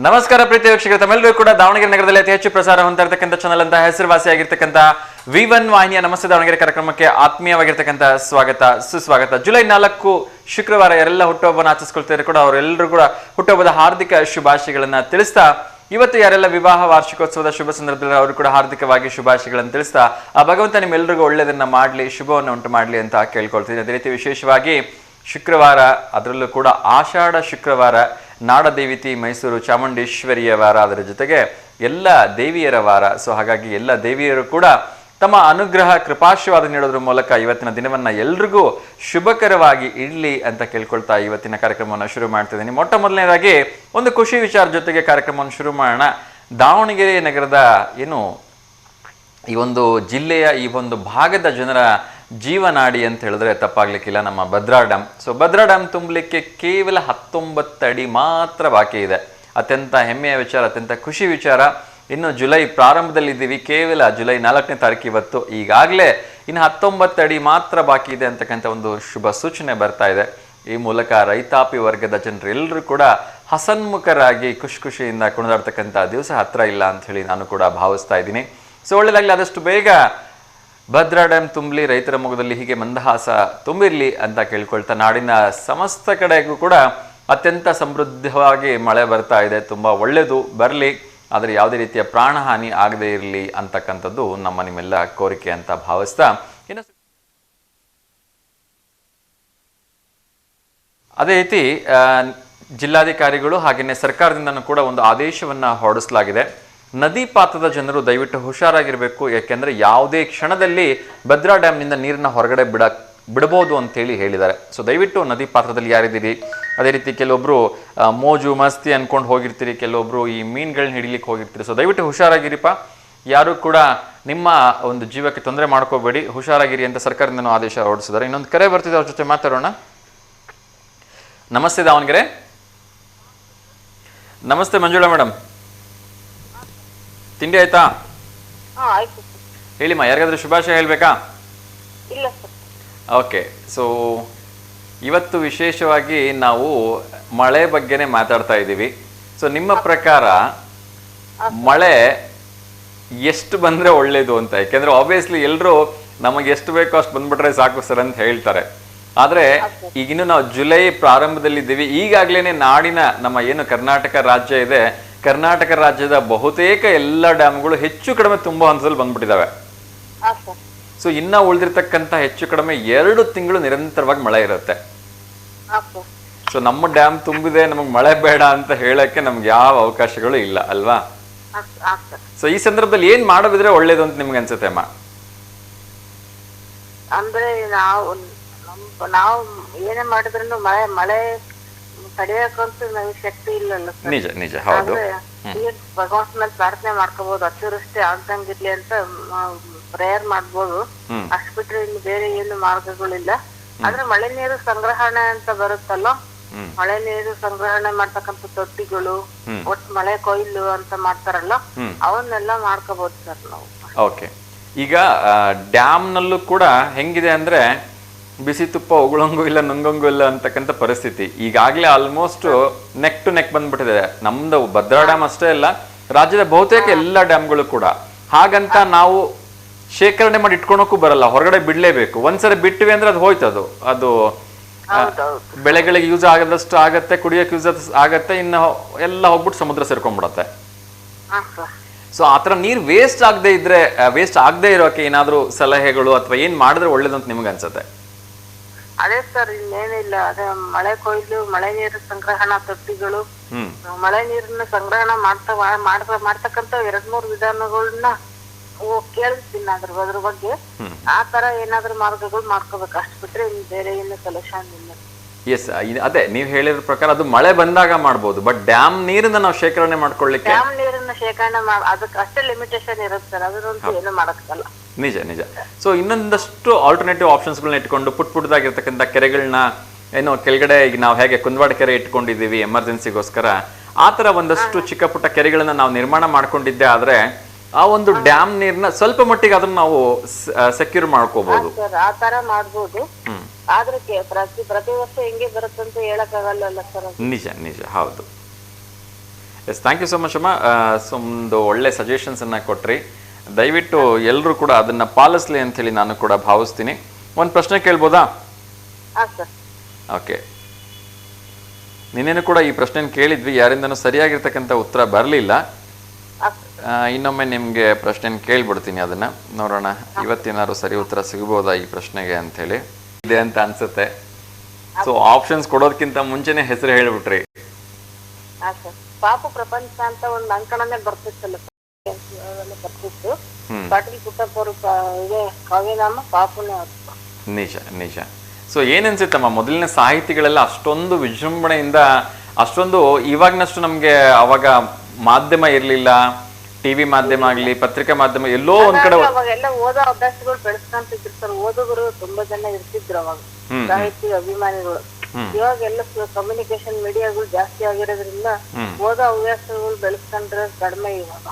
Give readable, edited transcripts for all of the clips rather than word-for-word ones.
ನಮಸ್ಕಾರ ಪ್ರೀತಿ ವೀಕ್ಷಕರು, ತಮ್ಮೆಲ್ಲರೂ ಕೂಡ ದಾವಣಗೆರೆ ನಗರದಲ್ಲಿ ಅತಿ ಹೆಚ್ಚು ಪ್ರಸಾರ ಹೊಂದ್ತಾ ಇರತಕ್ಕಂಥ ಚಾನಲ್ ಅಂತ ಹೆಸರುವಾಸಿಯಾಗಿರ್ತಕ್ಕಂಥ V1 ವಾಹಿನಿಯ ನಮಸ್ತೆ ದಾವಣಗೆರೆ ಕಾರ್ಯಕ್ರಮಕ್ಕೆ ಆತ್ಮೀಯವಾಗಿರ್ತಕ್ಕಂಥ ಸ್ವಾಗತ ಸುಸ್ವಾಗತ. ಜುಲೈ 4 ಶುಕ್ರವಾರ ಯಾರೆಲ್ಲ ಹುಟ್ಟುಹಬ್ಬನ ಆಚರಿಸ್ಕೊಳ್ತಾರೆ ಕೂಡ ಅವರೆಲ್ಲರೂ ಕೂಡ ಹುಟ್ಟುಹಬ್ಬದ ಹಾರ್ದಿಕ ಶುಭಾಶಯಗಳನ್ನ ತಿಳಿಸ್ತಾ, ಇವತ್ತು ಯಾರೆಲ್ಲ ವಿವಾಹ ವಾರ್ಷಿಕೋತ್ಸವದ ಶುಭ ಸಂದರ್ಭದಲ್ಲಿ ಅವರು ಕೂಡ ಹಾರ್ದಿಕವಾಗಿ ಶುಭಾಶಯಗಳನ್ನು ತಿಳಿಸ್ತಾ, ಆ ಭಗವಂತ ನಿಮ್ಮೆಲ್ಲರಿಗೂ ಒಳ್ಳೆಯದನ್ನ ಮಾಡಲಿ, ಶುಭವನ್ನು ಉಂಟು ಮಾಡಲಿ ಅಂತ ಕೇಳ್ಕೊಳ್ತೀನಿ. ಅದೇ ರೀತಿ ವಿಶೇಷವಾಗಿ ಶುಕ್ರವಾರ, ಅದರಲ್ಲೂ ಕೂಡ ಆಷಾಢ ಶುಕ್ರವಾರ, ನಾಡದೇವತಿ ಮೈಸೂರು ಚಾಮುಂಡೇಶ್ವರಿಯ ವಾರ, ಅದರ ಜೊತೆಗೆ ಎಲ್ಲ ದೇವಿಯರ ವಾರ. ಸೊ ಹಾಗಾಗಿ ಎಲ್ಲ ದೇವಿಯರು ಕೂಡ ತಮ್ಮ ಅನುಗ್ರಹ ಕೃಪಾಶೀರ್ವಾದ ನೀಡೋದ್ರ ಮೂಲಕ ಇವತ್ತಿನ ದಿನವನ್ನ ಎಲ್ರಿಗೂ ಶುಭಕರವಾಗಿ ಇಡ್ಲಿ ಅಂತ ಕೇಳ್ಕೊಳ್ತಾ ಇವತ್ತಿನ ಕಾರ್ಯಕ್ರಮವನ್ನು ಶುರು ಮಾಡ್ತಿದ್ದೀನಿ. ಮೊಟ್ಟ ಮೊದಲನೇದಾಗಿ ಒಂದು ಖುಷಿ ವಿಚಾರ ಜೊತೆಗೆ ಕಾರ್ಯಕ್ರಮವನ್ನು ಶುರು ಮಾಡೋಣ. ದಾವಣಗೆರೆ ನಗರದ ಈ ಒಂದು ಜಿಲ್ಲೆಯ ಈ ಒಂದು ಭಾಗದ ಜನರ ಜೀವನಾಡಿ ಅಂತ ಹೇಳಿದ್ರೆ ತಪ್ಪಾಗ್ಲಿಕ್ಕಿಲ್ಲ, ನಮ್ಮ Bhadra dam. So Bhadra dam ತುಂಬಲಿಕ್ಕೆ ಕೇವಲ 19 ಅಡಿ ಮಾತ್ರ ಬಾಕಿ ಇದೆ. ಅತ್ಯಂತ ಹೆಮ್ಮೆಯ ವಿಚಾರ, ಅತ್ಯಂತ ಖುಷಿ ವಿಚಾರ. ಇನ್ನು ಜುಲೈ ಪ್ರಾರಂಭದಲ್ಲಿದ್ದೀವಿ, ಕೇವಲ ಜುಲೈ 4ನೇ ತಾರೀಕು ಇವತ್ತು. ಈಗಾಗಲೇ ಇನ್ನು 19 ಅಡಿ ಮಾತ್ರ ಬಾಕಿ ಇದೆ ಅಂತಕ್ಕಂಥ ಒಂದು ಶುಭ ಸೂಚನೆ ಬರ್ತಾ ಇದೆ. ಈ ಮೂಲಕ ರೈತಾಪಿ ವರ್ಗದ ಜನರು ಎಲ್ಲರೂ ಕೂಡ ಹಸನ್ಮುಖರಾಗಿ ಖುಷಿಯಿಂದ ಕುಣಿದಾಡ್ತಕ್ಕಂಥ ದಿವಸ ಹತ್ರ ಇಲ್ಲ ಅಂತ ಹೇಳಿ ನಾನು ಕೂಡ ಭಾವಿಸ್ತಾ ಇದ್ದೀನಿ. ಸೊ ಒಳ್ಳೆದಾಗಲಿ, ಆದಷ್ಟು ಬೇಗ ಭದ್ರಾ ಡ್ಯಾಮ್ ತುಂಬಲಿ, ರೈತರ ಮುಖದಲ್ಲಿ ಹೀಗೆ ಮಂದಹಾಸ ತುಂಬಿರಲಿ ಅಂತ ಕೇಳ್ಕೊಳ್ತಾ, ನಾಡಿನ ಸಮಸ್ತ ಕಡೆಗೂ ಕೂಡ ಅತ್ಯಂತ ಸಮೃದ್ಧವಾಗಿ ಮಳೆ ಬರ್ತಾ ಇದೆ. ತುಂಬ ಒಳ್ಳೆಯದು ಬರಲಿ, ಆದರೆ ಯಾವುದೇ ರೀತಿಯ ಪ್ರಾಣಹಾನಿ ಆಗದೇ ಇರಲಿ ಅಂತಕ್ಕಂಥದ್ದು ನಮ್ಮ ನಿಮ್ಮೆಲ್ಲ ಕೋರಿಕೆ ಅಂತ ಭಾವಿಸ್ತಾ, ಇನ್ನು ಅದೇ ರೀತಿ ಜಿಲ್ಲಾಧಿಕಾರಿಗಳು ಹಾಗೆಯೇ ಸರ್ಕಾರದಿಂದನೂ ಕೂಡ ಒಂದು ಆದೇಶವನ್ನು ಹೊರಡಿಸಲಾಗಿದೆ. ನದಿ ಪಾತ್ರದ ಜನರು ದಯವಿಟ್ಟು ಹುಷಾರಾಗಿರಬೇಕು. ಯಾಕೆಂದರೆ ಯಾವುದೇ ಕ್ಷಣದಲ್ಲಿ ಭದ್ರಾ ಡ್ಯಾಮ್ನಿಂದ ನೀರನ್ನ ಹೊರಗಡೆ ಬಿಡಬಹುದು ಅಂತೇಳಿ ಹೇಳಿದ್ದಾರೆ. ಸೊ ದಯವಿಟ್ಟು ನದಿ ಪಾತ್ರದಲ್ಲಿ ಯಾರಿದ್ದೀರಿ, ಅದೇ ರೀತಿ ಕೆಲವೊಬ್ರು ಮೋಜು ಮಸ್ತಿ ಅನ್ಕೊಂಡು ಹೋಗಿರ್ತೀರಿ, ಕೆಲವೊಬ್ರು ಈ ಮೀನುಗಳನ್ನ ಹಿಡಿಲಿಕ್ಕೆ ಹೋಗಿರ್ತೀರಿ. ಸೊ ದಯವಿಟ್ಟು ಹುಷಾರಾಗಿರಿಪ್ಪ, ಯಾರು ಕೂಡ ನಿಮ್ಮ ಒಂದು ಜೀವಕ್ಕೆ ತೊಂದರೆ ಮಾಡ್ಕೋಬೇಡಿ, ಹುಷಾರಾಗಿರಿ ಅಂತ ಸರ್ಕಾರದಿಂದನೂ ಆದೇಶ ಹೊರಡಿಸಿದ್ದಾರೆ. ಇನ್ನೊಂದು ಕರೆ ಬರ್ತಿದೆ, ಅವ್ರ ಜೊತೆ ಮಾತಾಡೋಣ. ನಮಸ್ತೆ ದಾವಣಗೆರೆ. ನಮಸ್ತೆ ಮಂಜುಳಾ ಮೇಡಮ್, ತಿಂಡಿ ಆಯ್ತಾ? ಹೇಳಿಮ್ಮ, ಯಾರಿಗಾದ್ರೂ ಶುಭಾಶಯ ಹೇಳ್ಬೇಕಾ? ಓಕೆ. ಸೊ ಇವತ್ತು ವಿಶೇಷವಾಗಿ ನಾವು ಮಳೆ ಬಗ್ಗೆನೇ ಮಾತಾಡ್ತಾ ಇದ್ದೀವಿ. ಸೊ ನಿಮ್ಮ ಪ್ರಕಾರ ಮಳೆ ಎಷ್ಟು ಬಂದ್ರೆ ಒಳ್ಳೇದು ಅಂತ? ಯಾಕೆಂದ್ರೆ ಆಬ್ವಿಯಸ್ಲಿ ಎಲ್ಲರೂ ನಮಗೆ ಎಷ್ಟು ಬೇಕೋ ಅಷ್ಟು ಬಂದ್ಬಿಟ್ರೆ ಸಾಕು ಸರ್ ಅಂತ ಹೇಳ್ತಾರೆ. ಆದ್ರೆ ಈಗಿನ್ನು ನಾವು ಜುಲೈ ಪ್ರಾರಂಭದಲ್ಲಿದ್ದೀವಿ. ಈಗಾಗ್ಲೇನೆ ನಾಡಿನ ನಮ್ಮ ಏನು ಕರ್ನಾಟಕ ರಾಜ್ಯ ಇದೆ, ಕರ್ನಾಟಕ ರಾಜ್ಯದ ಬಹುತೇಕ ಎಲ್ಲ ಡ್ಯಾಮ್ಗಳು ಹೆಚ್ಚು ಕಡಿಮೆ ತುಂಬಾ ಹಂತದಲ್ಲಿ ಬಂದ್ಬಿಟ್ಟಿದಾವೆ. ಸೊ ಇನ್ನ ಉಳಿದಿರ್ತಕ್ಕಂಥ ಹೆಚ್ಚು ಕಡಿಮೆ 2 ತಿಂಗಳು ನಿರಂತರವಾಗಿ ಮಳೆ ಇರುತ್ತೆ. ಸೊ ನಮ್ಮ ಡ್ಯಾಮ್ ತುಂಬಿದೆ, ನಮಗ್ ಮಳೆ ಬೇಡ ಅಂತ ಹೇಳಕ್ಕೆ ನಮ್ಗೆ ಯಾವ ಅವಕಾಶಗಳು ಇಲ್ಲ ಅಲ್ವಾ? ಸೊ ಈ ಸಂದರ್ಭದಲ್ಲಿ ಏನ್ ಮಾಡೋದಿದ್ರೆ ಒಳ್ಳೇದು ಅಂತ ನಿಮ್ಗೆ ಅನ್ಸುತ್ತೆ ಅಮ್ಮ? ಅಂದ್ರೆ ನಾವು ಏನೇ ಮಾಡಿದ್ರು ಮಳೆ ತಡೆಯಕ್ಕಂತೂ ನಮ್ಗೆ ಶಕ್ತಿ ಇಲ್ಲಲ್ಲ. ನಿಜ ನಿಜ, ಹೌದು. ಭಗವಂತನ ಪ್ರಾರ್ಥನೆ ಮಾಡ್ಕೋಬಹುದು, ಅತಿವೃಷ್ಟಿ ಆಗ್ದಂಗಿರ್ಲಿ ಅಂತ ಪ್ರೇಯರ್ ಮಾಡ್ಬೋದು. ಅಷ್ಟ್ ಬಿಟ್ರೆ ಇನ್ನು ಬೇರೆ ಏನು ಮಾರ್ಗಗಳಿಲ್ಲ. ಆದ್ರೆ ಮಳೆ ನೀರು ಸಂಗ್ರಹಣೆ ಅಂತ ಬರುತ್ತಲ್ಲ, ಮಳೆ ನೀರು ಸಂಗ್ರಹಣೆ ಮಾಡ್ತಕ್ಕಂಥ ತೊಟ್ಟಿಗಳು, ಒಟ್ಟು ಮಳೆ ಕೊಯ್ಲು ಅಂತ ಮಾಡ್ತಾರಲ್ಲ, ಅವನ್ನೆಲ್ಲ ಮಾಡ್ಕೋಬಹುದು ಸರ್ ನಾವು. ಓಕೆ. ಈಗ ಡ್ಯಾಮ್ ನಲ್ಲೂ ಕೂಡ ಹೆಂಗಿದೆ ಅಂದ್ರೆ ಬಿಸಿ ತುಪ್ಪ ಉಗುಳಂಗೂ ಇಲ್ಲ ನುಂಗಂಗೂ ಇಲ್ಲ ಅಂತಕ್ಕಂಥ ಪರಿಸ್ಥಿತಿ ಈಗಾಗಲೇ ಆಲ್ಮೋಸ್ಟ್ ನೆಕ್ ಟು ನೆಕ್ ಬಂದ್ಬಿಟ್ಟಿದೆ. ನಮ್ದು ಭದ್ರಾ ಡ್ಯಾಮ್ ಅಷ್ಟೇ ಅಲ್ಲ, ರಾಜ್ಯದ ಬಹುತೇಕ ಎಲ್ಲ ಡ್ಯಾಮ್ಗಳು ಕೂಡ. ಹಾಗಂತ ನಾವು ಶೇಖರಣೆ ಮಾಡಿ ಇಟ್ಕೊಳಕ್ಕೂ ಬರಲ್ಲ, ಹೊರಗಡೆ ಬಿಡ್ಲೇಬೇಕು. ಒಂದ್ಸರಿ ಬಿಟ್ಟಿವಿ ಅಂದ್ರೆ ಅದು ಹೋಯ್ತದು, ಅದು ಬೆಳೆಗಳಿಗೆ ಯೂಸ್ ಆಗದಷ್ಟು ಆಗತ್ತೆ, ಕುಡಿಯೋಕೆ ಯೂಸ್ ಆಗತ್ತೆ, ಇನ್ನು ಎಲ್ಲ ಹೋಗ್ಬಿಟ್ಟು ಸಮುದ್ರ ಸೇರ್ಕೊಂಡ್ಬಿಡತ್ತೆ. ಸೊ ಆತರ ನೀರು ವೇಸ್ಟ್ ಆಗದೆ ಇರೋಕೆ ಏನಾದ್ರು ಸಲಹೆಗಳು ಅಥವಾ ಏನ್ ಮಾಡಿದ್ರೆ ಒಳ್ಳೇದು ಅಂತ ನಿಮ್ಗೆ ಅನ್ಸುತ್ತೆ? ಅದೇ ಸರ್, ಇನ್ನೇನಿಲ್ಲ. ಅದೇ ಮಳೆ ಕೊಯ್ಲು, ಮಳೆ ನೀರು ಸಂಗ್ರಹಣಾ ತೊಟ್ಟಿಗಳು, ಮಳೆ ನೀರನ್ನ ಸಂಗ್ರಹಣ ಮಾಡ್ತಕ್ಕಂತ 2-3 ವಿಧಾನಗಳನ್ನ ಕೇಳಿಸ್ತೀನಿ ಅದ್ರ ಬಗ್ಗೆ. ಆ ತರ ಏನಾದ್ರು ಮಾರ್ಗಗಳು ಮಾಡ್ಕೋಬೇಕು, ಅಷ್ಟು ಬಿಟ್ರೆ ಇನ್ ಬೇರೆ ಏನು ಸೊಲ್ಯೂಷನ್ ಇಲ್ಲ. ಎಸ್, ಅದೇ ನೀವ್ ಹೇಳಿರೋ ಪ್ರಕಾರ ಅದು ಮಳೆ ಬಂದಾಗ ಮಾಡ್ಬೋದು, ಬಟ್ ಡ್ಯಾಮ್ ನೀರನ್ನ ನಾವು ಶೇಖರಣೆ ಮಾಡ್ಕೊಳ್ಳಿಕ್ಕೆ, ಡ್ಯಾಮ್ ನೀರನ್ನ ಶೇಖರಣೆ ಅದಕ್ಕೆ ಅಷ್ಟೇ ಲಿಮಿಟೇಷನ್ ಇರುತ್ತೆ ಸರ್, ಅದರಂತೂ ಏನು ಮಾಡಕ್ಕಲ್ಲ. ನಿಜ ನಿಜ. ಸೊ ಇನ್ನೊಂದಷ್ಟು ಆಲ್ಟರ್ನೇಟಿವ್ ಆಪ್ಷನ್ಸ್ಗಳನ್ನ ಇಟ್ಕೊಂಡು ಪುಟ್ಟದಾಗಿರ್ತಕ್ಕಂಥ ಕೆರೆಗಳನ್ನ ಏನೋ ಕೆಳಗಡೆ, ಈಗ ನಾವು ಹೇಗೆ ಕುಂದವಾಡ ಕೆರೆ ಇಟ್ಕೊಂಡಿದ್ದೀವಿ ಎಮರ್ಜೆನ್ಸಿಗೋಸ್ಕರ, ಆ ತರ ಒಂದಷ್ಟು ಚಿಕ್ಕ ಪುಟ್ಟ ಕೆರೆಗಳನ್ನ ನಾವು ನಿರ್ಮಾಣ ಮಾಡ್ಕೊಂಡಿದ್ದೆ ಆದ್ರೆ ಆ ಒಂದು ಡ್ಯಾಮ್ ನೀರ್ನ ಸ್ವಲ್ಪ ಮಟ್ಟಿಗೆ ಅದನ್ನ ನಾವು ಸೆಕ್ಯೂರ್ ಮಾಡ್ಕೋಬಹುದು. ಆ ತರ ಮಾಡ್ಬೋದು. ಆದ್ರೆ ಪ್ರತಿ ವರ್ಷ ಹೆಂಗೆ ಬರುತ್ತಂತ ಹೇಳಕ್ಕಾಗಲ್ಲ ಸರ್. ನಿಜ ನಿಜ, ಹೌದು. Yes, thank you so much ಅಮ್ಮ. ಒಂದು ಒಳ್ಳೆ ಸಜೆಷನ್ಸನ್ನು ಕೊಟ್ರಿ. ದಯವಿಟ್ಟು ಎಲ್ಲರೂ ಕೂಡ ಅದನ್ನು ಪಾಲಿಸ್ಲಿ ಅಂಥೇಳಿ ನಾನು ಕೂಡ ಭಾವಿಸ್ತೀನಿ. ಒಂದು ಪ್ರಶ್ನೆ ಕೇಳ್ಬೋದಾ? ಹಾಂ ಸರ್. ಓಕೆ, ನಿನ್ನೇನು ಕೂಡ ಈ ಪ್ರಶ್ನೆನ ಕೇಳಿದ್ವಿ, ಯಾರಿಂದನೂ ಸರಿಯಾಗಿರ್ತಕ್ಕಂಥ ಉತ್ತರ ಬರಲಿಲ್ಲ. ಇನ್ನೊಮ್ಮೆ ನಿಮಗೆ ಪ್ರಶ್ನೆನ ಕೇಳ್ಬಿಡ್ತೀನಿ, ಅದನ್ನು ನೋಡೋಣ ಇವತ್ತೇನಾದ್ರು ಸರಿ ಉತ್ತರ ಸಿಗ್ಬೋದಾ ಈ ಪ್ರಶ್ನೆಗೆ ಅಂಥೇಳಿ ಇದೆ ಅಂತ ಅನ್ಸುತ್ತೆ. ಸೊ ಆಪ್ಷನ್ಸ್ ಕೊಡೋದಕ್ಕಿಂತ ಮುಂಚೆನೆ ಹೆಸರು ಹೇಳ್ಬಿಟ್ರಿ. ಪಾಪು ಪ್ರಪಂಚ ಅಂತ ಒಂದು ಅಂಕಣನೇ ಬರ್ತಿತ್ತಲ್ಲ, ಬರ್ತಿತ್ತು. ಪಾಟೀಲ್ ಪುಟ್ಟಪ್ಪ ಅವರು ಕಾವ್ಯನಾಮ ಪಾಪುನೇ. ನಿಜ ನಿಜ. ಸೊ ಏನನ್ಸುತ್ತಮ್ಮ, ಮೊದಲಿನ ಸಾಹಿತಿಗಳೆಲ್ಲ ಅಷ್ಟೊಂದು ವಿಜೃಂಭಣೆಯಿಂದ, ಅಷ್ಟೊಂದು ಇವಾಗಿನಷ್ಟು ನಮ್ಗೆ ಅವಾಗ ಮಾಧ್ಯಮ ಇರ್ಲಿಲ್ಲ, ಟಿವಿ ಮಾಧ್ಯಮ ಆಗ್ಲಿ, ಪತ್ರಿಕಾ ಮಾಧ್ಯಮ ಎಲ್ಲೋ ಒಂದ್ ಕಡೆ ಅವಾಗೆಲ್ಲ ಓದೋ ಅಭ್ಯಾಸಗಳು ಬೆಳೆಸ್ಕೊಂತಿದ್ರು ಸರ್. ಓದುಗರು ತುಂಬಾ ಜನ ಇರ್ತಿದ್ರು ಅವಾಗ, ಸಾಹಿತ್ಯ ಅಭಿಮಾನಿಗಳು. ಇವಾಗೆಲ್ಲ ಕಮ್ಯುನಿಕೇಶನ್ ಮೀಡಿಯಾಗಳು ಜಾಸ್ತಿ ಆಗಿರೋದ್ರಿಂದ ಓದೋ ಹವ್ಯಾಸಗಳು ಬೆಳೆಸ್ಕೊಂಡ್ರೆ ಕಡಿಮೆ ಇವಾಗ.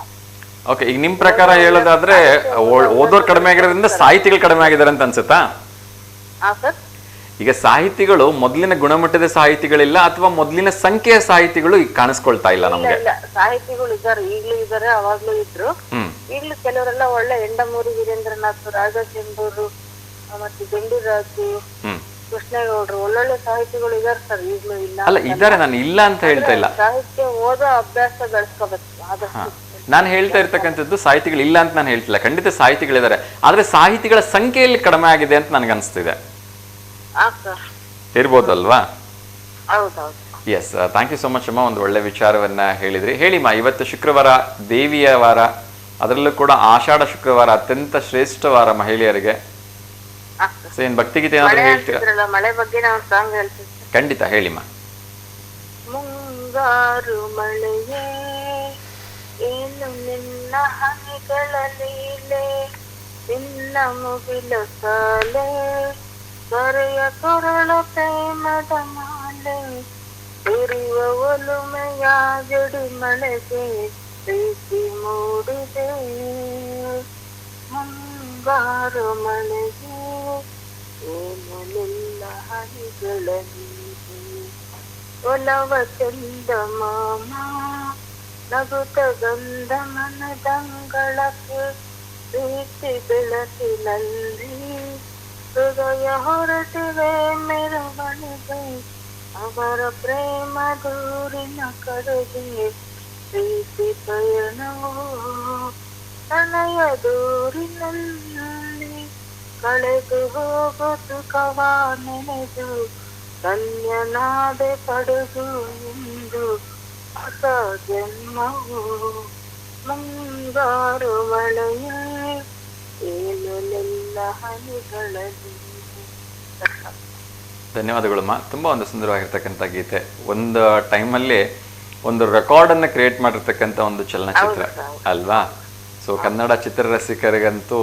ಓಕೆ, ಈಗ ನಿಮ್ ಪ್ರಕಾರ ಹೇಳೋದಾದ್ರೆ ಓದೋರು ಕಡಿಮೆ ಆಗಿರೋದ್ರಿಂದ ಸಾಹಿತಿಗಳು ಕಡಿಮೆ ಆಗಿದ್ದಾರೆ ಅಂತ ಅನ್ಸುತ್ತಾ? ಹಾ ಸರ್. ಈಗ ಸಾಹಿತಿಗಳು ಮೊದಲಿನ ಗುಣಮಟ್ಟದ ಸಾಹಿತಿಗಳಿಲ್ಲ, ಅಥವಾ ಮೊದಲಿನ ಸಂಖ್ಯೆಯ ಸಾಹಿತಿಗಳು ಈಗ ಕಾಣಿಸ್ಕೊಳ್ತಾ ಇಲ್ಲ ನಮ್ಗೆ? ಸಾಹಿತಿಗಳು ಇದ್ದಾರೆ, ಈಗ್ಲೂ ಇದ್ದಾರೆ, ಅವಾಗ್ಲೂ ಇದ್ರು. ಈಗ್ಲೂ ಕೆಲವರೆಲ್ಲ ಒಳ್ಳೆ ಎಂಡಮೂರಿ ವೀರೇಂದ್ರನಾಥ್, ರಾಜಾ ಚೆಂಬೂರು, ಮತ್ತೆ ಗುಂಡೂರಾಜು, ಕೃಷ್ಣೇಗೌಡರು, ಒಳ್ಳೊಳ್ಳೆ ಸಾಹಿತಿಗಳು ಇದಾರೆ ಸರ್. ಈಗ್ಲೂ ಇಲ್ಲ ಅಲ್ಲ, ಇದ್ದಾರೆ, ನಾನು ಇಲ್ಲ ಅಂತ ಹೇಳ್ತಾ ಇಲ್ಲ. ಸಾಹಿತ್ಯ ಓದೋ ಅಭ್ಯಾಸ ಬೆಳೆಸ್ಕೋಬೇಕು ಆದಷ್ಟು. ನಾನು ಹೇಳ್ತಾ ಇರ್ತಕ್ಕಂಥದ್ದು ಸಾಹಿತಿಗಳು ಇಲ್ಲ ಅಂತ ನಾನು ಹೇಳ್ತಿಲ್ಲ, ಖಂಡಿತ ಸಾಹಿತಿಗಳಿದ್ದಾರೆ. ಆದ್ರೆ ಸಾಹಿತಿಗಳ ಸಂಖ್ಯೆಯಲ್ಲಿ ಕಡಿಮೆ ಆಗಿದೆ ಅಂತ ನನಗೆ ಅನಿಸ್ತಿದೆ. ಇರ್ಬೋದಲ್ವಾ? Yes, thank you so much ಅಮ್ಮ, ಒಂದು ಒಳ್ಳೆ ವಿಚಾರವನ್ನ ಹೇಳಿದ್ರಿ. ಹೇಳಿಮ್ಮ, ಇವತ್ತು ಶುಕ್ರವಾರ, ದೇವಿಯ ವಾರ, ಅದರಲ್ಲೂ ಕೂಡ ಆಷಾಢ ಶುಕ್ರವಾರ, ಅತ್ಯಂತ ಶ್ರೇಷ್ಠ ವಾರ ಮಹಿಳೆಯರಿಗೆ. ಏನ್ ಭಕ್ತಿಗೀತೆ ಏನಾದ್ರು ಹೇಳ್ತೀರಾ? ಮಳೆ ಬಗ್ಗೆ ನಾವು ಸಾಂಗ್ ಹೇಳ್ತೀವಿ. ಖಂಡಿತ ಹೇಳಿಮ್ಮ. ಮುಂಗಾರು ಮಳೆಯೇ ಏನು ನಿನ್ನ ಹನಿಗಳ ಲೀಲೆ, ನಿನ್ನ ಮುಗಿಲು ಸಾಲೆ, ಕರೆಯ ಕೊರಳ ಪ್ರೇಮದ ಮಾಲೆ, ಸುರಿಯುವ ಒಲುಮೆಯ ಜಡಿ ಮಳೆಗೆ ಪ್ರೀತಿ ಮೂಡಿದೆ. ಮುಂಗಾರು ಮಳೆಗೆ ಏನು ನಿನ್ನ ಹನಿಗಳ ಲೀಲೆ, ಒಲವ ಚಂದ ಮಾಮ ನಗುತ್ತ ಗಂಧ ಮನದಂಗಳಕ್ಕೆ, ಪ್ರೀತಿ ಬೆಳಕಿನಲ್ಲಿ ಹೃದಯ ಹೊರಟಿವೆ ಮೆರವಣಿಗೆ, ಅವರ ಪ್ರೇಮ ದೂರಿನ ಕಡೆಗೆ ಪ್ರೀತಿ ಪಯಣವು ತನಯ ದೂರಿನಲ್ಲಿ, ಕಳೆದು ಹೋಗು ಸುಖವ ನೆನೆದು ಧನ್ಯನಾದೆ ಪಡೆದು ಎಂದು ಹೊಸ ಜನ್ಮವು. ಮುಂಗಾರು ಮಳೆಯೇ ಏನು ನಿನ್ನ ಹನಿಗಳಲ್ಲಿ. ಧನ್ಯವಾದಗಳಮ್ಮ, ತುಂಬಾ ಒಂದು ಸುಂದರವಾಗಿರ್ತಕ್ಕಂಥ ಗೀತೆ. ಒಂದು ಟೈಮಲ್ಲಿ ಒಂದು ರೆಕಾರ್ಡನ್ನು ಕ್ರಿಯೇಟ್ ಮಾಡಿರ್ತಕ್ಕಂಥ ಒಂದು ಚಲನಚಿತ್ರ ಅಲ್ವಾ? ಸೊ ಕನ್ನಡ ಚಿತ್ರರಸಿಕರಿಗಂತೂ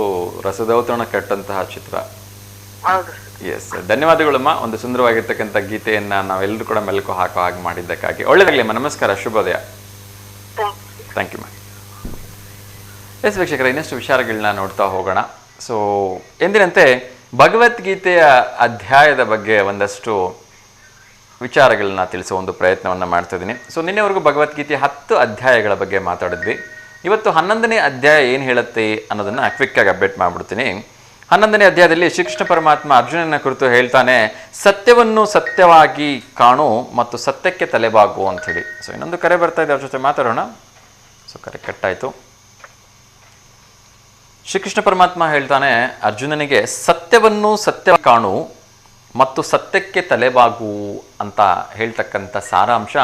ರಸದೌತಣ ಕಟ್ಟಂತಹ ಚಿತ್ರ. ಎಸ್, ಧನ್ಯವಾದಗಳಮ್ಮ, ಒಂದು ಸುಂದರವಾಗಿರ್ತಕ್ಕಂಥ ಗೀತೆಯನ್ನ ನಾವೆಲ್ಲರೂ ಕೂಡ ಮೆಲುಕು ಹಾಕೋ ಹಾಗೆ ಮಾಡಿದ್ದಕ್ಕಾಗಿ. ಒಳ್ಳೆದಾಗಲಿಮ್ಮ, ನಮಸ್ಕಾರ, ಶುಭೋದಯ. Thank you ma'am. ಎಸ್ ವೀಕ್ಷಕರ, ಇನ್ನಷ್ಟು ವಿಚಾರಗಳನ್ನ ನೋಡ್ತಾ ಹೋಗೋಣ. ಸೊ ಎಂದಿನಂತೆ ಭಗವದ್ಗೀತೆಯ ಅಧ್ಯಾಯದ ಬಗ್ಗೆ ಒಂದಷ್ಟು ವಿಚಾರಗಳನ್ನ ತಿಳಿಸೋ ಒಂದು ಪ್ರಯತ್ನವನ್ನು ಮಾಡ್ತಾ ಇದ್ದೀನಿ. ಸೊ ನಿನ್ನೆವರೆಗೂ ಭಗವದ್ಗೀತೆಯ 10 ಅಧ್ಯಾಯಗಳ ಬಗ್ಗೆ ಮಾತಾಡಿದ್ವಿ. ಇವತ್ತು 11ನೇ ಅಧ್ಯಾಯ ಏನು ಹೇಳುತ್ತೆ ಅನ್ನೋದನ್ನು ಕ್ವಿಕ್ಕಾಗಿ ಅಪ್ಡೇಟ್ ಮಾಡಿಬಿಡ್ತೀನಿ. 11ನೇ ಅಧ್ಯಾಯದಲ್ಲಿ ಶ್ರೀಕೃಷ್ಣ ಪರಮಾತ್ಮ ಅರ್ಜುನನ ಕುರಿತು ಹೇಳ್ತಾನೆ, ಸತ್ಯವನ್ನು ಸತ್ಯವಾಗಿ ಕಾಣು ಮತ್ತು ಸತ್ಯಕ್ಕೆ ತಲೆಬಾಗು ಅಂಥೇಳಿ. ಸೊ ಇನ್ನೊಂದು ಕರೆ ಬರ್ತಾ ಇದೆ, ಅವ್ರ ಜೊತೆ ಮಾತಾಡೋಣ. ಸೊ ಕರೆ ಕಟ್ಟಾಯಿತು. ಶ್ರೀಕೃಷ್ಣ ಪರಮಾತ್ಮ ಹೇಳ್ತಾನೆ ಅರ್ಜುನನಿಗೆ, ಸತ್ಯವನ್ನು ಸತ್ಯ ಕಾಣು ಮತ್ತು ಸತ್ಯಕ್ಕೆ ತಲೆಬಾಗು ಅಂತ ಹೇಳ್ತಕ್ಕಂಥ ಸಾರಾಂಶ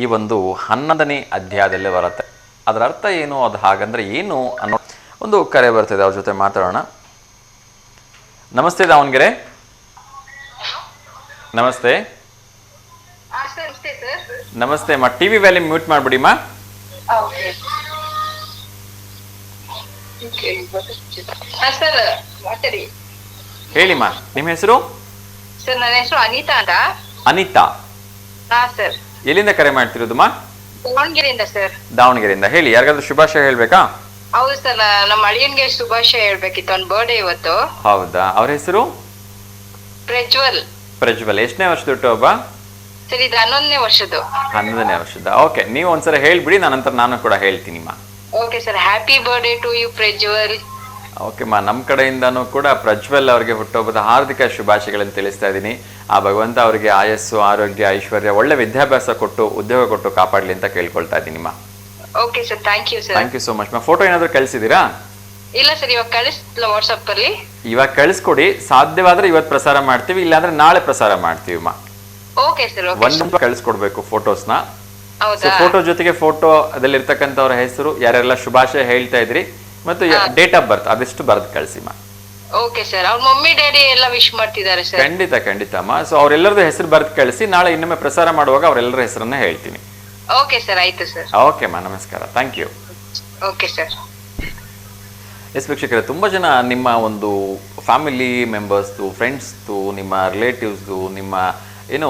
ಈ ಒಂದು 11ನೇ ಅಧ್ಯಾಯದಲ್ಲೇ ಬರುತ್ತೆ. ಅದರ ಅರ್ಥ ಏನು, ಅದು ಹಾಗಂದ್ರೆ ಏನು ಅನ್ನೋ ಒಂದು ಕರೆ ಬರ್ತಿದೆ, ಅವ್ರ ಜೊತೆ ಮಾತಾಡೋಣ. ನಮಸ್ತೆ ದಾವಣಗೆರೆ. ನಮಸ್ತೆ. ನಮಸ್ತೆ ಅಮ್ಮ, ಟಿವಿ ವ್ಯಾಲ್ಯೂಮ್ ಮ್ಯೂಟ್ ಮಾಡ್ಬಿಡಿಮ್ಮ. ಹೇಳಿಮ್ಮ, ನಿಮ್ಮ ಹೆಸರು? ಸರ್, ನನ್ನ ಹೆಸರು ಅನಿತಾ ಅಂತ. ಅನಿತಾ? ಹಾ ಸರ್. ಎಲ್ಲಿಂದ ಕರೆ ಮಾಡ್ತಿರೋದಮ್ಮ? ದಾವಣಗೆರೆಯಿಂದ ಸರ್. ದಾವಣಗೆರೆಯಿಂದ. ಹೇಳಿ, ಯಾರಿಗಾದ್ರೂ ಶುಭಾಶಯ ಹೇಳ್ಬೇಕಾ? ಹೌದು ಸರ್, ನಮ್ಮ ಅಳಿಯನ್ಗೆ ಶುಭಾಶಯ ಹೇಳ್ಬೇಕಿತ್ತು, ಅವ್ನ ಬರ್ಡೇ ಇವತ್ತು. ಹೌದಾ? ಅವ್ರ ಹೆಸರು? ಪ್ರಜ್ವಲ್. ಪ್ರಜ್ವಲ್. ಎಷ್ಟನೇ ವರ್ಷದ ಹುಟ್ಟುಹಬ್ಬ? ಸರ್ ಇದು 11ನೇ ವರ್ಷದ್ದು. 11ನೇ ವರ್ಷದ. ಓಕೆ, ನೀವು ಒಂದ್ಸಲ ಹೇಳ್ಬಿಡಿ, ನಂತರ ನಾನು ಕೂಡ ಹೇಳ್ತೀನಿಮ್ಮ. Okay sir, happy birthday to you Prajwal. ಓಕೆಮ್ಮ, ನಮ್ಮ ಕಡೆಯಿಂದನೂ ಕೂಡ ಪ್ರಜ್ವಲ್ ಅವರಿಗೆ ಹುಟ್ಟುಹಬ್ಬದ ಹಾರ್ದಿಕ ಶುಭಾಶಯಗಳನ್ನು ತಿಳಿಸ್ತಾ ಇದ್ದೀನಿ. ಆ ಭಗವಂತ ಅವರಿಗೆ ಆಯಸ್ಸು, ಆರೋಗ್ಯ, ಐಶ್ವರ್ಯ, ಒಳ್ಳೆ ವಿದ್ಯಾಭ್ಯಾಸ ಕೊಟ್ಟು ಉದ್ಯೋಗ ಕೊಟ್ಟು ಕಾಪಾಡಲಿ ಅಂತ ಕೇಳ್ಕೊಳ್ತಾ ಇದ್ದೀನಿಮ್ಮ. Okay sir, thank you sir. Thank you so much. Photo ಏನಾದರೂ ಕಳಿಸಿದ್ದೀರಾ? ಇಲ್ಲ ಸರ್, ಇವಾಗ ಕಳಿಸ್ತಿಲ್ಲ ವಾಟ್ಸಪ್ ಅಲ್ಲಿ. ಇವಾಗ ಕಳಿಸ್ಕೊಡಿ, ಸಾಧ್ಯವಾದ್ರೆ ಇವತ್ತು ಪ್ರಸಾರ ಮಾಡ್ತೀವಿ, ಇಲ್ಲಾಂದ್ರೆ ನಾಳೆ ಪ್ರಸಾರ ಮಾಡ್ತೀವಿಮ್ಮ. Okay sir. ಒಂದು ಕಳಿಸ್ಕೊಡ್ಬೇಕು ಫೋಟೋಸ್ನ. ಹೌದಾ? ಫೋಟೋ ಜೊತೆಗೆ ಫೋಟೋ ಅದಲ್ಲಿರ್ತಕ್ಕಂಥವ್ರ ಹೆಸರು, ಯಾರೆಲ್ಲ ಶುಭಾಶಯ ಹೇಳ್ತಾ ಇದ್ರಿ, ಮತ್ತು ಡೇಟ್ ಆಫ್ ಬರ್ತ್ ಅದೆಷ್ಟು ಬರೆದು ಕಳಿಸಿಮ್ಮ. ಓಕೆ ಸರ್, ಅವ್ರ ಮಮ್ಮಿ ಡ್ಯಾಡಿ ಎಲ್ಲ ವಿಶ್ ಮಾಡ್ತಿದ್ದಾರೆ ಸರ್. ಖಂಡಿತ ಖಂಡಿತಮ್ಮ. ಸೊ ಅವರೆಲ್ಲರದು ಹೆಸರು ಬರೆದು ಕಳಿಸಿ, ನಾಳೆ ಇನ್ನೊಮ್ಮೆ ಪ್ರಸಾರ ಮಾಡುವಾಗ ಅವರೆಲ್ಲರ ಹೆಸರನ್ನ ಹೇಳ್ತೀನಿ. ಓಕೆ ಸರ್, ಆಯ್ತು ಸರ್. ಓಕೆಮ್ಮ, ನಮಸ್ಕಾರ, thank you. Okay sir. Yes ವೀಕ್ಷಕರೇ, ತುಂಬ ಜನ ನಿಮ್ಮ ಒಂದು ಫ್ಯಾಮಿಲಿ ಮೆಂಬರ್ಸ್ದು, ಫ್ರೆಂಡ್ಸ್ದು, ನಿಮ್ಮ ರಿಲೇಟಿವ್ಸ್ದು, ನಿಮ್ಮ ಏನು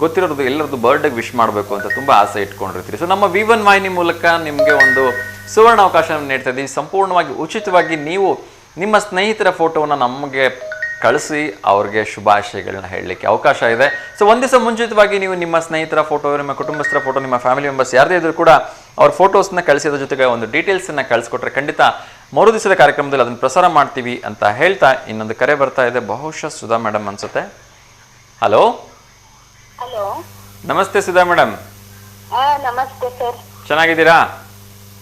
ಗೊತ್ತಿರೋದು ಎಲ್ಲರದ್ದು ಬರ್ಡೇಗೆ ವಿಶ್ ಮಾಡಬೇಕು ಅಂತ ತುಂಬ ಆಸೆ ಇಟ್ಕೊಂಡಿರ್ತೀರಿ. ಸೊ ನಮ್ಮ V1 ವಾಹಿನಿ ಮೂಲಕ ನಿಮಗೆ ಒಂದು ಸುವರ್ಣ ಅವಕಾಶವನ್ನು ನೀಡ್ತಾ ಇದ್ದೀವಿ. ಸಂಪೂರ್ಣವಾಗಿ ಉಚಿತವಾಗಿ ನೀವು ನಿಮ್ಮ ಸ್ನೇಹಿತರ ಫೋಟೋವನ್ನು ನಮಗೆ ಕಳಿಸಿ ಅವ್ರಿಗೆ ಶುಭಾಶಯಗಳನ್ನ ಹೇಳಲಿಕ್ಕೆ ಅವಕಾಶ ಇದೆ. ಸೊ ಒಂದು ದಿವಸ ಮುಂಚಿತವಾಗಿ ನೀವು ನಿಮ್ಮ ಸ್ನೇಹಿತರ ಫೋಟೋ, ನಿಮ್ಮ ಕುಟುಂಬಸ್ಥರ ಫೋಟೋ, ನಿಮ್ಮ ಫ್ಯಾಮಿಲಿ ಮೆಂಬರ್ಸ್ ಯಾರದೇ ಇದ್ರೂ ಕೂಡ ಅವ್ರ ಫೋಟೋಸ್ನ ಕಳಿಸಿದ ಜೊತೆಗೆ ಒಂದು ಡೀಟೇಲ್ಸನ್ನು ಕಳಿಸ್ಕೊಟ್ರೆ ಖಂಡಿತ ಮರು ದಿವಸದ ಕಾರ್ಯಕ್ರಮದಲ್ಲಿ ಅದನ್ನು ಪ್ರಸಾರ ಮಾಡ್ತೀವಿ ಅಂತ ಹೇಳ್ತಾ ಇನ್ನೊಂದು ಕರೆ ಬರ್ತಾ ಇದೆ. ಬಹುಶಃ ಸುಧಾ ಮೇಡಮ್ ಅನ್ಸುತ್ತೆ. ಹಲೋ ಹಲೋ, ನಮಸ್ತೆ ಸುಧಾ ಮೇಡಮ್. ನಮಸ್ತೆ ಸರ್. ಚೆನ್ನಾಗಿದ್ದೀರಾ?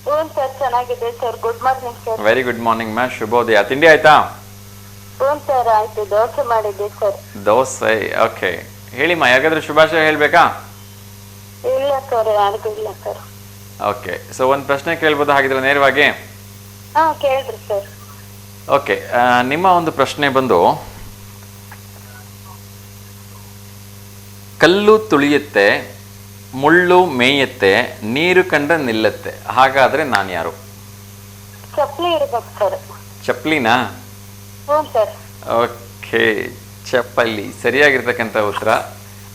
ಹ್ಞೂ ಸರ್, ಚೆನ್ನಾಗಿದೆ sir. Good morning sir. Very good morning ma'am, ಶುಭೋದಯ. ತಿಂಡಿ ಆಯ್ತಾ? ಹ್ಞೂ ಸರ್, ಆಯ್ತು. ದೋಸೆ ಮಾಡಿದ್ದೆ ಸರ್. ದೋಸೆ, ಓಕೆ. ಹೇಳಿಮ್ಮ, ಯಾಕಾದ್ರೆ ಶುಭಾಶಯ ಹೇಳ್ಬೇಕಾ? ಇಲ್ಲ ಸರ್, ಯಾರಿಗೂ ಇಲ್ಲ ಸರ್. ಓಕೆ, ಸೊ ಒಂದು ಪ್ರಶ್ನೆ ಕೇಳ್ಬೋದು ಹಾಗಿದ್ರೆ ನೇರವಾಗಿ? ಹಾ, ಕೇಳ್ರಿ ಸರ್. ಓಕೆ, ನಿಮ್ಮ ಒಂದು ಪ್ರಶ್ನೆ ಬಂದು, ಕಲ್ಲು ತುಳಿಯುತ್ತೆ, ಮುಳ್ಳು ಮೇಯುತ್ತೆ, ನೀರು ಕಂಡ್ರೆ ನಿಲ್ಲುತ್ತೆ, ಹಾಗಾದ್ರೆ ನಾನು ಯಾರು? ಚಪ್ಪಲಿ ಇರ್ಬೇಕು ಸರ್. ಚಪ್ಪಲಿನಾ? ಹ್ಞೂ ಸರ್. ಓಕೆ, ಚಪ್ಪಲಿ ಸರಿಯಾಗಿರ್ತಕ್ಕಂಥ ಉತ್ತರ.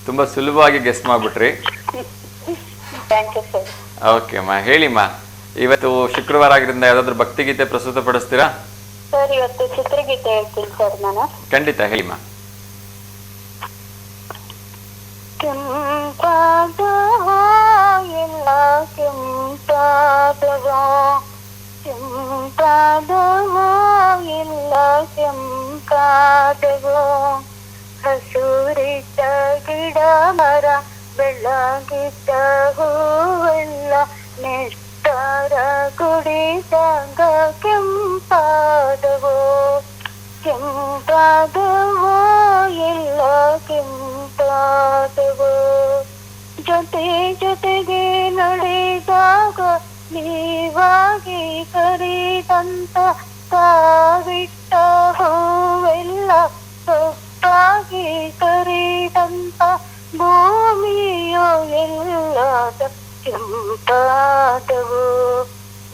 ತುಂಬ ಸುಲಭವಾಗಿ ಗೆಸ್ ಮಾಡಿಬಿಟ್ರಿ. Thank you sir. ಓಕೆ ಅಮ್ಮ, ಹೇಳಿಮ್ಮ, ಇವತ್ತು ಶುಕ್ರವಾರ ಆಗಿದ್ದರಿಂದ ಯಾವುದಾದ್ರೂ ಭಕ್ತಿಗೀತೆ ಪ್ರಸ್ತುತಪಡಿಸ್ತೀರಾ? ಸರ್, ಇವತ್ತು ಚಿತ್ರಗೀತೆ ಹೇಳ್ತೀನಿ ಸರ್ ನಾನು. ಖಂಡಿತ ಹೇಳಿಮ್ಮ. ಕೆಂಪಾದವೋ ಎಲ್ಲ ಕೆಂಪಾದವೋ, ಕೆಂಪಾದವೋ ಎಲ್ಲ ಕೆಂಪಾದವೋ, ಹಸೂರಿದ್ದ ಗಿಡ ಮರ ಬೆಳ್ಳಗಿದ್ದ ಹೂವೆಲ್ಲ ನೆಟ್ಟಾರ ಕುಡಿದಾಗ ಕೆಂಪಾದವೋ, ಕೆಂಪಾದವೋ ಎಲ್ಲ ಕೆಂಪಾದವೋ, ಜೊತೆ ಜೊತೆಗೆ ನಡೆದಾಗ ನೀವಾಗಿ ಕರಿದಂತ ಕಾವಿಟ್ಟ ಹೂವೆಲ್ಲ ಸೊಪ್ಪಾಗಿ ಕರಿದಂತ ಭೂಮಿಯೋ ಎಲ್ಲಾದ ಕೆಂಪಾದವೋ,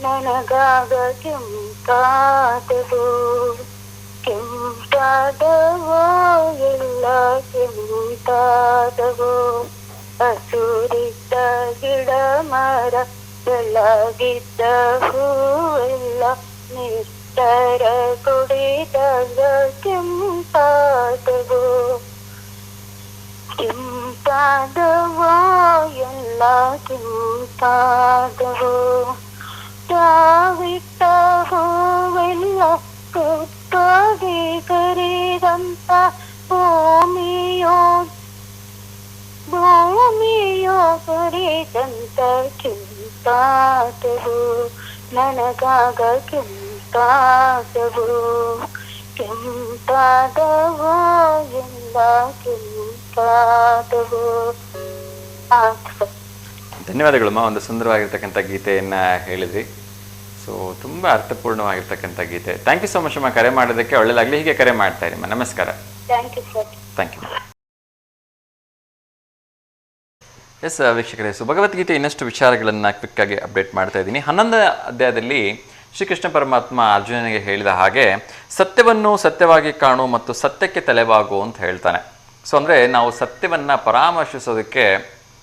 ನನಗಾಗ ಕೆಂಪಾದವೋ, ಕೆಂಪಾದವೋ ಎಲ್ಲ ಕೆಂಪಾದವೋ, ಹಸೂರಿದ್ದ ಗಿಡ ಮರ ಬೆಳಗಿದ್ದ ಹೂವೆಲ್ಲ ನಿತ್ತರ ಕುಡಿದಾಗ ಕೆಂಪಾದವೋ, ಕೆಂಪಾದವೋ ಎಲ್ಲ ಕೆಂಪಾದವೋ, ತಾವಿಟ್ಟ ಹೂವೆಲ್ಲ ಕೊಟ್ಟಾಗಿ ಕರಿದಂತ ಭೂಮಿಯೋ ಕರಿದಂತ ಕೆಂಪಾದವೋ, ನನಗಾಗ ಕೆಂಪಾದವೋ, ಕೆಂಪಾದವೋ ಎಲ್ಲ ಕೆಂಪಾದವೋ. ಧನ್ಯವಾದಗಳಮ್ಮ, ಒಂದು ಸುಂದರವಾಗಿರ್ತಕ್ಕಂಥ ಗೀತೆಯನ್ನ ಹೇಳಿದ್ರಿ. ಸೊ ತುಂಬ ಅರ್ಥಪೂರ್ಣವಾಗಿರ್ತಕ್ಕಂಥ ಗೀತೆ. ಥ್ಯಾಂಕ್ ಯು ಸೊ ಮಚ್ ಅಮ್ಮ, ಕರೆ ಮಾಡೋದಕ್ಕೆ. ಒಳ್ಳೆದಾಗಲಿ, ಹೀಗೆ ಕರೆ ಮಾಡ್ತಾ ಇರಿ ಅಮ್ಮ. ನಮಸ್ಕಾರ. Thank you sir. Thank you. Yes ವೀಕ್ಷಕರೇ, ಸೊ ಭಗವದ್ಗೀತೆ ಇನ್ನಷ್ಟು ವಿಚಾರಗಳನ್ನು ಕ್ವಿಕ್ಕಾಗಿ ಅಪ್ಡೇಟ್ ಮಾಡ್ತಾ ಇದ್ದೀನಿ. 11ನೇ ಅಧ್ಯಾಯದಲ್ಲಿ ಶ್ರೀಕೃಷ್ಣ ಪರಮಾತ್ಮ ಅರ್ಜುನನಿಗೆ ಹೇಳಿದ ಹಾಗೆ ಸತ್ಯವನ್ನು ಸತ್ಯವಾಗಿ ಕಾಣು ಮತ್ತು ಸತ್ಯಕ್ಕೆ ತಲೆಬಾಗು ಅಂತ ಹೇಳ್ತಾನೆ. ಸೊ ಅಂದರೆ ನಾವು ಸತ್ಯವನ್ನು ಪರಾಮರ್ಶಿಸೋದಕ್ಕೆ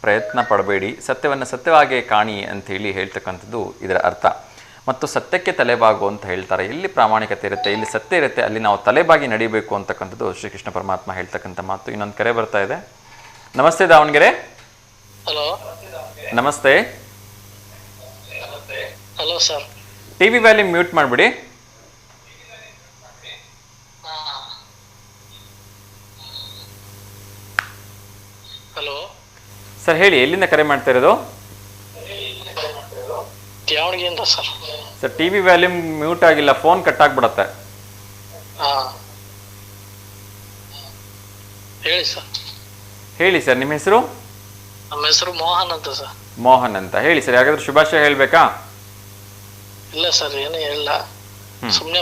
ಪ್ರಯತ್ನ ಪಡಬೇಡಿ, ಸತ್ಯವನ್ನು ಸತ್ಯವಾಗಿ ಕಾಣಿ ಅಂಥೇಳಿ ಹೇಳ್ತಕ್ಕಂಥದ್ದು ಇದರ ಅರ್ಥ. ಮತ್ತು ಸತ್ಯಕ್ಕೆ ತಲೆಬಾಗು ಅಂತ ಹೇಳ್ತಾರೆ. ಎಲ್ಲಿ ಪ್ರಾಮಾಣಿಕತೆ ಇರುತ್ತೆ, ಎಲ್ಲಿ ಸತ್ಯ ಇರುತ್ತೆ, ಅಲ್ಲಿ ನಾವು ತಲೆಬಾಗಿ ನಡಿಬೇಕು ಅಂತಕ್ಕಂಥದ್ದು ಶ್ರೀಕೃಷ್ಣ ಪರಮಾತ್ಮ ಹೇಳ್ತಕ್ಕಂಥ ಮಾತು. ಇನ್ನೊಂದು ಕರೆ ಬರ್ತಾ ಇದೆ. ನಮಸ್ತೆ ದಾವಣಗೆರೆ. ಹಲೋ ನಮಸ್ತೆ. Hello sir. TV volume mute ಮಾಡಿಬಿಡಿ. ಹಲೋ ಸರ್ ಹೇಳಿ, ಎಲ್ಲಿಂದ ಕರೆ ಮಾಡ್ತಾ ಇರೋದು? ದಾವಣಗೆರೆಯಿಂದ sir. Sir TV volume mute ಆಗಿಲ್ಲ, ಫೋನ್ ಕಟ್ ಆಗ್ಬಿಡತ್ತೆ. ಹಾಂ ಹೇಳಿ ಸರ್. ಹೇಳಿ ಸರ್, ನಿಮ್ಮ ಹೆಸರು? ನಮ್ಮ ಹೆಸರು ಮೋಹನ್ ಅಂತ ಸರ್. ಮೋಹನ್ ಅಂತ. ಹೇಳಿ ಸರ್, ಯಾಕಾದ್ರೂ ಶುಭಾಶಯ ಹೇಳ್ಬೇಕಾ? ಇಲ್ಲ ಸರ್, ಏನೂ ಇಲ್ಲ, ಸುಮ್ಮನೆ.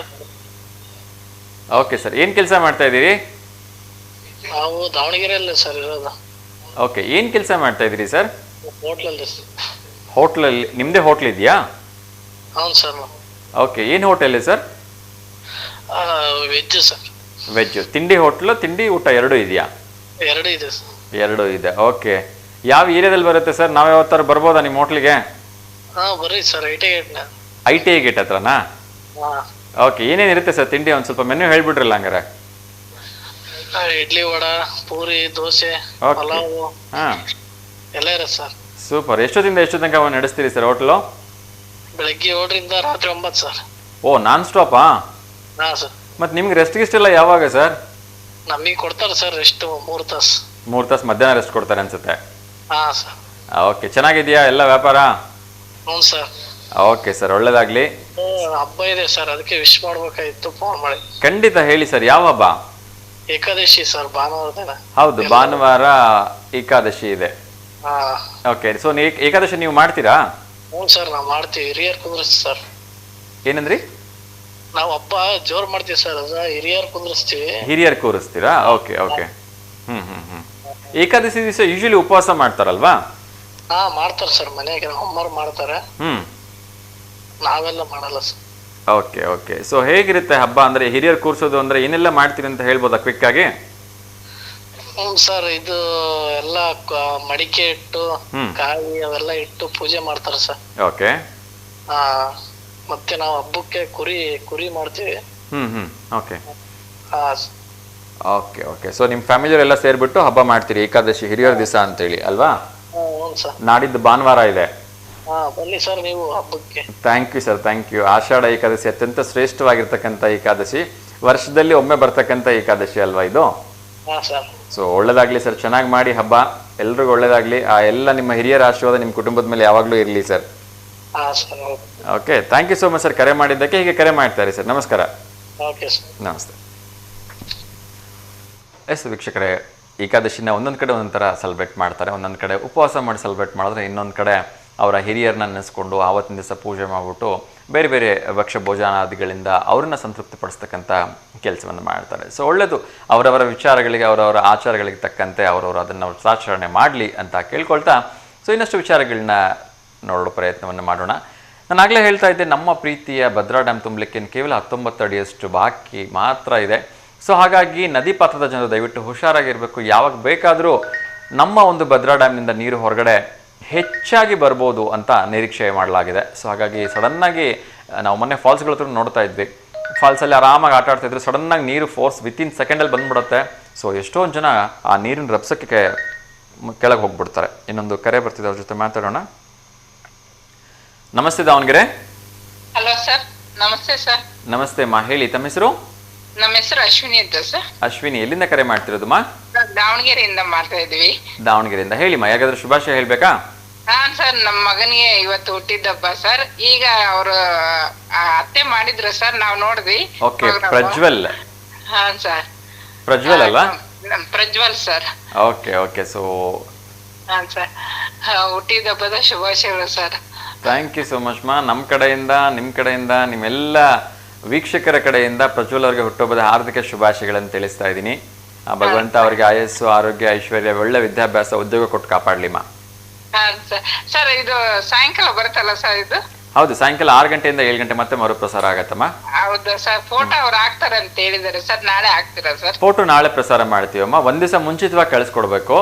ಓಕೆ ಸರ್, ಏನು ಕೆಲಸ ಮಾಡ್ತಾ ಇದ್ದೀರಿ? ನಾವು ದಾವಣಗೆರೆಯಲ್ಲೇ ಸರ್ ಇರೋದು. ಓಕೆ, ಏನು ಕೆಲಸ ಮಾಡ್ತಾ ಇದ್ದೀರಿ ಸರ್? ಹೋಟ್ಲಲ್ಲಿ ಸರ್. ಹೋಟ್ಲಲ್ಲಿ ನಿಮ್ಮದೇ ಹೋಟ್ಲ್ ಇದೆಯಾ? ಹೌದು ಸರ್. ಓಕೆ, ಏನು hotel sir? Veg sir. Veg ತಿಂಡಿ ಹೋಟ್ಲು, ತಿಂಡಿ ಊಟ ಎರಡೂ ಇದೆಯಾ? ಎರಡೂ ಇದೆ ಸರ್. ಎರಡೂ ಇದೆ. ಓಕೆ, ಯಾವ ಏರಿಯಾದಲ್ಲಿ ಬರುತ್ತೆ ಸರ್? ನಾವು ಯಾವತ್ತಾರು ಬರ್ಬೋದಾ ನಿಮ್ಮ ಹೋಟ್ಲಿಗೆ? ಹಾಂ ಬರ್ರಿ ಸರ್, ITI ಗೇಟ್ ಹತ್ರನಾ? ಹಾಂ. ಓಕೆ, ಏನೇನು ಇರುತ್ತೆ ಸರ್ ತಿಂಡಿ? ಒಂದು ಸ್ವಲ್ಪ ಮೆನು ಹೇಳ್ಬಿಡ್ರಲ್ಲ ಹಂಗಾರೆ. ಇಡ್ಲಿ, ವಡಾ, ಪೂರಿ, ದೋಸೆ, ಓಕೆ. ಪಲಾವು ಹಾಂ, ಎಲ್ಲ ಇರುತ್ತೆ ಸರ್. ಸೂಪರ್. ಎಷ್ಟೊತ್ತಿಂದ ಎಷ್ಟು ತನಕ ನಡೆಸ್ತೀರಿ ಸರ್ ಹೋಟ್ಲು? ಬೆಳಗ್ಗೆ 7ರಿಂದ ರಾತ್ರಿ 9 ಸರ್. ಓ, ನಾನ್ ಸ್ಟಾಪಾ? ಹಾಂ ಸರ್. ಮತ್ತು ನಿಮ್ಗೆ ರೆಸ್ಟ್ ಗಿಸ್ಟ್ ಯಾವಾಗ ಸರ್? ನಮಗೆ ಕೊಡ್ತಾರೆ ಸರ್ ರೆಸ್ಟ್ 3 ತಾಸು. 3 ತಾಸು ಮಧ್ಯಾಹ್ನ ರೆಸ್ಟ್ ಕೊಡ್ತಾರೆ ಅನ್ಸುತ್ತೆ. ಹಾಂ ಸರ್. ಓಕೆ, ಚೆನ್ನಾಗಿದೆಯಾ ಎಲ್ಲ ವ್ಯಾಪಾರ? ಹ್ಞೂ ಸರ್. ಓಕೆ ಸರ್, ಒಳ್ಳೇದಾಗಲಿ. ಹಬ್ಬ ಇದೆ ಸರ್, ಅದಕ್ಕೆ ವಿಶ್ ಮಾಡ್ಬೇಕಾಗಿತ್ತು, ಫೋನ್ ಮಾಡಿ. ಖಂಡಿತ ಹೇಳಿ ಸರ್, ಯಾವ ಹಬ್ಬ? ಏಕಾದಶಿ ಸರ್, ಭಾನುವಾರ ದಿನ. ಹೌದು, ಭಾನುವಾರ ಏಕಾದಶಿ ಇದೆ. ಹಾ. ಓಕೆ, ಸೊ ಏಕಾದಶಿ ನೀವು ಮಾಡ್ತೀರಾ? ಹ್ಞೂ ಸರ್, ನಾವು ಮಾಡ್ತೀವಿ. ಹಿರಿಯರ್ ಕುಂದ್ರಿಸ್ತೀವಿ ಸರ್. ಏನಂದ್ರಿ? ನಾವು ಹಬ್ಬ ಜೋರ್ ಮಾಡ್ತೀವಿ ಸರ್, ಅದ ಹಿರಿಯರ್ ಕುಂದ್ರಿಸ್ತೀವಿ. ಹಿರಿಯರ್ ಕೂರಿಸ್ತೀರಾ? Okay okay. ಏಕಾದಶಿ ದಿವಸ ಯೂಶಲಿ ಉಪವಾಸ ಮಾಡ್ತಾರಲ್ವಾ? ಹಾ, ಮಾಡ್ತಾರೆ ಸರ್, ಮನೆಯಾಗ ಅಮ್ಮರು ಮಾಡ್ತಾರೆ. ನಾವೆಲ್ಲ ಮಾಡಲ್ಲ ಸರ್. Okay okay. ಸೊ ಹೇಗಿರುತ್ತೆ ಹಬ್ಬ ಅಂದ್ರೆ, ಹಿರಿಯರ್ ಕೂರ್ಸೋದು ಅಂದ್ರೆ ಏನೆಲ್ಲ ಮಾಡ್ತೀರಿ ಅಂತ ಹೇಳ್ಬೋದಾ ಕ್ವಿಕ್ ಆಗಿ? ಹ್ಞೂ ಸರ್, ಇದು ಎಲ್ಲ ಮಡಿಕೆ ಇಟ್ಟು, ಕಾಯಿ ಅವೆಲ್ಲ ಇಟ್ಟು ಪೂಜೆ ಮಾಡ್ತಾರೆ ಸರ್. ಓಕೆ. ಹಾ, ಮತ್ತೆ ನಾವು ಹಬ್ಬಕ್ಕೆ ಕುರಿ ಮಾಡ್ತೀವಿ. ಓಕೆ ಹಾ. Okay okay. ಸೊ ನಿಮ್ಮ ಫ್ಯಾಮಿಲಿಯವರೆಲ್ಲ ಸೇರ್ಬಿಟ್ಟು ಹಬ್ಬ ಮಾಡ್ತೀರಿ ಏಕಾದಶಿ ಹಿರಿಯರ ದಿವಸ ಅಂತೇಳಿ ಅಲ್ವಾ? ಹ್ಞೂ ಸರ್. ನಾಡಿದ್ದು ಭಾನುವಾರ ಇದೆ. ಹಾ, ಬನ್ನಿ ಸರ್ ನೀವು ಹಬ್ಬಕ್ಕೆ. Thank you sir, thank you. Ashadha Ekadashi ಅತ್ಯಂತ ಶ್ರೇಷ್ಠವಾಗಿರ್ತಕ್ಕಂಥ ಏಕಾದಶಿ, ವರ್ಷದಲ್ಲಿ ಒಮ್ಮೆ ಬರ್ತಕ್ಕಂಥ ಏಕಾದಶಿ ಅಲ್ವಾ ಇದು? ಹಾಂ ಸರ್. ಸೊ ಒಳ್ಳೇದಾಗ್ಲಿ ಸರ್, ಚೆನ್ನಾಗಿ ಮಾಡಿ ಹಬ್ಬ, ಎಲ್ರಿಗೂ ಒಳ್ಳೇದಾಗ್ಲಿ. ಆ ಎಲ್ಲ ನಿಮ್ಮ ಹಿರಿಯರ ಆಶೀರ್ವಾದ ನಿಮ್ಮ ಕುಟುಂಬದ ಮೇಲೆ ಯಾವಾಗಲೂ ಇರಲಿ ಸರ್. ಹಾಂ sir. Okay, thank you so much sir ಕರೆ ಮಾಡಿದ್ದಕ್ಕೆ. ಹೀಗೆ ಕರೆ ಮಾಡ್ತಾರೆ ಸರ್. ನಮಸ್ಕಾರ. Okay sir. ನಮಸ್ತೆ. ಎಸ್ ವೀಕ್ಷಕರೇ, ಏಕಾದಶಿನ ಒಂದೊಂದು ಕಡೆ ಒಂದೊಂದು ಥರ ಸೆಲೆಬ್ರೇಟ್ ಮಾಡ್ತಾರೆ. ಒಂದೊಂದು ಕಡೆ ಉಪವಾಸ ಮಾಡಿ ಸೆಲೆಬ್ರೇಟ್ ಮಾಡಿದ್ರೆ, ಇನ್ನೊಂದು ಕಡೆ ಅವರ ಹಿರಿಯರನ್ನ ನೆನೆಸ್ಕೊಂಡು ಆವತ್ತಿನ ದಿವಸ ಪೂಜೆ ಮಾಡಿಬಿಟ್ಟು ಬೇರೆ ಬೇರೆ ಭಕ್ಷ್ಯ ಭೋಜನಾದಿಗಳಿಂದ ಅವ್ರನ್ನ ಸಂತೃಪ್ತಿಪಡಿಸ್ತಕ್ಕಂಥ ಕೆಲಸವನ್ನು ಮಾಡ್ತಾರೆ. ಸೊ ಒಳ್ಳೆಯದು, ಅವರವರ ವಿಚಾರಗಳಿಗೆ, ಅವರವರ ಆಚಾರಗಳಿಗೆ ತಕ್ಕಂತೆ ಅವರವರು ಅದನ್ನು ಆಚರಣೆ ಮಾಡಲಿ ಅಂತ ಕೇಳ್ಕೊಳ್ತಾ, ಸೊ ಇನ್ನಷ್ಟು ವಿಚಾರಗಳನ್ನ ನೋಡೋ ಪ್ರಯತ್ನವನ್ನು ಮಾಡೋಣ. ನಾನು ಆಗಲೇ ಹೇಳ್ತಾ ಇದ್ದೆ, ನಮ್ಮ ಪ್ರೀತಿಯ ಭದ್ರಾ ಡ್ಯಾಮ್ ತುಂಬಲಿಕ್ಕೆ ಕೇವಲ 19 ಅಡಿಯಷ್ಟು ಬಾಕಿ ಮಾತ್ರ ಇದೆ. ಸೊ ಹಾಗಾಗಿ ನದಿ ಪಾತ್ರದ ಜನರು ದಯವಿಟ್ಟು ಹುಷಾರಾಗಿರಬೇಕು. ಯಾವಾಗ ಬೇಕಾದರೂ ನಮ್ಮ ಒಂದು ಭದ್ರಾ ಡ್ಯಾಮ್ನಿಂದ ನೀರು ಹೊರಗಡೆ ಹೆಚ್ಚಾಗಿ ಬರ್ಬೋದು ಅಂತ ನಿರೀಕ್ಷೆ ಮಾಡಲಾಗಿದೆ. ಸೊ ಹಾಗಾಗಿ ಸಡನ್ನಾಗಿ ನಾವು ಮೊನ್ನೆ ಫಾಲ್ಸ್ಗಳ ಹತ್ರ ನೋಡ್ತಾ ಇದ್ವಿ, ಫಾಲ್ಸಲ್ಲಿ ಆರಾಮಾಗಿ ಆಟ ಆಡ್ತಾಯಿದ್ರು, ಸಡನ್ನಾಗಿ ನೀರು ಫೋರ್ಸ್ ವಿತಿನ್ ಸೆಕೆಂಡಲ್ಲಿ ಬಂದ್ಬಿಡುತ್ತೆ. ಸೊ ಎಷ್ಟೊಂದು ಜನ ಆ ನೀರಿನ ರಭಸಕ್ಕೆ ಕೆಳಗೆ ಹೋಗ್ಬಿಡ್ತಾರೆ. ಇನ್ನೊಂದು ಕರೆ ಬರ್ತಿದೆ, ಅವ್ರ ಜೊತೆ ಮಾತಾಡೋಣ. ನಮಸ್ತೆ ದಾವಣಗೆರೆ. Hello sir. ನಮಸ್ತೆ ಸರ್. ನಮಸ್ತೆ ಅಮ್ಮ, ಹೇಳಿ ತಮ್ಮ ಹೆಸರು? ನಮ್ಮ ಹೆಸರು ಅಶ್ವಿನಿ ಅಂತ ಸರ್. ಅಶ್ವಿನಿ, ಎಲ್ಲಿಂದ ಕರೆ ಮಾಡ್ತಿರೋದಮ್ಮ? ದಾವಣಗೆರೆಯಿಂದ ಮಾಡ್ತಾ ಇದೀವಿ. ದಾವಣಗೆರೆಯಿಂದ. ಹೇಳಿಮ್ಮ, ಯಾಕಾದ್ರೂ ಶುಭಾಶಯ ಹೇಳ್ಬೇಕಾ? ಹಾ ಸರ್, ನಮ್ಮ ಮಗನಿಗೆ ಇವತ್ತು ಹುಟ್ಟಿದ್ದಬ್ಬ ಸರ್. ಈಗ ಅವರು ಅತ್ತೆ ಮಾಡಿದ್ರು ಸರ್, ನಾವು ನೋಡಿದ್ವಿ. ಓಕೆ, ಪ್ರಜ್ವಲ್. ಹಾ ಸರ್. ಪ್ರಜ್ವಲ್ ಅಲ್ವಾ? Prajwal sir. Okay okay. So ಹಾ ಸರ್, ಹುಟ್ಟಿದಬ್ಬದ ಶುಭಾಶಯಗಳು sir. Thank you so much ಮಾ. ನಮ್ಮ ಕಡೆಯಿಂದ, ನಿಮ್ಮ ಕಡೆಯಿಂದ, ನಿಮ್ಮೆಲ್ಲ ವೀಕ್ಷಕರ ಕಡೆಯಿಂದ ಪ್ರಜ್ವಲ್ ಅವರಿಗೆ ಹುಟ್ಟುಹಬ್ಬದ ಹಾರ್ದಿಕ ಶುಭಾಶಯಗಳನ್ನು ತಿಳಿಸ್ತಾ ಇದ್ದೀನಿ. ಭಗವಂತ ಅವರಿಗೆ ಆಯಸ್ಸು, ಆರೋಗ್ಯ, ಐಶ್ವರ್ಯ, ಒಳ್ಳೆ ವಿದ್ಯಾಭ್ಯಾಸ, ಉದ್ಯೋಗ ಕೊಟ್ಟು ಕಾಪಾಡಲಿಮ್ಮ. ಸರ್, ಇದು ಸಾಯಂಕಾಲ ಬರುತ್ತಲ್ಲ ಸರ್ ಇದು? ಹೌದು, ಸಾಯಂಕಾಲ 6 ಗಂಟೆಯಿಂದ 7 ಗಂಟೆ ಮತ್ತೆ ಮರುಪ್ರಸಾರ ಆಗತ್ತಮ್ಮ. ಹೌದಾ ಸರ್? ಫೋಟೋ ಅವ್ರು ಹಾಕ್ತಾರೆ ಅಂತ ಹೇಳಿದ್ದಾರೆ ಸರ್, ನಾಳೆ ಹಾಕ್ತೀರಾ ಸರ್? ಫೋಟೋ ನಾಳೆ ಪ್ರಸಾರ ಮಾಡ್ತೀವಮ್ಮ. ಒಂದ್ ದಿವಸ ಮುಂಚಿತವಾಗಿ ಕಳಿಸ್ಕೊಡ್ಬೇಕು.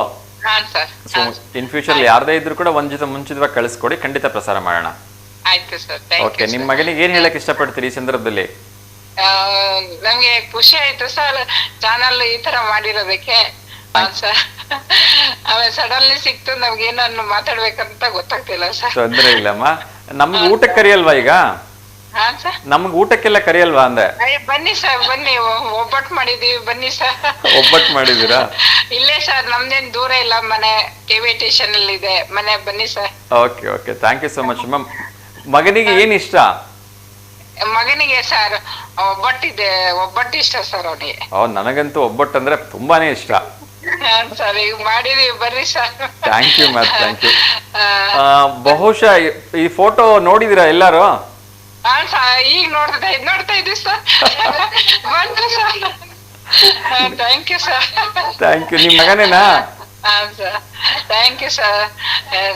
ಸೊ ಇನ್ ಫ್ಯೂಚರ್ ಯಾರದೇ ಇದ್ರು ಕೂಡ ಒಂದ್ ದಿವಸ ಮುಂಚಿತವಾಗಿ ಕಳಿಸ್ಕೊಡಿ, ಖಂಡಿತ ಪ್ರಸಾರ ಮಾಡೋಣ. ಆಯ್ತು ಸರ್. ಓಕೆ, ನಿಮ್ಮ ಮಗನಿಗೆ ಏನ್ ಹೇಳಕ್ ಇಷ್ಟಪಡ್ತೀರಿ ಈ ಸಂದರ್ಭದಲ್ಲಿ? ನಮ್ಗೆ ಖುಷಿ ಆಯ್ತು ಸರ್, ಚಾನಲ್ ಈ ತರ ಮಾಡಿರೋದಕ್ಕೆ. ಆಮೇಲೆ ಸಡನ್ಲಿ ಸಿಕ್ತು, ನಮ್ಗೆ ಏನನ್ನು ಮಾತಾಡ್ಬೇಕಂತ ಗೊತ್ತಾಗ್ತಿಲ್ಲ ಸರ್. ತೊಂದ್ರೆ ಇಲ್ಲಮ್ಮ. ನಮ್ಗೆ ಊಟಕ್ಕೆ ಕರಿಯಲ್ವಾ ಈಗ? ಹಾ ಸರ್, ನಮ್ಗೆ ಊಟಕ್ಕೆಲ್ಲ ಕರಿಯಲ್ವಾ ಅಂದೆ? ಬನ್ನಿ ಸರ್, ಬನ್ನಿ, ಒಬ್ಬಟ್ಟು ಮಾಡಿದೀವಿ, ಬನ್ನಿ ಸರ್. ಒಬ್ಬಟ್ಟು ಮಾಡಿದೀರಾ? ಇಲ್ಲೇ ಸರ್, ನಮ್ದೇನ್ ದೂರ ಇಲ್ಲ, ಮನೆ ಕೆವಿ ಸ್ಟೇಷನ್ ಅಲ್ಲಿ ಇದೆ ಮನೆ, ಬನ್ನಿ sir. Okay okay, thank you so much ma'am. ಮಗನಿಗೆ ಏನ್ ಇಷ್ಟ? ಮಗನಿಗೆ ಸರ್ ಒಬ್ಬಟ್ಟಿದೆ, ಒಬ್ಬಟ್ಟು ಇಷ್ಟ ಸರ್ ಅವನಿಗೆ. ನನಗಂತೂ ಒಬ್ಬಟ್ಟು ಅಂದ್ರೆ ತುಂಬಾನೇ ಇಷ್ಟ. ಸರ್ ಈಗ ಮಾಡಿದೀವಿ, ಬರ್ರಿ sir. Thank you ma'am, thank you. ಬಹುಶಃ ಈ ಫೋಟೋ ನೋಡಿದಿರಾ ಎಲ್ಲಾರು? ಹಾ ಸರ್, ಈಗ ನೋಡ್ತಾ ಇದ್ದೀವಿ ಸರ್. ಬಂದ್ರಿ sir. Thank you sir. Thank you. ನಿಮ್ ಮಗನೇನಾ? ಹಾ sir, thank you sir.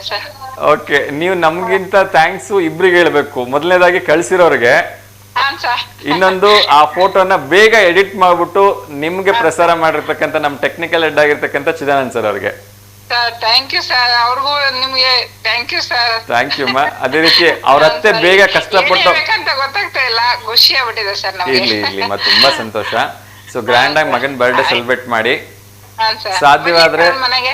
Sir okay, ನೀವು ನಮ್ಗಿಂತ ಥ್ಯಾಂಕ್ಸ್ ಇಬ್ರಿಗೆ ಹೇಳ್ಬೇಕು. ಮೊದಲನೇದಾಗಿ ಕಳ್ಸಿರೋರ್ಗೆ, ಹಾ ಸರ್. ಇನ್ನೊಂದು ಆ ಫೋಟೋನ ಬೇಗ ಎಡಿಟ್ ಮಾಡ್ಬಿಟ್ಟು ನಿಮ್ಗೆ ಪ್ರಸಾರ ಮಾಡಿರ್ತಕ್ಕಂಥ ನಮ್ ಟೆಕ್ನಿಕಲ್ ಹೆಡ್ ಆಗಿರ್ತಕ್ಕಂಥ ಚಿದಾನಂದ್ ಸರ್ ಅವ್ರಿಗೆ ಸರ್ ಥ್ಯಾಂಕ್ ಯು ಸರ್. ಅವ್ರಿಗೂ ನಿಮ್ಗೆ thank you sir. Thank you ಮಾ. ಅದೇ ರೀತಿ ಅವ್ರ ಅತ್ತೆ ಬೇಗ ಕಷ್ಟಪಟ್ಟು ಅಂತ ಗೊತ್ತಾಗ್ತಾ ಇಲ್ಲ, ಖುಷಿ ಆಗ್ಬಿಟ್ಟಿದೆ ಸರ್ ನಮ್ಗೆ. ಇರ್ಲಿ ಮಾ, ತುಂಬಾ ಸಂತೋಷ. ಸೊ ಗ್ರ್ಯಾಂಡ್ ಆಗಿ ಮಗನ್ ಬರ್ಡೇ ಸೆಲೆಬ್ರೇಟ್ ಮಾಡಿ. ಹಾ ಸರ್, ಸಾಧ್ಯವಾದ್ರೆ ಮನೆಗೆ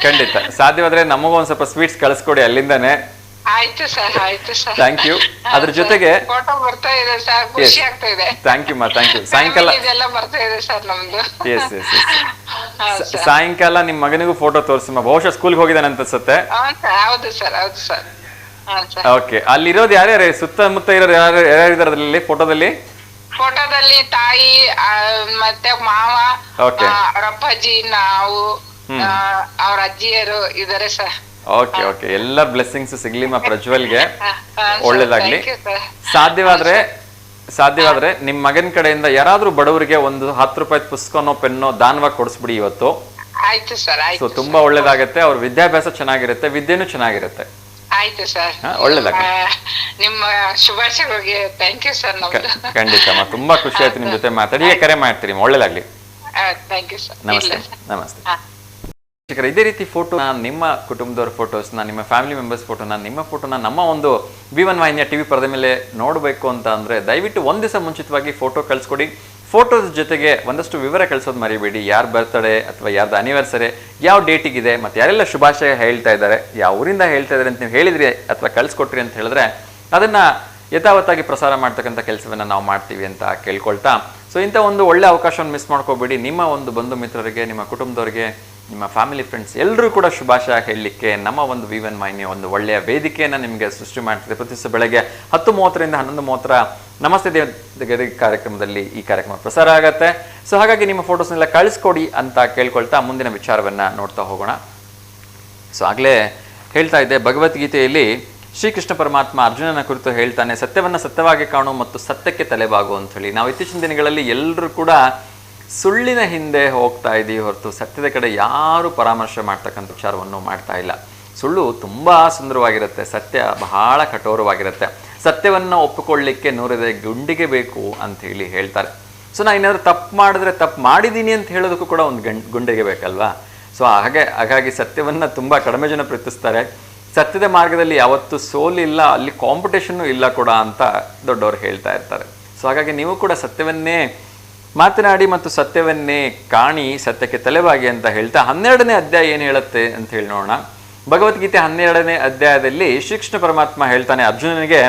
ಖಂಡಿತ ಸಾಧ್ಯವಾದ್ರೆ ನಮಗೂ ಒಂದ್ ಸ್ವಲ್ಪ ಸ್ವೀಟ್ಸ್ ಕಳಿಸ್ಕೊಡಿ ಅಲ್ಲಿಂದಾನೆ. ಆಯ್ತು ಸರ್, ಆಯ್ತು ಸರ್. Thank you. ಅದ್ರ ಜೊತೆಗೆ ಫೋಟೋ ಬರ್ತಾ ಇದೆ ಸರ್, ಖುಷಿ ಆಗ್ತಾ ಇದೆ. ಥ್ಯಾಂಕ್ ಯು ಮಾ, ಥ್ಯಾಂಕ್ ಯು. ಸಾಯಂಕಾಲ ಇದೆಲ್ಲ ಬರ್ತಾ ಇದೆ ಸರ್ ನಮ್ದು. Yes yes yes. ಸಾಯಂಕಾಲ ನಿಮ್ ಮಗನಿಗೂ ಫೋಟೋ ತೋರಿಸಿ ಮಾ. ಬಹುಶಃ ಸ್ಕೂಲ್ಗೆ ಹೋಗಿದ್ದಾನೆ ಅನ್ಸುತ್ತೆ. ಹೌದು ಸರ್, ಹೌದು ಸರ್. ಓಕೆ, ಅಲ್ಲಿರೋದು ಯಾರ್ಯಾರು ಸುತ್ತಮುತ್ತ ಇರೋರು ಯಾರ್ಯಾರಿದ್ದಾರೆ ಅದ್ರಲ್ಲಿ ಫೋಟೋದಲ್ಲಿ? ಫೋಟೋದಲ್ಲಿ ತಾಯಿ, ಮತ್ತೆ ಮಾವ, Okay. ಅವ್ರ ಅಪ್ಪಾಜಿ, ನಾವು, ಅವ್ರ ಅಜ್ಜಿಯರು ಇದಾರೆ ಸರ್. ಓಕೆ ಓಕೆ, ಎಲ್ಲ ಬ್ಲೆಸ್ಸಿಂಗ್ಸ್ ಸಿಗ್ಲಿ ಮಾ ಪ್ರಜ್ವಲ್ಗೆ. sir. ಒಳ್ಳೇದಾಗ್ಲಿ. Thank you, sir. ಸಾಧ್ಯವಾದ್ರೆ ನಿಮ್ ಮಗನ್ ಕಡೆಯಿಂದ ಯಾರಾದ್ರೂ ಬಡವರಿಗೆ ಒಂದು 10 ರೂಪಾಯಿ ಪುಸ್ತಕನೋ ಪೆನ್ನೋ ದಾನವಾಗಿ ಕೊಡಿಸ್ಬಿಡಿ ಇವತ್ತು. ಆಯ್ತು ಸರ್, ಸೊ ಆಯ್ತು. ತುಂಬಾ ಒಳ್ಳೇದಾಗತ್ತೆ. ಅವ್ರ ವಿದ್ಯಾಭ್ಯಾಸ ಚೆನ್ನಾಗಿರುತ್ತೆ, ವಿದ್ಯೆನೂ ಚೆನ್ನಾಗಿರುತ್ತೆ. ಆಯ್ತು ಸರ್, ಒಳ್ಳೇದಾಗ್ಲಿ. ನಿಮ್ಮ ಶುಭಾಶಯಗಳಿಗೆ ಥ್ಯಾಂಕ್ ಯು ಸರ್. ನಮ್ದು ಖಂಡಿತಮ್ಮ, ತುಂಬಾ ಖುಷಿ ಆಯ್ತು ನಿಮ್ ಜೊತೆ ಮಾತಾಡಿ. ಹೀಗೆ ಕರೆ ಮಾಡ್ತೀರಿ. ಒಳ್ಳೇದಾಗ್ಲಿ. Thank you sir. ನಮಸ್ತೆ. ನಮಸ್ತೆ. ಇದೇ ರೀತಿ ಫೋಟೋ, ನಿಮ್ಮ ಕುಟುಂಬದವ್ರ ಫೋಟೋಸ್ನ, ನಿಮ್ಮ ಫ್ಯಾಮಿಲಿ ಮೆಂಬರ್ಸ್ ಫೋಟೋನ, ನಿಮ್ಮ ಫೋಟೋನ ನಮ್ಮ ಒಂದು V1 ವಾಹಿನಿಯ ಟಿವಿ ಪರದೆ ಮೇಲೆ ನೋಡಬೇಕು ಅಂತ ಅಂದ್ರೆ ದಯವಿಟ್ಟು ಒಂದ್ ದಿವಸ ಮುಂಚಿತವಾಗಿ ಫೋಟೋ ಕಳ್ಸ್ಕೊಡಿ. ಫೋಟೋದ ಜೊತೆಗೆ ಒಂದಷ್ಟು ವಿವರ ಕಳಿಸೋದು ಮರಿಬೇಡಿ. ಯಾರ ಬರ್ತ್ಡೇ ಅಥವಾ ಯಾರ್ದು ಅನಿವರ್ಸರಿ, ಯಾವ ಡೇಟಿಗಿದೆ, ಮತ್ತೆ ಯಾರೆಲ್ಲ ಶುಭಾಶಯ ಹೇಳ್ತಾ ಇದ್ದಾರೆ, ಯಾವ ಊರಿಂದ ಹೇಳ್ತಾ ಇದ್ದಾರೆ ಅಂತ ನೀವು ಹೇಳಿದ್ರಿ ಅಥವಾ ಕಳ್ಸಿಕೊಟ್ರಿ ಅಂತ ಹೇಳಿದ್ರೆ ಅದನ್ನ ಯಥಾವತ್ತಾಗಿ ಪ್ರಸಾರ ಮಾಡ್ತಕ್ಕಂಥ ಕೆಲಸವನ್ನ ನಾವು ಮಾಡ್ತೀವಿ ಅಂತ ಕೇಳ್ಕೊಳ್ತಾ, ಸೊ ಇಂಥ ಒಂದು ಒಳ್ಳೆ ಅವಕಾಶವನ್ನು ಮಿಸ್ ಮಾಡ್ಕೋಬೇಡಿ. ನಿಮ್ಮ ಒಂದು ಬಂಧು ಮಿತ್ರರಿಗೆ, ನಿಮ್ಮ ಕುಟುಂಬದವರಿಗೆ, ನಿಮ್ಮ ಫ್ಯಾಮಿಲಿ ಫ್ರೆಂಡ್ಸ್ ಎಲ್ಲರೂ ಕೂಡ ಶುಭಾಶಯ ಹೇಳಲಿಕ್ಕೆ ನಮ್ಮ ಒಂದು V1 ವಾಹಿನಿಯ ಒಂದು ಒಳ್ಳೆಯ ವೇದಿಕೆಯನ್ನು ನಿಮಗೆ ಸೃಷ್ಟಿ ಮಾಡ್ತಿದೆ. ಪ್ರತಿ ದಿವಸ ಬೆಳಗ್ಗೆ 10:30ರಿಂದ 11:30 ನಮಸ್ತೆ ದೇವರಿಗೆ ಕಾರ್ಯಕ್ರಮದಲ್ಲಿ ಈ ಕಾರ್ಯಕ್ರಮ ಪ್ರಸಾರ ಆಗುತ್ತೆ. ಸೊ ಹಾಗಾಗಿ ನಿಮ್ಮ ಫೋಟೋಸ್ನೆಲ್ಲ ಕಳಿಸ್ಕೊಡಿ ಅಂತ ಕೇಳ್ಕೊಳ್ತಾ ಮುಂದಿನ ವಿಚಾರವನ್ನ ನೋಡ್ತಾ ಹೋಗೋಣ. ಸೊ ಆಗಲೇ ಹೇಳ್ತಾ ಇದ್ದೆ, ಭಗವದ್ಗೀತೆಯಲ್ಲಿ ಶ್ರೀಕೃಷ್ಣ ಪರಮಾತ್ಮ ಅರ್ಜುನನ ಕುರಿತು ಹೇಳ್ತಾನೆ, ಸತ್ಯವನ್ನ ಸತ್ಯವಾಗಿ ಕಾಣು ಮತ್ತು ಸತ್ಯಕ್ಕೆ ತಲೆಬಾಗು ಅಂತ ಹೇಳಿ. ನಾವು ಇತ್ತೀಚಿನ ದಿನಗಳಲ್ಲಿ ಎಲ್ಲರೂ ಕೂಡ ಸುಳ್ಳಿನ ಹಿಂದೆ ಹೋಗ್ತಾ ಇದ್ದೀವಿ ಹೊರತು ಸತ್ಯದ ಕಡೆ ಯಾರು ಪರಾಮರ್ಶೆ ಮಾಡ್ತಕ್ಕಂಥ ವಿಚಾರವನ್ನು ಮಾಡ್ತಾ ಇಲ್ಲ. ಸುಳ್ಳು ತುಂಬಾ ಸುಂದರವಾಗಿರುತ್ತೆ, ಸತ್ಯ ಬಹಳ ಕಠೋರವಾಗಿರುತ್ತೆ. ಸತ್ಯವನ್ನು ಒಪ್ಪಿಕೊಳ್ಳಿಕ್ಕೆ 100 ಗುಂಡಿಗೆ ಬೇಕು ಅಂತ ಹೇಳಿ ಹೇಳ್ತಾರೆ. ಸೊ ನಾ ಏನಾದ್ರು ತಪ್ಪು ಮಾಡಿದ್ರೆ ತಪ್ಪು ಮಾಡಿದ್ದೀನಿ ಅಂತ ಹೇಳೋದಕ್ಕೂ ಕೂಡ ಒಂದು ಗುಂಡಿಗೆ ಬೇಕಲ್ವಾ. ಸೊ ಹಾಗಾಗಿ ಸತ್ಯವನ್ನ ತುಂಬಾ ಕಡಿಮೆ ಜನ ಪ್ರೀತಿಸ್ತಾರೆ. ಸತ್ಯದ ಮಾರ್ಗದಲ್ಲಿ ಯಾವತ್ತೂ ಸೋಲಿಲ್ಲ, ಅಲ್ಲಿ ಕಾಂಪಿಟೇಷನ್ನು ಇಲ್ಲ ಕೂಡ ಅಂತ ದೊಡ್ಡವರು ಹೇಳ್ತಾ ಇರ್ತಾರೆ. ಸೊ ಹಾಗಾಗಿ ನೀವು ಕೂಡ ಸತ್ಯವನ್ನೇ ಮಾತನಾಡಿ ಮತ್ತು ಸತ್ಯವನ್ನೇ ಕಾಣಿ, ಸತ್ಯಕ್ಕೆ ತಲೆಬಾಗಿ ಅಂತ ಹೇಳ್ತಾ 12ನೇ ಅಧ್ಯಾಯ ಏನು ಹೇಳುತ್ತೆ ಅಂತ ಹೇಳಿ ನೋಡೋಣ. ಭಗವದ್ಗೀತೆ 12ನೇ ಅಧ್ಯಾಯದಲ್ಲಿ ಶ್ರೀಕೃಷ್ಣ ಪರಮಾತ್ಮ ಹೇಳ್ತಾನೆ ಅರ್ಜುನನಿಗೆ,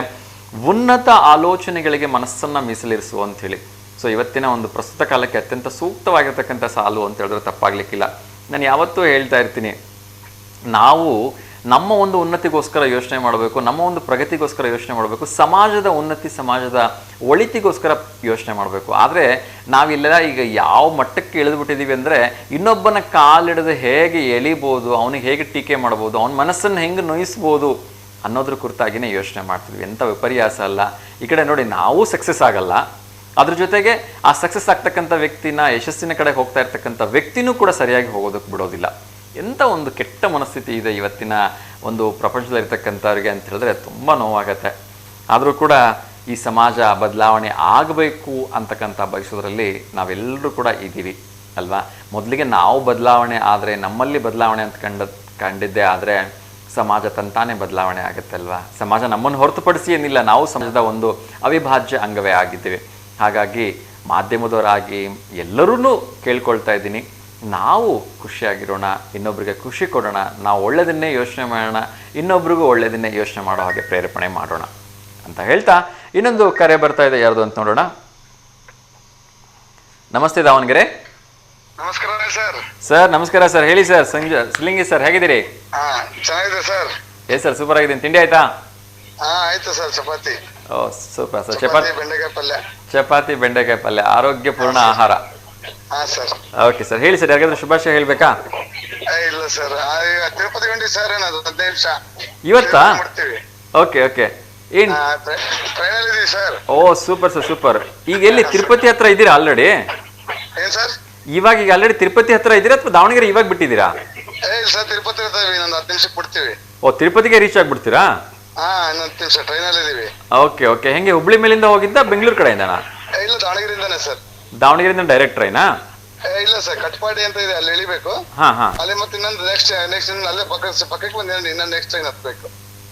ಉನ್ನತ ಆಲೋಚನೆಗಳಿಗೆ ಮನಸ್ಸನ್ನ ಮೀಸಲಿರಿಸು ಅಂತ ಹೇಳಿ. ಸೊ ಇವತ್ತಿನ ಒಂದು ಪ್ರಸ್ತುತ ಕಾಲಕ್ಕೆ ಅತ್ಯಂತ ಸೂಕ್ತವಾಗಿರ್ತಕ್ಕಂಥ ಸಾಲು ಅಂತ ಹೇಳಿದ್ರೆ ತಪ್ಪಾಗ್ಲಿಕ್ಕಿಲ್ಲ. ನಾನು ಯಾವತ್ತೂ ಹೇಳ್ತಾ ಇರ್ತೀನಿ, ನಾವು ನಮ್ಮ ಒಂದು ಉನ್ನತಿಗೋಸ್ಕರ ಯೋಚನೆ ಮಾಡಬೇಕು, ನಮ್ಮ ಒಂದು ಪ್ರಗತಿಗೋಸ್ಕರ ಯೋಚನೆ ಮಾಡಬೇಕು, ಸಮಾಜದ ಉನ್ನತಿ, ಸಮಾಜದ ಒಳಿತಿಗೋಸ್ಕರ ಯೋಚನೆ ಮಾಡಬೇಕು. ಆದರೆ ನಾವಿಲ್ಲ ಈಗ ಯಾವ ಮಟ್ಟಕ್ಕೆ ಇಳಿದ್ಬಿಟ್ಟಿದ್ದೀವಿ ಅಂದರೆ, ಇನ್ನೊಬ್ಬನ ಕಾಲಿಡದೆ ಹೇಗೆ ಎಳಿಬೋದು, ಅವನಿಗೆ ಹೇಗೆ ಟೀಕೆ ಮಾಡ್ಬೋದು, ಅವನ ಮನಸ್ಸನ್ನು ಹೆಂಗೆ ನೋಯಿಸ್ಬೋದು ಅನ್ನೋದ್ರ ಕುರಿತಾಗಿಯೇ ಯೋಚನೆ ಮಾಡ್ತಿದ್ವಿ. ಎಂಥ ವಿಪರ್ಯಾಸ ಅಲ್ಲ. ಈ ಕಡೆ ನೋಡಿ, ನಾವು ಸಕ್ಸಸ್ ಆಗಲ್ಲ, ಅದ್ರ ಜೊತೆಗೆ ಆ ಸಕ್ಸಸ್ ಆಗ್ತಕ್ಕಂಥ ವ್ಯಕ್ತಿನ, ಯಶಸ್ಸಿನ ಕಡೆ ಹೋಗ್ತಾ ಇರ್ತಕ್ಕಂಥ ವ್ಯಕ್ತಿನೂ ಕೂಡ ಸರಿಯಾಗಿ ಹೋಗೋದಕ್ಕೆ ಬಿಡೋದಿಲ್ಲ. ಎಂಥ ಒಂದು ಕೆಟ್ಟ ಮನಸ್ಥಿತಿ ಇದೆ ಇವತ್ತಿನ ಒಂದು ಪ್ರಪಂಚದಲ್ಲಿರ್ತಕ್ಕಂಥವ್ರಿಗೆ ಅಂತ ಹೇಳಿದ್ರೆ ತುಂಬ ನೋವಾಗತ್ತೆ. ಆದರೂ ಕೂಡ ಈ ಸಮಾಜ ಬದಲಾವಣೆ ಆಗಬೇಕು ಅಂತಕ್ಕಂಥ ಬಯಸೋದ್ರಲ್ಲಿ ನಾವೆಲ್ಲರೂ ಕೂಡ ಇದ್ದೀವಿ ಅಲ್ವಾ. ಮೊದಲಿಗೆ ನಾವು ಬದಲಾವಣೆ ಆದರೆ, ನಮ್ಮಲ್ಲಿ ಬದಲಾವಣೆ ಅಂತ ಕಂಡಿದ್ದೇ ಆದರೆ ಸಮಾಜ ತಂತಾನೇ ಬದಲಾವಣೆ ಆಗುತ್ತೆ ಅಲ್ವಾ. ಸಮಾಜ ನಮ್ಮನ್ನು ಹೊರತುಪಡಿಸಿ ಏನಿಲ್ಲ, ನಾವು ಸಮಾಜದ ಒಂದು ಅವಿಭಾಜ್ಯ ಅಂಗವೇ ಆಗಿದ್ದೀವಿ. ಹಾಗಾಗಿ ಮಾಧ್ಯಮದವರಾಗಿ ಎಲ್ಲರೂ ಕೇಳ್ಕೊಳ್ತಾ ಇದ್ದೀನಿ, ನಾವು ಖುಷಿಯಾಗಿರೋಣ, ಇನ್ನೊಬ್ರಿಗೆ ಖುಷಿ ಕೊಡೋಣ, ನಾವು ಒಳ್ಳೆಯದನ್ನೇ ಯೋಚನೆ ಮಾಡೋಣ, ಇನ್ನೊಬ್ರಿಗೂ ಒಳ್ಳೆಯದನ್ನೇ ಯೋಚನೆ ಮಾಡೋ ಹಾಗೆ ಪ್ರೇರೇಪಣೆ ಮಾಡೋಣ ಅಂತ ಹೇಳ್ತಾ ಇನ್ನೊಂದು ಕರೆ ಬರ್ತಾ ಇದೆ, ಯಾರ್ದು ಅಂತ ನೋಡೋಣ. ನಮಸ್ತೆ ದಾವಣಗೆರೆ. ನಮಸ್ಕಾರ ಸರ್. ಸರ್ ನಮಸ್ಕಾರ ಸರ್, ಹೇಳಿ ಸರ್. ಸಿಲಿಂಗಿ ಸರ್, ಹೇಗಿದ್ದೀರಿ? ಚೆನ್ನಾಗಿದೆ ಸರ್. ಸರ್ ಸೂಪರ್ ಆಗಿದ್ದೀನಿ. ತಿಂಡಿ ಆಯ್ತಾ? ಆಯ್ತು ಸರ್. ಚಪಾತಿ. ಓ ಸೂಪರ್ ಸರ್. ಬೆಂಡೆಕಾಯಿ ಪಲ್ಯ. ಚಪಾತಿ ಬೆಂಡೆಕಾಯಿ ಪಲ್ಯ, ಆರೋಗ್ಯಪೂರ್ಣ ಆಹಾರ. ಸರ್. ಓಕೆ ಸರ್, ಹೇಳಿ ಸರ್. ಯಾರಿಗಾದ್ರೂ ಶುಭಾಶಯ ಹೇಳ್ಬೇಕಾ? ಇಲ್ಲ ಸರ್, ತಿರುಪತಿ ಗಂಡಿ ಸರ್. 15 ನಿಮಿಷ ಇವತ್ತಾ? ಮಾಡ್ತೀವಿ. Okay okay. ಏನ್ ಟ್ರೈನಲ್ಲಿ ಇದೀವಿ ಸರ್. ಓ ಸೂಪರ್ ಸರ್, ಸೂಪರ್. ಈಗ ಎಲ್ಲಿ ತಿರುಪತಿ ಹತ್ರ ಇದ್ದೀರಾ ಆಲ್ರೆಡಿ? ಏನ್ ಸರ್? ಈಗ ಆಲ್ರೆಡಿ ತಿರುಪತಿ ಹತ್ರ ಇದ್ದೀರಾ ಅಥವಾ ದಾವಣಗೆರೆ ಇವಾಗ ಬಿಟ್ಟಿದ್ದೀರಾ? ಇಲ್ಲ ಸರ್, ತಿರುಪತಿ ಇರ್ತೀವಿ. ಇನ್ನೊಂದು 10 ನಿಮಿಷಕ್ಕೆ ಬಿಡ್ತೀವಿ. ಓ ತಿರುಪತಿಗೆ ರೀಚ್ ಆಗ್ಬಿಡ್ತೀರಾ? ಇನ್ನೊಂದು ನಿಮಿಷ ಟ್ರೈನಲ್ಲಿ ಇದೀವಿ. Okay okay. ಹೆಂಗೆ ಹುಬ್ಳಿ ಮೇಲಿಂದ ಹೋಗಿದ್ದ ಬೆಂಗಳೂರು ಕಡೆಯಿಂದನಾ? ಇಲ್ಲ, ದಾವಣಗೆರೆಯಿಂದಾನೆ ಸರ್. ದಾವಣಗೆರೆಯಿಂದ ಡೈರೆಕ್ಟ್ ಟ್ರೈನಾ? ಇಲ್ಲ ಸರ್, ಕಟ್ಪಾಡಿ ಅಂತ ಇದೆ, ಅಲ್ಲಿ ಇಳಿಬೇಕು. ಅಲ್ಲಿ ಮತ್ತೆ ಇನ್ನೊಂದು ನೆಕ್ಸ್ಟ್ ಅಲ್ಲೇ ಪಕ್ಕಕ್ಕೆ ಬಂದ ಇನ್ನೊಂದು ನೆಕ್ಸ್ಟ್ ಟ್ರೈನ್ ಹತ್ಬೇಕು.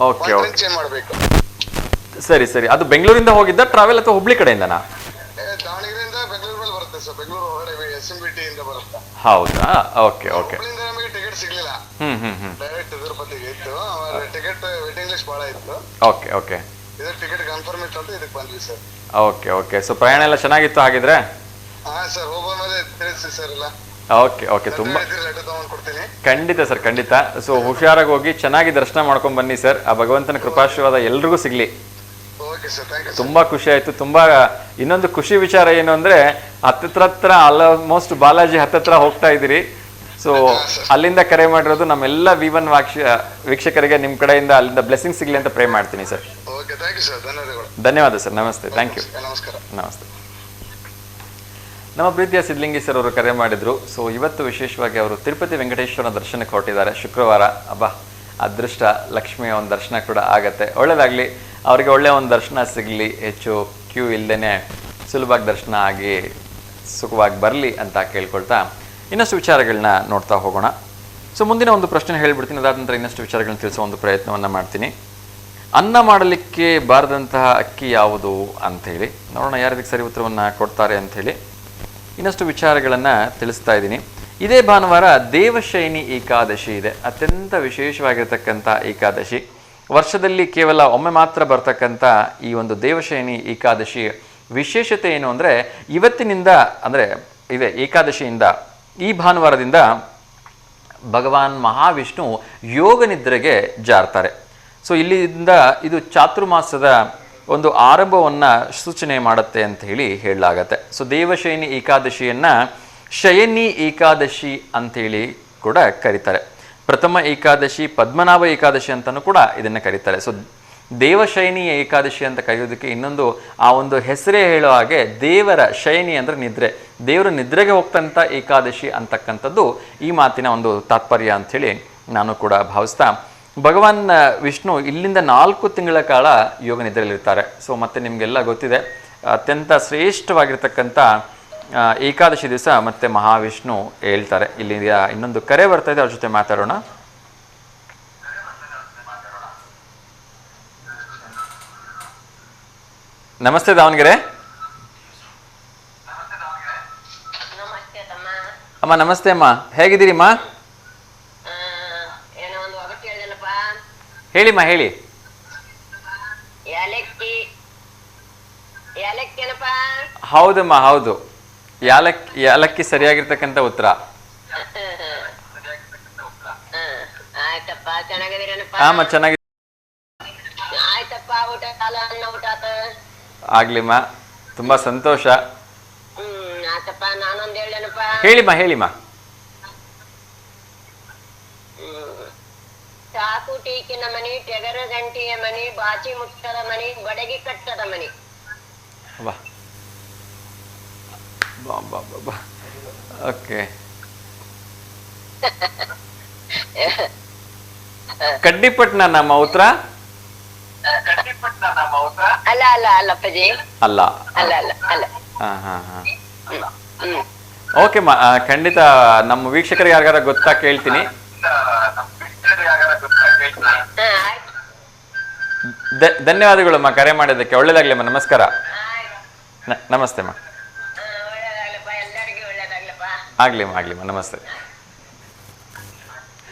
ಓಕೆ ಓಕೆ, ಚೇಂಜ್ ಮಾಡ್ಬೇಕು. ಸರಿ ಸರಿ. ಅದು ಬೆಂಗಳೂರಿಂದ ಹೋಗಿದ್ದ ಟ್ರಾವೆಲ್ ಅಥವಾ ಹುಬ್ಳಿ ಕಡೆಯಿಂದನಾ? ದಾವಣಗೆರೆಯಿಂದ ಬೆಂಗಳೂರು ಮೇಲೆ ಬರುತ್ತೆ ಸರ್. ಬೆಂಗಳೂರು ಹೊರಗಡೆ SMBT ಇಂದ ಬರುತ್ತೆ. ಹೌದಾ? Okay okay. ಹುಬ್ಳಿಯಿಂದ ನಮಗೆ ಟಿಕೆಟ್ ಸಿಗ್ಲಿಲ್ಲ. ಡೈರೆಕ್ಟ್ ತಿರುಪತಿಗೆ ಇತ್ತು. ಟಿಕೆಟ್ ವೇಟಿಂಗ್ ಲಿಸ್ಟ್ ಬಹಳ ಇತ್ತು. Okay okay. ಇದು ಟಿಕೆಟ್ ಕನ್ಫರ್ಮ್ ಇತ್ತು ಅಂತ ಇದಕ್ಕೆ ಬಂದ್ವಿ ಸರ್. Okay okay. ಸೊ ಪ್ರಯಾಣ ಎಲ್ಲ ಚೆನ್ನಾಗಿತ್ತು ಹಾಗಿದ್ರೆ? ಸರ್, ಹೋಗೋ ಮೇಲೆ ತಿಳಿಸಿ ಸರ್ ಎಲ್ಲ. Okay okay. ತುಂಬಾ ಲೆಟರ್ ತಗೊಂಡು ಕೊಡ್ತೀನಿ. ಖಂಡಿತ ಸರ್, ಖಂಡಿತ. ಸೊ ಹುಷಾರಾಗಿ ಹೋಗಿ ಚೆನ್ನಾಗಿ ದರ್ಶನ ಮಾಡ್ಕೊಂಡ್ ಬನ್ನಿ ಸರ್. ಆ ಭಗವಂತನ ಕೃಪಾಶೀರ್ವಾದ ಎಲ್ರಿಗೂ ಸಿಗ್ಲಿ. Okay sir, thank you. ತುಂಬಾ ಖುಷಿ ಆಯ್ತು. ತುಂಬಾ ಇನ್ನೊಂದು ಖುಷಿ ವಿಚಾರ ಏನು ಅಂದ್ರೆ, ಹತ್ತತ್ರ ಆಲ್ಮೋಸ್ಟ್ ಬಾಲಾಜಿ ಹತ್ತತ್ರ ಹೋಗ್ತಾ ಇದ್ದೀರಿ. ಸೊ ಅಲ್ಲಿಂದ ಕರೆ ಮಾಡಿರೋದು ನಮ್ಮೆಲ್ಲ V1 ವೀಕ್ಷಕರಿಗೆ ನಿಮ್ಮ ಕಡೆಯಿಂದ ಅಲ್ಲಿಂದ ಬ್ಲೆಸ್ಸಿಂಗ್ ಸಿಗ್ಲಿ ಅಂತ ಪ್ರೇ ಮಾಡ್ತೀನಿ ಸರ್. Okay, thank you sir. ಧನ್ಯವಾದಗಳು. ಧನ್ಯವಾದ ಸರ್. ನಮಸ್ತೆ. Thank you. ನಮಸ್ಕಾರ. ನಮಸ್ತೆ. ನಮ್ಮ ಪ್ರೀತಿಯ ಸಿದ್ಲಿಂಗಿ ಸರ್ ಅವರು ಕರೆ ಮಾಡಿದ್ರು. ಸೊ ಇವತ್ತು ವಿಶೇಷವಾಗಿ ಅವರು ತಿರುಪತಿ ವೆಂಕಟೇಶ್ವರ ದರ್ಶನಕ್ಕೆ ಹೊರಟಿದ್ದಾರೆ. ಶುಕ್ರವಾರ. ಅದೃಷ್ಟ, ಲಕ್ಷ್ಮಿಯ ಒಂದು ದರ್ಶನ ಕೂಡ ಆಗತ್ತೆ. ಒಳ್ಳೆಯದಾಗಲಿ, ಅವರಿಗೆ ಒಳ್ಳೆಯ ಒಂದು ದರ್ಶನ ಸಿಗಲಿ, ಹೆಚ್ಚು ಕ್ಯೂ ಇಲ್ಲದೇ ಸುಲಭವಾಗಿ ದರ್ಶನ ಆಗಿ ಸುಖವಾಗಿ ಬರಲಿ ಅಂತ ಕೇಳ್ಕೊಳ್ತಾ ಇನ್ನಷ್ಟು ವಿಚಾರಗಳನ್ನ ನೋಡ್ತಾ ಹೋಗೋಣ. ಸೊ ಮುಂದಿನ ಒಂದು ಪ್ರಶ್ನೆ ಹೇಳ್ಬಿಡ್ತೀನಿ, ಅದಾದ ನಂತರ ಇನ್ನಷ್ಟು ವಿಚಾರಗಳನ್ನ ತಿಳಿಸೋ ಒಂದು ಪ್ರಯತ್ನವನ್ನು ಮಾಡ್ತೀನಿ. ಅನ್ನ ಮಾಡಲಿಕ್ಕೆ ಬಾರದಂತಹ ಅಕ್ಕಿ ಯಾವುದು ಅಂಥೇಳಿ ನೋಡೋಣ, ಯಾರದಕ್ಕೆ ಸರಿ ಉತ್ತರವನ್ನು ಕೊಡ್ತಾರೆ ಅಂಥೇಳಿ ಇನ್ನಷ್ಟು ವಿಚಾರಗಳನ್ನು ತಿಳಿಸ್ತಾ ಇದ್ದೀನಿ. ಇದೇ ಭಾನುವಾರ ದೇವಶಯನಿ ಏಕಾದಶಿ ಇದೆ. ಅತ್ಯಂತ ವಿಶೇಷವಾಗಿರ್ತಕ್ಕಂಥ ಏಕಾದಶಿ. ವರ್ಷದಲ್ಲಿ ಕೇವಲ ಒಮ್ಮೆ ಮಾತ್ರ ಬರ್ತಕ್ಕಂಥ ಈ ಒಂದು ದೇವಶಯನಿ ಏಕಾದಶಿ ವಿಶೇಷತೆ ಏನು ಅಂದರೆ, ಇವತ್ತಿನಿಂದ ಅಂದರೆ ಇದೆ ಏಕಾದಶಿಯಿಂದ ಈ ಭಾನುವಾರದಿಂದ ಭಗವಾನ್ ಮಹಾವಿಷ್ಣು ಯೋಗ ನಿದ್ರೆಗೆ ಜಾರ್ತಾರೆ. ಸೊ ಇಲ್ಲಿಂದ ಇದು ಚಾತುರ್ಮಾಸದ ಒಂದು ಆರಂಭವನ್ನು ಸೂಚನೆ ಮಾಡುತ್ತೆ ಅಂತ ಹೇಳಲಾಗತ್ತೆ. ಸೊ ದೇವಶಯನಿ ಏಕಾದಶಿಯನ್ನು ಶಯನಿ ಏಕಾದಶಿ ಅಂಥೇಳಿ ಕೂಡ ಕರೀತಾರೆ. ಪ್ರಥಮ ಏಕಾದಶಿ, ಪದ್ಮನಾಭ ಏಕಾದಶಿ ಅಂತಲೂ ಕೂಡ ಇದನ್ನು ಕರೀತಾರೆ. ಸೊ ದೇವಶಯನಿ ಏಕಾದಶಿ ಅಂತ ಕರೆಯೋದಕ್ಕೆ ಇನ್ನೊಂದು ಆ ಒಂದು ಹೆಸರೇ ಹೇಳೋ ಹಾಗೆ, ದೇವರ ಶಯನಿ ಅಂದರೆ ನಿದ್ರೆ, ದೇವರು ನಿದ್ರೆಗೆ ಹೋಗ್ತಂಥ ಏಕಾದಶಿ ಅಂತಕ್ಕಂಥದ್ದು ಈ ಮಾತಿನ ಒಂದು ತಾತ್ಪರ್ಯ ಅಂಥೇಳಿ ನಾನು ಕೂಡ ಭಾವಿಸ್ತಾ, ಭಗವಾನ್ ವಿಷ್ಣು ಇಲ್ಲಿಂದ 4 ತಿಂಗಳ ಕಾಲ ಯೋಗ ನಿದ್ರೆಯಲ್ಲಿರ್ತಾರೆ. ಸೊ ಮತ್ತೆ ನಿಮಗೆಲ್ಲ ಗೊತ್ತಿದೆ, ಅತ್ಯಂತ ಶ್ರೇಷ್ಠವಾಗಿರ್ತಕ್ಕಂಥ ಏಕಾದಶಿ ದಿವಸ ಮತ್ತೆ ಮಹಾವಿಷ್ಣು ಹೇಳ್ತಾರೆ. ಇಲ್ಲಿ ಇನ್ನೊಂದು ಕರೆ ಬರ್ತಾ ಇದೆ, ಅವ್ರ ಜೊತೆ ಮಾತಾಡೋಣ. ನಮಸ್ತೆ ದಾವಣಗೆರೆ. ಅಮ್ಮ ನಮಸ್ತೆ ಅಮ್ಮ, ಹೇಗಿದ್ದೀರಿಮ್ಮ? ಹೇಳಿಮ್ಮ ಹೇಳಿ. ಹೌದಮ್ಮ, ಹೌದು, ಯಾಲಕ್ಕಿ ಸರಿಯಾಗಿರ್ತಕ್ಕಂಥ ಉತ್ತರ. ಆಮ ಚೆನ್ನಾಗಿ ಆಗ್ಲಿಮ್ಮ, ತುಂಬಾ ಸಂತೋಷ. ಹೇಳಿಮ್ಮ ಹೇಳಿಮ್ಮ. ಚಾಕು ಟೀಕಿನ ಮನಿ, ಟೆಗರ ಗಂಟಿಯ ಮನಿ, ಬಾಚಿ ಮುಟ್ಟದ ಮನಿ, ಬಡಗಿ ಕಟ್ಟದ ಮನಿ. ಓಕೆ. ಕಡ್ಡಿಪಟ್ನ ನಮ್ಮ ಉತ್ತರ? ಅಲ್ಲ ಅಲ್ಲ ಅಲ್ಲಪ್ಪಜಿ, ಅಲ್ಲ ಅಲ್ಲ ಅಲ್ಲ ಅಲ್ಲ. ಓಕೆ ಖಂಡಿತ ನಮ್ಮ ವೀಕ್ಷಕರಿಗೆ ಯಾರಿಗಾರ ಗೊತ್ತಾ ಕೇಳ್ತೀನಿ. ಧನ್ಯವಾದಗಳಮ್ಮ ಕರೆ ಮಾಡಿದ್ದಕ್ಕೆ. ಒಳ್ಳೇದಾಗ್ಲಿಮ್ಮ, ನಮಸ್ಕಾರ. ನಮಸ್ತೆ ಅಮ್ಮ. ಆಗ್ಲಿಮ್ಮ ನಮಸ್ತೆ.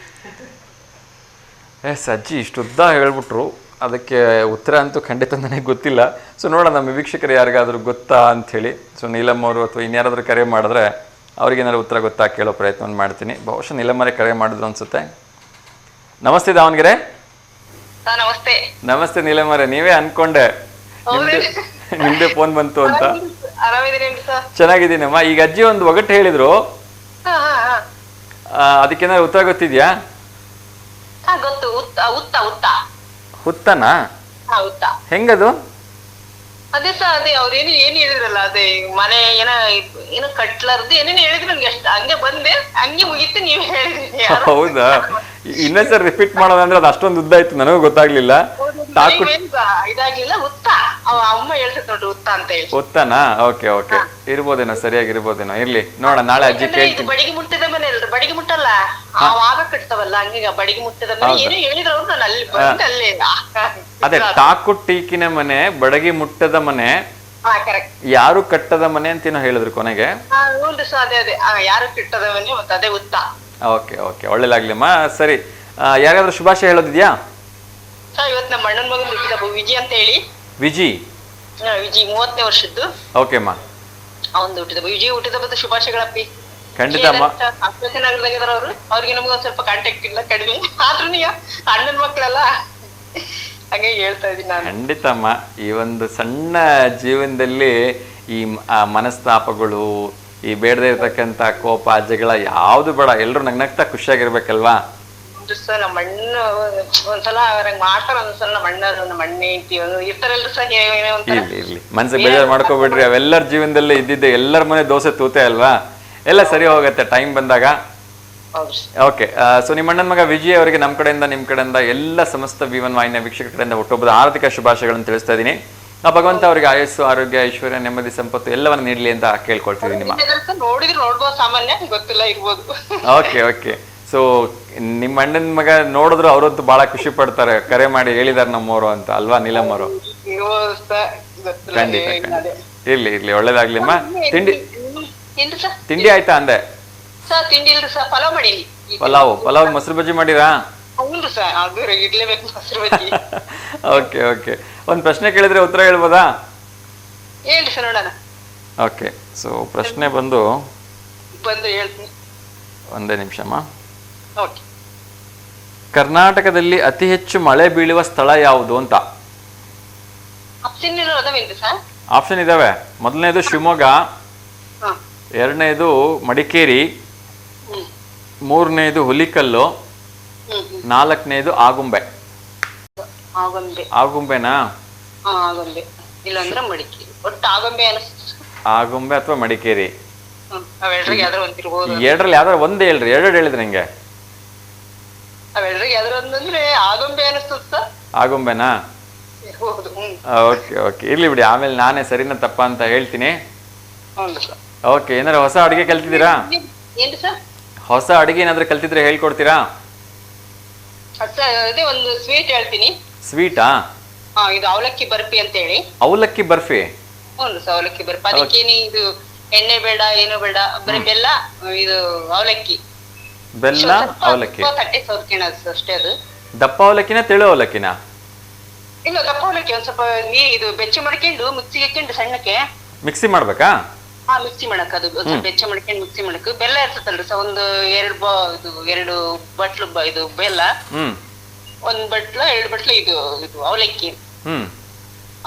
ಅಜ್ಜಿ ಇಷ್ಟು ಉದ್ದ ಹೇಳ್ಬಿಟ್ರು, ಅದಕ್ಕೆ ಉತ್ತರ ಅಂತೂ ಖಂಡಿತ ನನಗೆ ಗೊತ್ತಿಲ್ಲ. ಸೊ ನೋಡೋಣ ನಮ್ಮ ವೀಕ್ಷಕರು ಯಾರಿಗಾದ್ರೂ ಗೊತ್ತಾ ಅಂಥೇಳಿ. ಸೊ ನೀಲಮ್ಮ ಅವರು ಅಥವಾ ಇನ್ಯಾರಾದ್ರೂ ಕರೆ ಮಾಡಿದ್ರೆ ಅವ್ರಿಗೇನಾದ್ರು ಉತ್ತರ ಗೊತ್ತಾ ಕೇಳೋ ಪ್ರಯತ್ನವನ್ನು ಮಾಡ್ತೀನಿ. ಬಹುಶಃ ನೀಲಮ್ಮರೇ ಕರೆ ಮಾಡಿದ್ರು ಅನ್ಸುತ್ತೆ. ನಮಸ್ತೆ ದಾವಣಗೆರೆ. ನಮಸ್ತೆ. ನಮಸ್ತೆ ನೀಲಮ್ಮರೇ, ನೀವೇ ಅನ್ಕೊಂಡೆ ನಿಮ್ದೇ ಫೋನ್ ಬಂತು ಅಂತ. ಚೆನ್ನಾಗಿದ್ದೀನಮ್ಮ. ಈಗ ಅಜ್ಜಿ ಒಂದು ಒಗಟ್ಟು ಹೇಳಿದ್ರು, ಅದಕ್ಕೇನಾದ್ರು ಉತ್ತರ ಗೊತ್ತಿದ್ಯಾ? ಗೊತ್ತು. ಹುತ್ತನಾ? ಹೆಂಗದು? ಅದೇ ಸರ್, ಅದೇ ಅವ್ರೇನು ಏನ್ ಹೇಳಿದ್ರಲ್ಲ, ಅದೇ ಮನೆ ಏನೋ ಕಟ್ಲಾರ್ದು ಏನೇನು ಹೇಳಿದ್ರು. ನಂಗೆ ಅಷ್ಟು ಹಂಗೆ ಬಂದೆ, ಹಂಗೆ ಮುಗಿತು, ನೀವ್ ಹೇಳಿದ್ರಿ. ಹೌದಾ? ಇನ್ನೊಂದ್ಸರಿ ರಿಪೀಟ್ ಮಾಡೋದಂದ್ರೆ ಅದು ಅಷ್ಟೊಂದು ಉದ್ದ ಇತ್ತು, ನನಗೂ ಗೊತ್ತಾಗ್ಲಿಲ್ಲ. ಇದಾಗ್ಲಿಲ್ಲ. ಉತ್ತ ಅಮ್ಮ ಹೇಳ್ತೈತೆ ನೋಡ್ರಿ, ಉತ್ತ ಅಂತ ಹೇಳಿ. ಉತ್ತನಾ? ಓಕೆ ಇರ್ಬೋದೇನೋ, ಸರಿಯಾಗಿರ್ಬೋದೇನೋ. ಇರ್ಲಿ ನೋಡ, ನಾಳೆ ಅಜ್ಜಿ ಕೇಳ್ತೀನಿ. ಬಡಿಗೆ ಮುಟ್ಟಿದ ಮನೆ ಅಲ್ರಿ, ಬಡಿಗೆ ಮುಟ್ಟಲ್ಲ, ಆವಾಗ ಕಟ್ತಾವಲ್ಲ, ಹಂಗ ಬಡಿಗೆ ಮುಟ್ಟಿದ ಮನೆ ಏನೋ ಹೇಳಿದ್ರು ಅವ್ರು. ನಾನು ಅಲ್ಲಿ ಬಂದ ಅಲ್ಲೇ ಅದೇ ತಾಕು ಟೀಕಿನ ಮನೆ, ಬಡಗಿ ಮುಟ್ಟದ ಮನೆ, ಯಾರು ಕಟ್ಟದ ಮನೆ ಅಂತೇನೋ ಹೇಳಿದ್ರು ಕೊನೆಗೆ. ಅದೇ ಯಾರು ಕಟ್ಟದ ಮನೆ, ಮತ್ತೆ ಅದೇ ಉತ್ತ. ಓಕೆ ಒಳ್ಳೇದಾಗ್ಲಿಮ್ಮ. ಸರಿ, ಯಾರಿಗಾದ್ರೂ ಶುಭಾಶಯ ಹೇಳೋದಿದ್ಯಾ? ಇವತ್ತು ನಮ್ಮ ಅಣ್ಣನ ಮಗನ್ ಹುಟ್ಟಿದ ವಿಜಯ್ ಅಂತ ಹೇಳಿ. ವಿಜಿ 30ನೇ ವರ್ಷದ್ದು. ಓಕೆಮ್ಮ. ಅವನು ಹುಟ್ಟಿದ ವಿಜಯ್ ಹುಟ್ಟಿದ ಬತ್ತ ಶುಭಾಶಯಗಳಪ್ಪಿ. ಖಂಡಿತ ಅಮ್ಮ. ನಗರದಾಗಿದಾರ ಅವ್ರು. ಅವ್ರಿಗೆ ನಮ್ಗೆ ಒಂದ್ ಸ್ವಲ್ಪ ಕಾಂಟ್ಯಾಕ್ಟ್ ಇಲ್ಲ, ಕಡಿಮೆ. ಆದ್ರೂ ಅಣ್ಣನ ಮಕ್ಳೆಲ್ಲ ಹಾಗೆ ಹೇಳ್ತಾ ಇದೀನಿ ನಾನು. ಖಂಡಿತ ಅಮ್ಮ. ಈ ಒಂದು ಸಣ್ಣ ಜೀವನದಲ್ಲಿ ಈ ಮನಸ್ತಾಪಗಳು, ಈ ಬೇಡದೇ ಇರ್ತಕ್ಕಂಥ ಕೋಪ ಜಗಳ ಯಾವ್ದು ಬೇಡ, ಎಲ್ರು ನಗ್ನಗ್ತಾ ಖುಷಿಯಾಗಿರ್ಬೇಕಲ್ವಾ? ನಮ್ಮ ಅಣ್ಣ ಒಂದ್ಸಲ ಅವ್ರಂಗ್ ಮಾಡ್ತಾರ, ಒಂದ್ಸಲ ನಮ್ಮ ಅಣ್ಣ ಇರ್ತಾರಲ್ರಿ ಸರ್. ಇರ್ಲಿ ಮನ್ಸಿಗೆ ಬೇಜಾರು ಮಾಡ್ಕೋಬಿಡ್ರಿ. ಅವೆಲ್ಲರ ಜೀವನದಲ್ಲಿ ಇದ್ದಿದ್ದೆ, ಎಲ್ಲರ ಮನೆ ದೋಸೆ ತೂತೆ ಅಲ್ವಾ? ಎಲ್ಲ ಸರಿ ಹೋಗುತ್ತೆ ಟೈಮ್ ಬಂದಾಗ. ಓಕೆ. ಸೊ ನಿಮ್ಮ ಅಣ್ಣನ ಮಗ ವಿಜಯ್ ಅವರಿಗೆ ನಮ್ಮ ಕಡೆಯಿಂದ, ನಿಮ್ಮ ಕಡೆಯಿಂದ, ಎಲ್ಲ ಸಮಸ್ತ V1 ವಾಹಿನಿಯ ವೀಕ್ಷಕರ ಕಡೆಯಿಂದ ಹುಟ್ಟುಹಬ್ಬದ ಆರ್ಥಿಕ ಶುಭಾಶಯಗಳನ್ನು ತಿಳಿಸ್ತಾ ಇದ್ದೀನಿ. ಭಗವಂತ ಅವರಿಗೆ ಆಯಸ್ಸು, ಆರೋಗ್ಯ, ಐಶ್ವರ್ಯ, ನೆಮ್ಮದಿ, ಸಂಪತ್ತು ಎಲ್ಲವನ್ನ ನೀಡಲಿ ಅಂತ ಕೇಳ್ಕೊಳ್ತಿದ್ದೀನಿ. ನೋಡಿದ್ರೆ ನೋಡ್ಬೋದು, ಸಾಮಾನ್ಯ ಗೊತ್ತಿಲ್ಲ ಇರ್ಬೋದು. ಓಕೆ. ಸೊ ನಿಮ್ಮ ಅಣ್ಣನ ಮಗ ನೋಡಿದ್ರು ಅವರಂತೂ ಬಹಳ ಖುಷಿ ಪಡ್ತಾರೆ, ಕರೆ ಮಾಡಿ ಹೇಳಿದಾರೆ ನಮ್ಮವರು ಅಂತ ಅಲ್ವಾ ನೀಲಮ್ಮ ಅವರು? ಖಂಡಿತ. ಇರ್ಲಿ ಒಳ್ಳೇದಾಗ್ಲಿಮ್ಮ. ತಿಂಡಿ ಆಯ್ತಾ ಅಂದೆ? ತಿಂಡಿ ಇಲ್ರಿ ಸರ್, ಪಲಾವ್ ಮಾಡೀನಿ. ಪಲಾವ್ ಮೊಸರು ಬಜ್ಜಿ ಮಾಡಿರಾ? ಹೌದು ಸರ್, ಅದು ಇರ್ಲೇಬೇಕು ಮೊಸರು ಬಜ್ಜಿ. ಓಕೆ. ಒಂದ್ ಪ್ರಶ್ನೆ ಕೇಳಿದ್ರೆ ಉತ್ತರ ಹೇಳ್ಬೋದಾ? ಹೇಳ್ರಿ ಸರ್, ನೋಡೋಣ. ಓಕೆ. ಸೊ ಪ್ರಶ್ನೆ ಬಂದು ಹೇಳ್ತೀನಿ, ಒಂದೇ ನಿಮಿಷಮ್ಮ. ಕರ್ನಾಟಕದಲ್ಲಿ ಅತಿ ಹೆಚ್ಚು ಮಳೆ ಬೀಳುವ ಸ್ಥಳ ಯಾವುದು ಅಂತ. ಆಪ್ಷನ್ ಇದಾವೆ. ಮೊದಲನೇದು ಶಿವಮೊಗ್ಗ, ಎರಡನೇದು ಮಡಿಕೇರಿ, ಮೂರನೇದು ಹುಲಿಕಲ್ಲು, ನಾಲ್ಕನೇದು ಆಗುಂಬೆ. ಆಗುಂಬೆನಾ? ಆಗುಂಬೆ ಅಥವಾ ಮಡಿಕೇರಿ, ಎರಡರಲ್ಲಿ ಯಾವ್ದಾರು ಒಂದೇ ಹೇಳ್ರಿ. ಎರಡು ಹೇಳಿದ್ರೆ ನಂಗೆ. ಆಗುಂಬೆನಾ? ಓಕೆ ಇರ್ಲಿ ಬಿಡಿ, ಆಮೇಲೆ ನಾನೇ ಸರಿನಾ ತಪ್ಪ ಅಂತ ಹೇಳ್ತೀನಿ. ಓಕೆ. ಏನಾದ್ರು ಹೊಸ ಅಡುಗೆ ಕಲ್ತಿದ್ದೀರಾ? ಹೊಸ ಅಡುಗೆ ಏನಾದ್ರು ಕಲ್ತಿದ್ರೆ ಹೇಳ್ಕೊಡ್ತೀರಾ? ಒಂದು ಸ್ವೀಟ್ ಹೇಳ್ತೀನಿ. ಸ್ವೀಟಾ? ಇದು ಅವಲಕ್ಕಿ ಬರ್ಫಿ ಅಂತ ಹೇಳಿ. ಅವಲಕ್ಕಿ ಬರ್ಫಿ? ಅವಲಕ್ಕಿ ಬರ್ಫಿ. ಅದಕ್ಕೇನು ಇದು ಎಣ್ಣೆ ಬೇಡ, ಏನು ಬೇಡ, ಬರೀ ಬೆಲ್ಲ, ಇದು ಅವಲಕ್ಕಿ. ಬೆಲ್ಲ ಅವಲಕ್ಕಿ ತಟ್ಟೆ ಸೋರ್ಕೊಳ್ಳೋದು ಅಷ್ಟೇ. ಅದು ದಪ್ಪ ಅವಲಕ್ಕಿನ ತೆಳು ಅವಲಕ್ಕಿನ? ಇಲ್ಲ, ದಪ್ಪ ಅವಲಕ್ಕಿ. ಒಂದ್ ಸ್ವಲ್ಪ ಇದು ಬೆಚ್ಚ ಮಾಡ್ಕೊಂಡು ಮಿಕ್ಸಿಗೆ ಹಾಕೊಂಡು ಸಣ್ಣಕ್ಕೆ ಮಿಕ್ಸಿ ಮಾಡ್ಬೇಕಾ? ಮಿಕ್ಸಿ ಮಾಡಕ್. ಅದು ಸ್ವಲ್ಪ ಬೆಚ್ಚ ಮಾಡ್ಕೊಂಡು ಮಿಕ್ಸಿ ಮಾಡಕ್. ಬೆಲ್ಲ ಇರ್ತದಲ್ರಿ ಸರ್, ಒಂದು ಎರಡು ಬಟ್ಲು ಇದು ಬೆಲ್ಲ, ಒಂದ್ ಬಟ್ಲ 2 ಬಟ್ಲು ಇದು ಅವಲಕ್ಕಿ.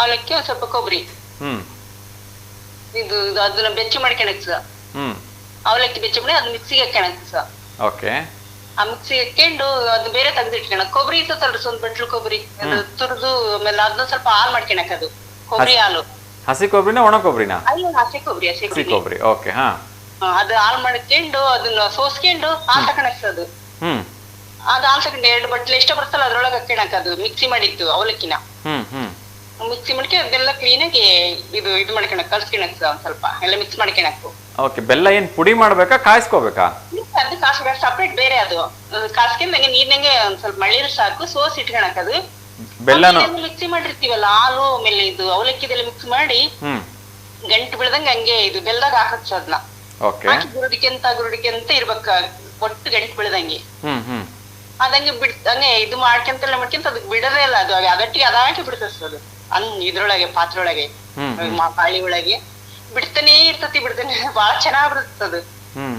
ಅವಲಕ್ಕಿ, ಒಂದ್ ಸ್ವಲ್ಪ ಕೊಬ್ಬರಿ, ಇದು ಅದನ್ನ ಬೆಚ್ಚ ಮಾಡ್ಕೊಳಕ್ ಸರ್. ಅವಲಕ್ಕಿ ಬೆಚ್ಚ ಮಾಡಿ ಅದು ಮಿಕ್ಸಿಗೆ ಹಾಕೋಣಕ್ ಸರ್. ಓಕೆ. ಆ ಮಿಕ್ಸಿಗೆ ಹಾಕೊಂಡು ಅದು ಬೇರೆ ತೆಗ್ದಿಟ್ಕೊಳ. ಕೊಬ್ಬರಿ ಇರ್ತದಲ್ರಿ, ಒಂದ್ ಬಟ್ಲು ಕೊಬ್ಬರಿ ತುರಿದು, ಆಮೇಲೆ ಅದನ್ನ ಸ್ವಲ್ಪ ಹಾಲು ಮಾಡ್ಕೊಳಕ್. ಅದು ಕೊಬ್ಬರಿ ಹಾಲು. ಹಸಿ ಕೊಬ್ಬರಿನ ಒಣ ಕೊಬ್ಬರಿನ? ಹಸಿ ಕೊಬ್ಬರಿ. ಓಕೆ. ಅದು ಹಾಲು ಮಾಡ್ಕೊಂಡು ಅದನ್ನ ಸೋಸ್ಕೊಂಡು ಹಾಲು ತಕೊಳಕ್ ಅದು. ಅದು ಹಾಲು ತಕೊಂಡು 2 ಬಟ್ಲು ಎಷ್ಟು ಬರ್ತಲ್ಲ ಅದ್ರೊಳಗೆ ಹಾಕೋಣಕ್. ಅದು ಮಿಕ್ಸಿ ಮಾಡಿತ್ತು ಅವಲಕ್ಕಿನ. ಮಿಕ್ಸಿ ಮಾಡ್ಕೆ ಅದೆಲ್ಲ ಕ್ಲೀನ್ ಆಗಿ ಇದು ಮಾಡ್ಕೊಳಕ್, ಕಲ್ಸ್ಕೊಳಕ್ ಒಂದ್ ಸ್ವಲ್ಪ ಎಲ್ಲ ಮಿಕ್ಸ್ ಮಾಡ್ಕೊಳಕ್. ಓಕೆ. ಬೆಲ್ಲ ಏನ್ ಪುಡಿ ಮಾಡ್ಬೇಕಾ, ಕಾಯಿಸ್ಕೋಬೇಕಾ? ಅದು ಕಾಸ್ಬೇಕು, ಸಪ್ರೇಟ್ ಬೇರೆ. ಅದು ಕಾಸ್ಕೊಂಡ್ ನಂಗೆ ನೀರ್ನಂಗೆ ಒಂದ್ ಸ್ವಲ್ಪ ಮಳ್ಳಿರು ಸಾಕು, ಸೋಸ್ ಇಟ್ಕೊಳಕ್. ಅದು ಬೆಲ್ಲ ಮಿಕ್ಸಿ ಮಾಡಿರ್ತೀವಲ್ಲ, ಹಾಲು ಆಮೇಲೆ ಇದು ಅವಲಕ್ಕಿದೆಲ್ಲ ಮಿಕ್ಸ್ ಮಾಡಿ ಗಂಟು ಬಿಳ್ದಂಗ ಹಂಗೆ ಇದು ಬೆಲ್ಲದಾಗ ಹಾಕಚ್ಚ. ಅದನ್ನ ಓಕೆ. ಹಾಕಿ ಗುರುಡಿಕೆ ಅಂತ ಇರ್ಬೇಕ, ಒಟ್ಟು ಗಂಟು ಬೆಳೆದಂಗೆ. ಅದಂಗೆ ಹಂಗೆ ಇದು ಮಾಡ್ಕೊಂತ ಅದಕ್ಕೆ ಬಿಡದೇ ಇಲ್ಲ, ಅದು ಅದಟ್ಟಿಗೆ ಅದಾಕೆ ಬಿಡ್ತದೆ ಅದು ಇದ್ರೊಳಗೆ ಪಾತ್ರೆಯೊಳಗೆ ಪಾಳಿ ಒಳಗೆ ಬಿಡ್ತಾನೆ ಇರ್ತತಿ ಬಾಳ ಚೆನ್ನಾಗ್ ಬಿಡ್ತದ ಅದು.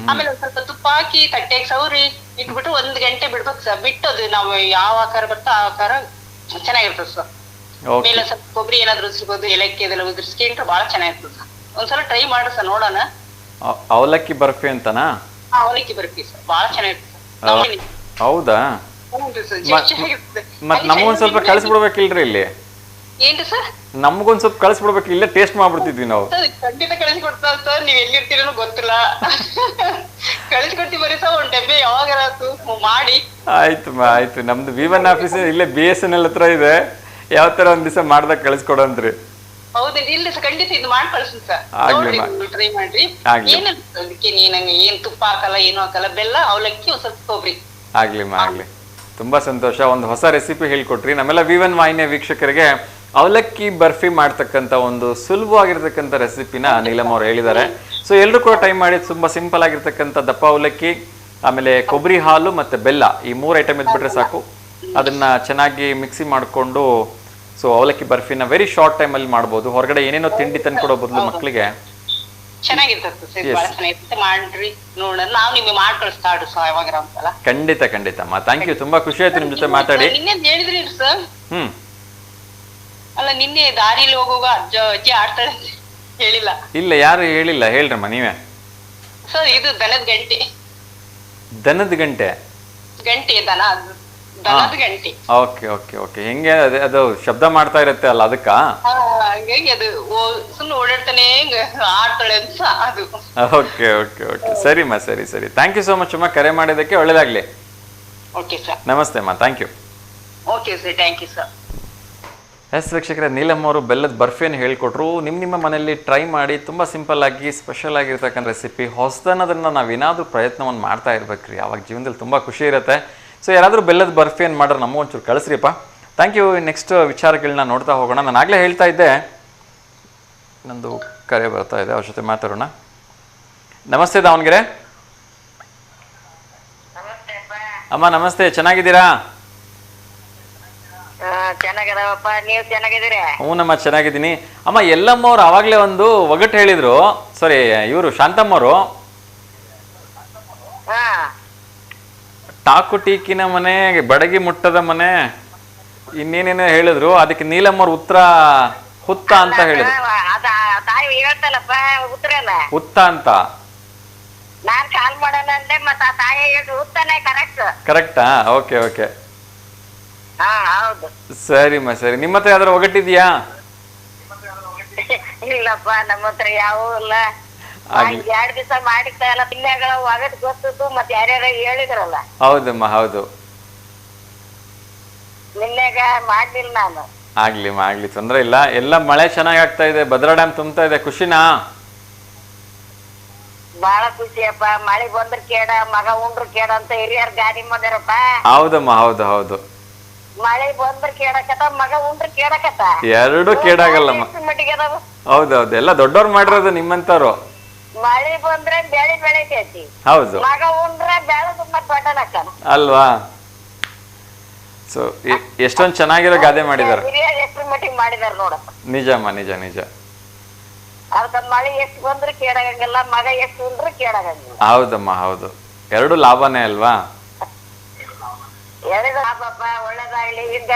ಆಮೇಲೆ ಒಂದ್ ಸ್ವಲ್ಪ ತುಪ್ಪ ಹಾಕಿ ತಟ್ಟೆಗೆ ಸೌರಿ ಇಟ್ಬಿಟ್ಟು 1 ಗಂಟೆ ಬಿಡ್ಬೇಕು ಸರ್. ಬಿಟ್ಟು ಅದು ನಾವು ಯಾವ ಆಕಾರ ಬರ್ತೋ ಆ ಆಕಾರ ಚೆನ್ನಾಗಿರ್ತದ ಸರ್. ಮೇಲೆ ಸ್ವಲ್ಪ ಕೊಬ್ಬರಿ ಏನಾದ್ರು ಉದುರ್ಸ್ಬೋದು, ಏಲಕ್ಕಿ ಅದೆಲ್ಲ ಉದುರ್ಸ್ಕೊಂಡ್ರೆ ಬಾಳ ಚೆನ್ನಾಗಿರ್ತದ ಸರ್. ಒಂದ್ಸಲ ಟ್ರೈ ಮಾಡ್ರಿ ಸರ್ ನೋಡೋಣ. ಅವಲಕ್ಕಿ ಬರ್ಫಿ ಅಂತನಾ? ಅವಲಕ್ಕಿ ಬರ್ಫಿ ಸರ್, ಬಾಳ ಚೆನ್ನಾಗಿರ್ತದೆ. ಹೌದಾ? ಮತ್ ನಮಗೊಂದ್ ಸ್ವಲ್ಪ ಕಳಿಸ್ಬಿಡ್ಬೇಕಿಲ್ರಿ ಇಲ್ಲಿ? ಏನ್ರಿ ಸರ್? ನಮ್ಗೊಂದ್ ಸ್ವಲ್ಪ ಕಳಿಸ್ಬಿಡ್ಬೇಕು, ಇಲ್ಲೇ ಟೇಸ್ಟ್ ಮಾಡ್ಬಿಡ್ತಿದ್ವಿ ನಾವು. ಖಂಡಿತ ಕಳಿಸ್ಕೊಡ್ತಾರ ಸರ್, ನೀವ್ ಎಲ್ಲಿರ್ತೀರೋ ಗೊತ್ತಿಲ್ಲ. ಕಳಿಸ್ಕೊಡ್ತೀವಿ ಬರೀ ಸರ್, ಒಂದ್ ಡಬ್ಬೆ ಯಾವಾಗ ಮಾಡಿ. ಆಯ್ತು ನಮ್ದು V1 ಆಫೀಸ್ ಇಲ್ಲೇ BSNL ಹತ್ರ ಇದೆ, ಯಾವ ತರ ಒಂದ್ ದಿವಸ ಮಾಡ್ದಾಗ ಕಳಿಸ್ಕೊಡಂತ್ರಿ. ಹೌದೇನ್ರಿ? ಇಲ್ಲ ಸರ್, ಖಂಡಿತ ಇದು ಮಾಡಿ ಕಳ್ಸ್ತೀನಿ ಸರ್. ಟ್ರೈ ಮಾಡ್ರಿ. ಏನಿಲ್ಲ ಅದಕ್ಕೆ ನೀನಂಗೆ ಏನ್ ತುಪ್ಪ ಹಾಕಲ್ಲ, ಏನು ಹಾಕಲ್ಲ, ಬೆಲ್ಲ, ಅವಲಕ್ಕಿ, ಒಂದ್ ಸ್ವಲ್ಪ ಕೊಬ್ಬರಿ. ಆಗ್ಲಿ ತುಂಬಾ ಸಂತೋಷ, ಒಂದು ಹೊಸ ರೆಸಿಪಿ ಹೇಳ್ಕೊಟ್ರಿ. ನಮ್ಮೆಲ್ಲ V1 ವಾಹಿನಿಯ ವೀಕ್ಷಕರಿಗೆ ಅವಲಕ್ಕಿ ಬರ್ಫಿ ಮಾಡ್ತಕ್ಕಂಥ ಒಂದು ಸುಲಭವಾಗಿರ್ತಕ್ಕಂಥ ರೆಸಿಪಿನ ನೀಲಮ್ ಅವ್ರು ಹೇಳಿದ್ದಾರೆ. ಸೊ ಎಲ್ಲರೂ ಕೂಡ ಟೈಮ್ ಮಾಡಿ, ತುಂಬಾ ಸಿಂಪಲ್ ಆಗಿರ್ತಕ್ಕಂಥ ದಪ್ಪ ಅವಲಕ್ಕಿ, ಆಮೇಲೆ ಕೊಬ್ಬರಿ ಹಾಲು ಮತ್ತೆ ಬೆಲ್ಲ, ಈ 3 ಐಟಮ್ ಇದ್ಬಿಟ್ರೆ ಸಾಕು. ಅದನ್ನ ಚೆನ್ನಾಗಿ ಮಿಕ್ಸಿ ಮಾಡಿಕೊಂಡು ಸೊ ಅವಲಕ್ಕಿ ಬರ್ಫಿನ ವೆರಿ ಶಾರ್ಟ್ ಟೈಮಲ್ಲಿ ಮಾಡ್ಬೋದು. ಹೊರಗಡೆ ಏನೇನೋ ತಿಂಡಿ ತಂದ್ಕೊಡೋ ಬದಲು ಮಕ್ಕಳಿಗೆ ಖಂಡಿತಮ್ಮ. ಥ್ಯಾಂಕ್ ಯು, ತುಂಬಾ ಖುಷಿ ಆಯ್ತು ನಿಮ್ ಜೊತೆ ಮಾತಾಡಿ. ಅಲ್ಲ ನಿನ್ನೆ ದಾರಿಲಿ ಹೋಗುವಾಗ ಅಜ್ಜಿ ಆಡ್ತಾಳೆ ಹೇಳಿಲ್ಲ? ಇಲ್ಲ, ಯಾರು ಹೇಳಿಲ್ಲ, ಹೇಳ್ರಮ್ಮ ನೀವೇ. ಸರ್ ಇದು ದನದ ಗಂಟೆ ದನದ ಗಂಟೆ. ಓಕೆ. ಹೆಂಗೆ ಅದು ಶಬ್ದ ಮಾಡ್ತಾ ಇರುತ್ತೆ ಅಲ್ಲ, ಅದಕ್ಕ? ಹಂಗಾಗಿ ಅದು ಸುಮ್ಮನೆ ಓಡಾಡ್ತಾನೆ ಆಡ್ತಾಳೆ ಅಂತ ಅದು. ಓಕೆ. ಸರಿಮ್ಮ, ಸರಿ. ಥ್ಯಾಂಕ್ ಯು ಸೋ ಮಚ್ ಅಮ್ಮ, ಕರೆ ಮಾಡಿದ್ದಕ್ಕೆ. ಒಳ್ಳೇದಾಗ್ಲಿ. Okay sir. ನಮಸ್ತೆ ಅಮ್ಮ, thank you. Okay sir, thank you sir. Yes ವೀಕ್ಷಕರೇ, ನೀಲಮ್ ಅವರು ಬೆಲ್ಲದ ಬರ್ಫಿಯನ್ನು ಹೇಳ್ಕೊಟ್ರು. ನಿಮ್ಮ ಮನೆಯಲ್ಲಿ ಟ್ರೈ ಮಾಡಿ, ತುಂಬ ಸಿಂಪಲ್ ಆಗಿ ಸ್ಪೆಷಲ್ ಆಗಿರ್ತಕ್ಕಂಥ ರೆಸಿಪಿ. ಹೊಸದನ್ನೋದನ್ನು ನಾವೇನಾದರೂ ಪ್ರಯತ್ನವನ್ನು ಮಾಡ್ತಾ ಇರ್ಬೇಕ್ರಿ, ಆವಾಗ ಜೀವನದಲ್ಲಿ ತುಂಬ ಖುಷಿ ಇರುತ್ತೆ. ಸೊ ಯಾರಾದರೂ ಬೆಲ್ಲದ ಬರ್ಫಿಯನ್ನು ಮಾಡ್ರೆ ನಮ್ಮ ಒಂಚೂರು ಕಳಿಸ್ರಿಪ್ಪ. Thank you. ನೆಕ್ಸ್ಟ್ ವಿಚಾರಗಳನ್ನ ನೋಡ್ತಾ ಹೋಗೋಣ. ನಾನು ಆಗಲೇ ಹೇಳ್ತಾ ಇದ್ದೆ, ನಂದು ಕರೆ ಬರ್ತಾ ಇದೆ, ಅವ್ರ ಜೊತೆ ಮಾತಾಡೋಣ. ನಮಸ್ತೆ ದಾವಣಗೆರೆ ಅಮ್ಮ. ನಮಸ್ತೆ, ಚೆನ್ನಾಗಿದ್ದೀರಾ? ಚೆನ್ನಾಗಿದಾವಪ್ಪ, ನೀವು ಚೆನ್ನಾಗಿದ್ದೀರಾ? ಹ್ಞೂನಮ್ಮ, ಚೆನ್ನಾಗಿದ್ದೀನಿ ಅಮ್ಮ. ಎಲ್ಲಮ್ಮ ಅವ್ರು ಆವಾಗಲೇ ಒಂದು ಒಗಟ್ಟು ಹೇಳಿದ್ರು, ಸಾರಿ ಇವರು ಶಾಂತಮ್ಮವರು, ಟಾಕು ಟೀಕಿನ ಮನೆ, ಬಡಗಿ ಮುಟ್ಟದ ಮನೆ, ಇನ್ನೇನೇನೋ ಹೇಳಿದ್ರು. ಅದಕ್ಕೆ ನೀಲಮ್ಮ ಅವ್ರ ಉತ್ತರ ಹುತ್ತ ಅಂತ ಹೇಳಿದ್ರು. ಹುತ್ತ ಅಂತ ನಾನ್ ಕಾಲ್ ಮಾಡೋಣ ಅಂದ್ರೆ ಮತ್ತೆ ಆ ತಾಯಿ ಹೇಳಿದ್ರು ಹುತ್ತನೇ ಕರೆಕ್ಟಾ? ಓಕೆ. ಹೌದು. ಸರಿಮ್ಮ, ಸರಿ. ನಿಮ್ಮ ಹತ್ರ ಯಾವ್ದಾರು ಒಗಟ್ಟಿದ್ಯಾ? ಇಲ್ಲಪ್ಪ, ನಮ್ಮ ಹತ್ರ ಯಾವ ಇಲ್ಲ. 2 ದಿವಸ ಮಾಡಿದ್ದಲ್ಲ ತಿನ್ಯಾಗ ಒಗಟ್ ಗೊತ್ತಿತ್ತು, ಮತ್ತೆ ಯಾರ್ಯಾರ ಹೇಳಿದ್ರಲ್ಲ. ಹೌದಮ್ಮ, ಹೌದು. ನಿನ್ನೆಗ ಮಾಡ್ಲಿಲ್ಲ ನಾನು. ಆಗ್ಲಿ, ತೊಂದ್ರೆ ಇಲ್ಲ. ಎಲ್ಲ ಮಳೆ ಚೆನ್ನಾಗಿ ಆಗ್ತಾ ಇದೆ, ಭದ್ರಾ ಡ್ಯಾಮ್ ತುಂಬ್ತಾ ಇದೆ. ಖುಷಿನಾ? ಬಾಳ ಖುಷಿಯಪ್ಪ. ಮಳೆ ಬಂದ್ರ ಕೇಡ, ಮಗ ಉಂಡ್ರ ಕೇಡ ಅಂತ ಹಿರಿಯರ್ ಗಾಡಿ ಮಾಡ್ಯಾರಪ್ಪ. ಹೌದಮ್ಮ, ಹೌದು. ಮಳೆ ಬಂದ್ರ ಕೇಡಕತ್ತ, ಮಗ ಉಂಡ್ರ ಕೇಡಕತ್ತ. ಎರಡು ಕೇಡಾಗಲ್ಲಮ್ಮ. ಹೌದೌದು, ಎಲ್ಲ ದೊಡ್ಡವ್ರು ಮಾಡಿರೋದು ನಿಮ್ಮಂತವ್ರು. ಮಳೆ ಬಂದ್ರೆ ಬೆಳೆ ಬೆಳಿತೈತಿ, ಹೌದು. ಮಗ ಉಂಡ್ರೆ ಬೆಳೆ ತುಂಬಾ ದೊಡ್ಡನಕ್ಕ ಅಲ್ವಾ? ಸೊ ಎಷ್ಟೊಂದ್ ಚೆನ್ನಾಗಿರೋ ಗಾದೆ ಮಾಡಿದಾರೆ. ಎಷ್ಟು ಮಟ್ಟಿಗೆ ಮಾಡಿದಾರ ನೋಡಪ್ಪ. ನಿಜಮ್ಮ, ನಿಜ. ಅದಕ್ಕ ಮಳೆ ಎಷ್ಟು ಬಂದ್ರೆ ಕೇಡಾಗಂಗಿಲ್ಲ, ಮಗ ಎಷ್ಟು ಉಂಡ್ರೆ ಕೇಡಾಗಂಗಿಲ್ಲ. ಹೌದಮ್ಮ, ಹೌದು. ಎರಡು ಲಾಭನೇ ಅಲ್ವಾ? ಎರಡು ಲಾಭಪ್ಪ, ಒಳ್ಳೇದಾಗ್ಲಿ. ಈಗ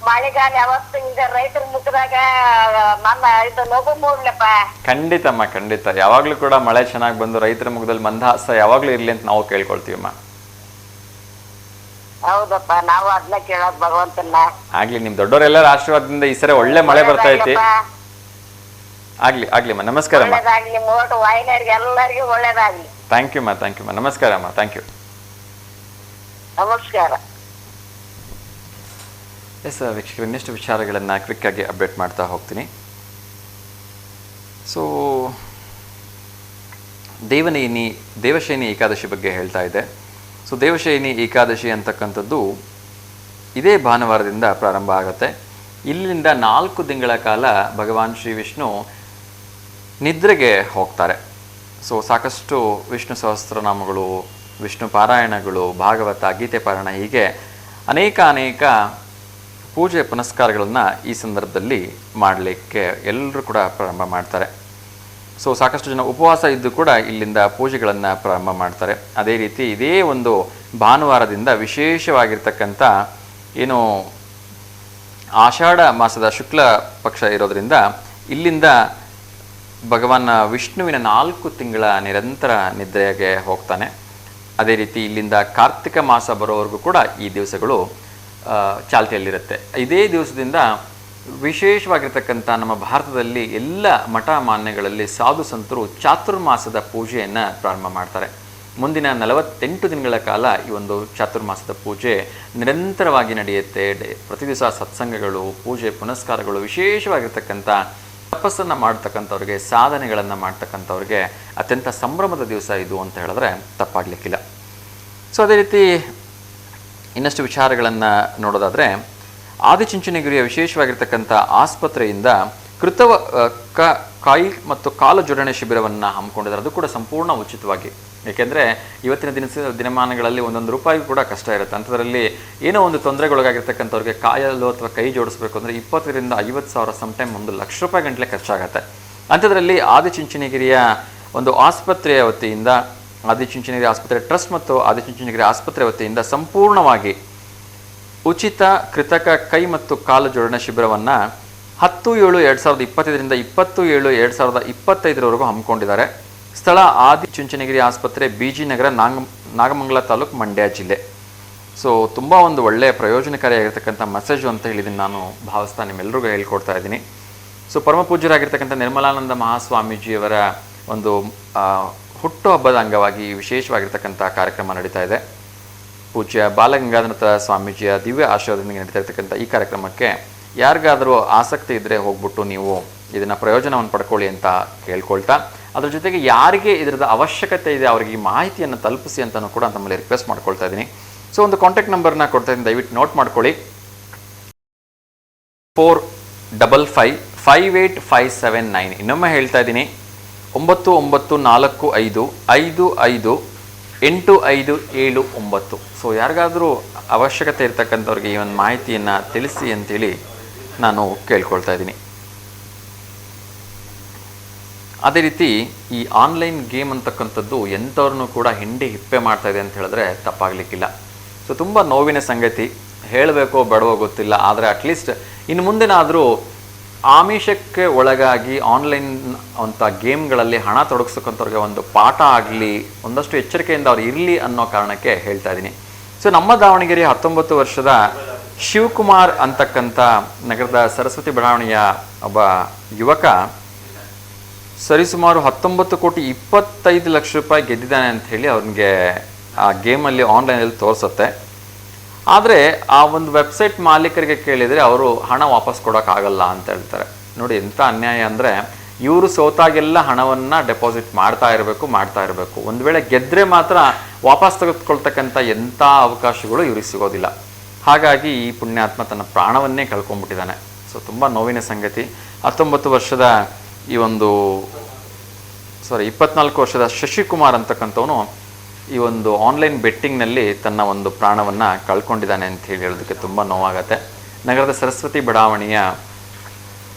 ಮಳೆಗಾಲ ಯಾವತ್ತು ಈಗ ರೈತರ ಮುಖದಾಗ ಇದು ಲಘು ಮೂಡ್ಲಪ್ಪ. ಖಂಡಿತಮ್ಮ, ಖಂಡಿತ. ಯಾವಾಗ್ಲೂ ಕೂಡ ಮಳೆ ಚೆನ್ನಾಗಿ ಬಂದು ರೈತರ ಮುಖದಲ್ಲಿ ಮಂದಹಾಸ ಯಾವಾಗ್ಲೂ ಇರ್ಲಿ ಅಂತ ನಾವು ಕೇಳ್ಕೊಳ್ತೀವಮ್ಮ. ಹೌದಪ್ಪ, ನಾವು ಅದನ್ನ ಕೇಳೋದ್ ಭಗವಂತನ. ಆಗ್ಲಿ, ನಿಮ್ ದೊಡ್ಡವರೆಲ್ಲರ ಆಶೀರ್ವಾದದಿಂದ ಈ ಸರಿ ಒಳ್ಳೆ ಮಳೆ ಬರ್ತಾ ಐತಿ. ಆಗ್ಲಿಮ್ಮ, ನಮಸ್ಕಾರಮ್ಮ. ಒಳ್ಳೇದಾಗ್ಲಿ, ಮೋಟ್ ವಾಹಿನಿಯರಿಗೆ ಎಲ್ಲರಿಗೂ ಒಳ್ಳೇದಾಗ್ಲಿ. ಥ್ಯಾಂಕ್ ಯು ಮಾ, ನಮಸ್ಕಾರಮ್ಮ. Thank you. ನಮಸ್ಕಾರ. ಎಸ್ ವೀಕ್ಷಕರು, ಇನ್ನಷ್ಟು ವಿಚಾರಗಳನ್ನು ಕ್ವಿಕ್ಕಾಗಿ ಅಪ್ಡೇಟ್ ಮಾಡ್ತಾ ಹೋಗ್ತೀನಿ. ಸೊ ದೇವಶಯನಿ ಏಕಾದಶಿ ಬಗ್ಗೆ ಹೇಳ್ತಾ ಇದೆ. ಸೊ ದೇವಶಯನಿ ಏಕಾದಶಿ ಅಂತಕ್ಕಂಥದ್ದು ಇದೇ ಭಾನುವಾರದಿಂದ ಪ್ರಾರಂಭ ಆಗುತ್ತೆ. ಇಲ್ಲಿಂದ 4 ತಿಂಗಳ ಕಾಲ ಭಗವಾನ್ ಶ್ರೀ ವಿಷ್ಣು ನಿದ್ರೆಗೆ ಹೋಗ್ತಾರೆ. ಸೊ ಸಾಕಷ್ಟು ವಿಷ್ಣು ಸಹಸ್ರನಾಮಗಳು, ವಿಷ್ಣು ಪಾರಾಯಣಗಳು, ಭಾಗವತ, ಗೀತೆ ಪಾರಾಯಣ, ಹೀಗೆ ಅನೇಕ ಪೂಜೆ ಪುನಸ್ಕಾರಗಳನ್ನು ಈ ಸಂದರ್ಭದಲ್ಲಿ ಮಾಡಲಿಕ್ಕೆ ಎಲ್ಲರೂ ಕೂಡ ಪ್ರಾರಂಭ ಮಾಡ್ತಾರೆ. ಸೊ ಸಾಕಷ್ಟು ಜನ ಉಪವಾಸ ಇದ್ದು ಕೂಡ ಇಲ್ಲಿಂದ ಪೂಜೆಗಳನ್ನು ಪ್ರಾರಂಭ ಮಾಡ್ತಾರೆ. ಅದೇ ರೀತಿ ಇದೇ ಒಂದು ಭಾನುವಾರದಿಂದ ವಿಶೇಷವಾಗಿರ್ತಕ್ಕಂಥ ಏನು ಆಷಾಢ ಮಾಸದ ಶುಕ್ಲ ಪಕ್ಷ ಇರೋದರಿಂದ ಇಲ್ಲಿಂದ ಭಗವಾನ್ ವಿಷ್ಣುವಿನ 4 ತಿಂಗಳ ನಿರಂತರ ನಿದ್ರೆಗೆ ಹೋಗ್ತಾನೆ. ಅದೇ ರೀತಿ ಇಲ್ಲಿಂದ ಕಾರ್ತಿಕ ಮಾಸ ಬರೋವರೆಗೂ ಕೂಡ ಈ ದಿವಸಗಳು ಚಾಲ್ತಿಯಲ್ಲಿರುತ್ತೆ. ಇದೇ ದಿವಸದಿಂದ ವಿಶೇಷವಾಗಿರ್ತಕ್ಕಂಥ ನಮ್ಮ ಭಾರತದಲ್ಲಿ ಎಲ್ಲ ಮಠ ಮಾನ್ಯಗಳಲ್ಲಿ ಸಾಧು ಸಂತರು ಚಾತುರ್ಮಾಸದ ಪೂಜೆಯನ್ನು ಪ್ರಾರಂಭ ಮಾಡ್ತಾರೆ. ಮುಂದಿನ 48 ದಿನಗಳ ಕಾಲ ಈ ಒಂದು ಚಾತುರ್ಮಾಸದ ಪೂಜೆ ನಿರಂತರವಾಗಿ ನಡೆಯುತ್ತೆ. ಪ್ರತಿ ದಿವಸ ಸತ್ಸಂಗಗಳು, ಪೂಜೆ ಪುನಸ್ಕಾರಗಳು, ವಿಶೇಷವಾಗಿರ್ತಕ್ಕಂಥ ತಪಸ್ಸನ್ನು ಮಾಡ್ತಕ್ಕಂಥವ್ರಿಗೆ, ಸಾಧನೆಗಳನ್ನು ಮಾಡ್ತಕ್ಕಂಥವ್ರಿಗೆ ಅತ್ಯಂತ ಸಂಭ್ರಮದ ದಿವಸ ಇದು ಅಂತ ಹೇಳಿದ್ರೆ ತಪ್ಪಾಗಲಿಕ್ಕಿಲ್ಲ. ಸೊ ಅದೇ ರೀತಿ ಇನ್ನಷ್ಟು ವಿಚಾರಗಳನ್ನು ನೋಡೋದಾದರೆ, ಆದಿಚುಂಚನಗಿರಿಯ ವಿಶೇಷವಾಗಿರ್ತಕ್ಕಂಥ ಆಸ್ಪತ್ರೆಯಿಂದ ಕೈ ಮತ್ತು ಕಾಲು ಜೋಡಣೆ ಶಿಬಿರವನ್ನು ಹಮ್ಮಿಕೊಂಡಿದ್ದಾರೆ. ಅದು ಕೂಡ ಸಂಪೂರ್ಣ ಉಚಿತವಾಗಿ. ಏಕೆಂದರೆ ಇವತ್ತಿನ ದಿನಮಾನಗಳಲ್ಲಿ ₹1 ಕೂಡ ಕಷ್ಟ ಇರುತ್ತೆ. ಅಂಥದ್ರಲ್ಲಿ ಏನೋ ಒಂದು ತೊಂದರೆಗೊಳಗಾಗಿರ್ತಕ್ಕಂಥವ್ರಿಗೆ ಕಾಯಲು ಅಥವಾ ಕೈ ಜೋಡಿಸ್ಬೇಕು ಅಂದರೆ 20,000 to 50,000, ಸಮ್ಟೈಮ್ ₹1,00,000 ಗಂಟಲೆ ಖರ್ಚಾಗತ್ತೆ. ಅಂಥದ್ರಲ್ಲಿ ಆದಿಚುಂಚನಗಿರಿಯ ಒಂದು ಆಸ್ಪತ್ರೆಯ ವತಿಯಿಂದ, ಆದಿಚುಂಚನಗಿರಿ ಆಸ್ಪತ್ರೆ ಟ್ರಸ್ಟ್ ಮತ್ತು ಆದಿಚುಂಚನಗಿರಿ ಆಸ್ಪತ್ರೆ ವತಿಯಿಂದ ಸಂಪೂರ್ಣವಾಗಿ ಉಚಿತ ಕೃತಕ ಕೈ ಮತ್ತು ಕಾಲು ಜೋಡಣೆ ಶಿಬಿರವನ್ನು 10/7/2025 20/7/2025 ಹಮ್ಮಿಕೊಂಡಿದ್ದಾರೆ. ಸ್ಥಳ ಆದಿಚುಂಚನಗಿರಿ ಆಸ್ಪತ್ರೆ, BG ನಗರ, ನಾಗಮಂಗಲ ತಾಲೂಕು, ಮಂಡ್ಯ ಜಿಲ್ಲೆ. ಸೊ ತುಂಬ ಒಂದು ಒಳ್ಳೆಯ ಪ್ರಯೋಜನಕಾರಿಯಾಗಿರ್ತಕ್ಕಂಥ ಮೆಸೇಜು ಅಂತ ಹೇಳಿದ್ದೀನಿ ನಾನು ಭಾವಿಸ್ತಾ ನಿಮ್ಮೆಲ್ಲರಿಗೂ ಹೇಳ್ಕೊಡ್ತಾ ಇದ್ದೀನಿ. ಸೊ ಪರಮ ಪೂಜ್ಯರಾಗಿರ್ತಕ್ಕಂಥ ನಿರ್ಮಲಾನಂದ ಮಹಾಸ್ವಾಮೀಜಿಯವರ ಒಂದು ಹುಟ್ಟುಹಬ್ಬದ ಅಂಗವಾಗಿ ವಿಶೇಷವಾಗಿರ್ತಕ್ಕಂಥ ಕಾರ್ಯಕ್ರಮ ನಡೀತಾ ಇದೆ. ಪೂಜ್ಯ ಬಾಲಗಂಗಾಧರ ಸ್ವಾಮೀಜಿಯ ದಿವ್ಯ ಆಶೀರ್ವಾದದಿಂದ ನಡೀತಾ ಇರ್ತಕ್ಕಂಥ ಈ ಕಾರ್ಯಕ್ರಮಕ್ಕೆ ಯಾರಿಗಾದರೂ ಆಸಕ್ತಿ ಇದ್ದರೆ ಹೋಗ್ಬಿಟ್ಟು ನೀವು ಇದನ್ನು ಪ್ರಯೋಜನವನ್ನು ಪಡ್ಕೊಳ್ಳಿ ಅಂತ ಕೇಳ್ಕೊಳ್ತಾ, ಅದ್ರ ಜೊತೆಗೆ ಯಾರಿಗೆ ಇದರದ ಅವಶ್ಯಕತೆ ಇದೆ ಅವರಿಗೆ ಈ ಮಾಹಿತಿಯನ್ನು ತಲುಪಿಸಿ ಅಂತಲೂ ಕೂಡ ನಮ್ಮಲ್ಲಿ ರಿಕ್ವೆಸ್ಟ್ ಮಾಡ್ಕೊಳ್ತಾ ಇದ್ದೀನಿ. ಸೊ ಒಂದು ಕಾಂಟ್ಯಾಕ್ಟ್ ನಂಬರ್ನ ಕೊಡ್ತಾ ಇದ್ದೀನಿ, ದಯವಿಟ್ಟು ನೋಟ್ ಮಾಡ್ಕೊಳ್ಳಿ. 455-58579. ಇನ್ನೊಮ್ಮೆ ಹೇಳ್ತಾ ಇದ್ದೀನಿ, 9945558579. ಸೊ ಯಾರಿಗಾದರೂ ಅವಶ್ಯಕತೆ ಇರ್ತಕ್ಕಂಥವ್ರಿಗೆ ಈ ಒಂದು ಮಾಹಿತಿಯನ್ನು ತಿಳಿಸಿ ಅಂತೇಳಿ ನಾನು ಕೇಳ್ಕೊಳ್ತಾ ಇದ್ದೀನಿ. ಅದೇ ರೀತಿ ಈ ಆನ್ಲೈನ್ ಗೇಮ್ ಅಂತಕ್ಕಂಥದ್ದು ಎಂಥವ್ರನ್ನೂ ಕೂಡ ಹಿಂಡಿ ಹಿಪ್ಪೆ ಮಾಡ್ತಾ ಇದೆ ಅಂತ ಹೇಳಿದ್ರೆ ತಪ್ಪಾಗಲಿಕ್ಕಿಲ್ಲ. ಸೊ ತುಂಬ ನೋವಿನ ಸಂಗತಿ, ಹೇಳಬೇಕೋ ಬೇಡವೋ ಗೊತ್ತಿಲ್ಲ. ಆದರೆ ಅಟ್ಲೀಸ್ಟ್ ಇನ್ನು ಮುಂದೆನಾದರೂ ಆಮಿಷಕ್ಕೆ ಒಳಗಾಗಿ ಆನ್ಲೈನ್ ಅಂತ ಗೇಮ್ಗಳಲ್ಲಿ ಹಣ ತೊಡಗಿಸ್ತಕ್ಕಂಥವ್ರಿಗೆ ಒಂದು ಪಾಠ ಆಗಲಿ, ಒಂದಷ್ಟು ಎಚ್ಚರಿಕೆಯಿಂದ ಅವ್ರು ಇರಲಿ ಅನ್ನೋ ಕಾರಣಕ್ಕೆ ಹೇಳ್ತಾ ಇದ್ದೀನಿ. ಸೊ ನಮ್ಮ ದಾವಣಗೆರೆ 19 ವರ್ಷದ ಶಿವಕುಮಾರ್ ಅಂತಕ್ಕಂಥ ನಗರದ ಸರಸ್ವತಿ ಬಡಾವಣೆಯ ಒಬ್ಬ ಯುವಕ ಸರಿಸುಮಾರು 19,25,00,000 ಗೆದ್ದಿದ್ದಾನೆ ಅಂತ ಹೇಳಿ ಅವ್ನಿಗೆ ಆ ಗೇಮಲ್ಲಿ ಆನ್ಲೈನಲ್ಲಿ ತೋರಿಸುತ್ತೆ. ಆದರೆ ಆ ಒಂದು ವೆಬ್ಸೈಟ್ ಮಾಲೀಕರಿಗೆ ಕೇಳಿದರೆ ಅವರು ಹಣ ವಾಪಸ್ ಕೊಡೋಕ್ಕಾಗಲ್ಲ ಅಂತ ಹೇಳ್ತಾರೆ. ನೋಡಿ ಎಂಥ ಅನ್ಯಾಯ ಅಂದರೆ, ಇವರು ಸೋತಾಗೆಲ್ಲ ಹಣವನ್ನು ಡೆಪಾಸಿಟ್ ಮಾಡ್ತಾ ಇರಬೇಕು. ಒಂದು ವೇಳೆ ಗೆದ್ದರೆ ಮಾತ್ರ ವಾಪಸ್ ತೆಗೆದುಕೊಳ್ತಕ್ಕಂಥ ಎಂಥ ಅವಕಾಶಗಳು ಇವ್ರಿಗೆ ಸಿಗೋದಿಲ್ಲ. ಹಾಗಾಗಿ ಈ ಪುಣ್ಯಾತ್ಮ ತನ್ನ ಪ್ರಾಣವನ್ನೇ ಕಳ್ಕೊಂಡ್ಬಿಟ್ಟಿದ್ದಾನೆ. ಸೊ ತುಂಬ ನೋವಿನ ಸಂಗತಿ. 24 ವರ್ಷದ ಶಶಿಕುಮಾರ್ ಅಂತಕ್ಕಂಥವನು ಈ ಒಂದು ಆನ್ಲೈನ್ ಬೆಟ್ಟಿಂಗ್ನಲ್ಲಿ ತನ್ನ ಒಂದು ಪ್ರಾಣವನ್ನು ಕಳ್ಕೊಂಡಿದ್ದಾನೆ ಅಂತ ಹೇಳಿ ಹೇಳೋದಕ್ಕೆ ತುಂಬ ನೋವಾಗತ್ತೆ. ನಗರದ ಸರಸ್ವತಿ ಬಡಾವಣೆಯ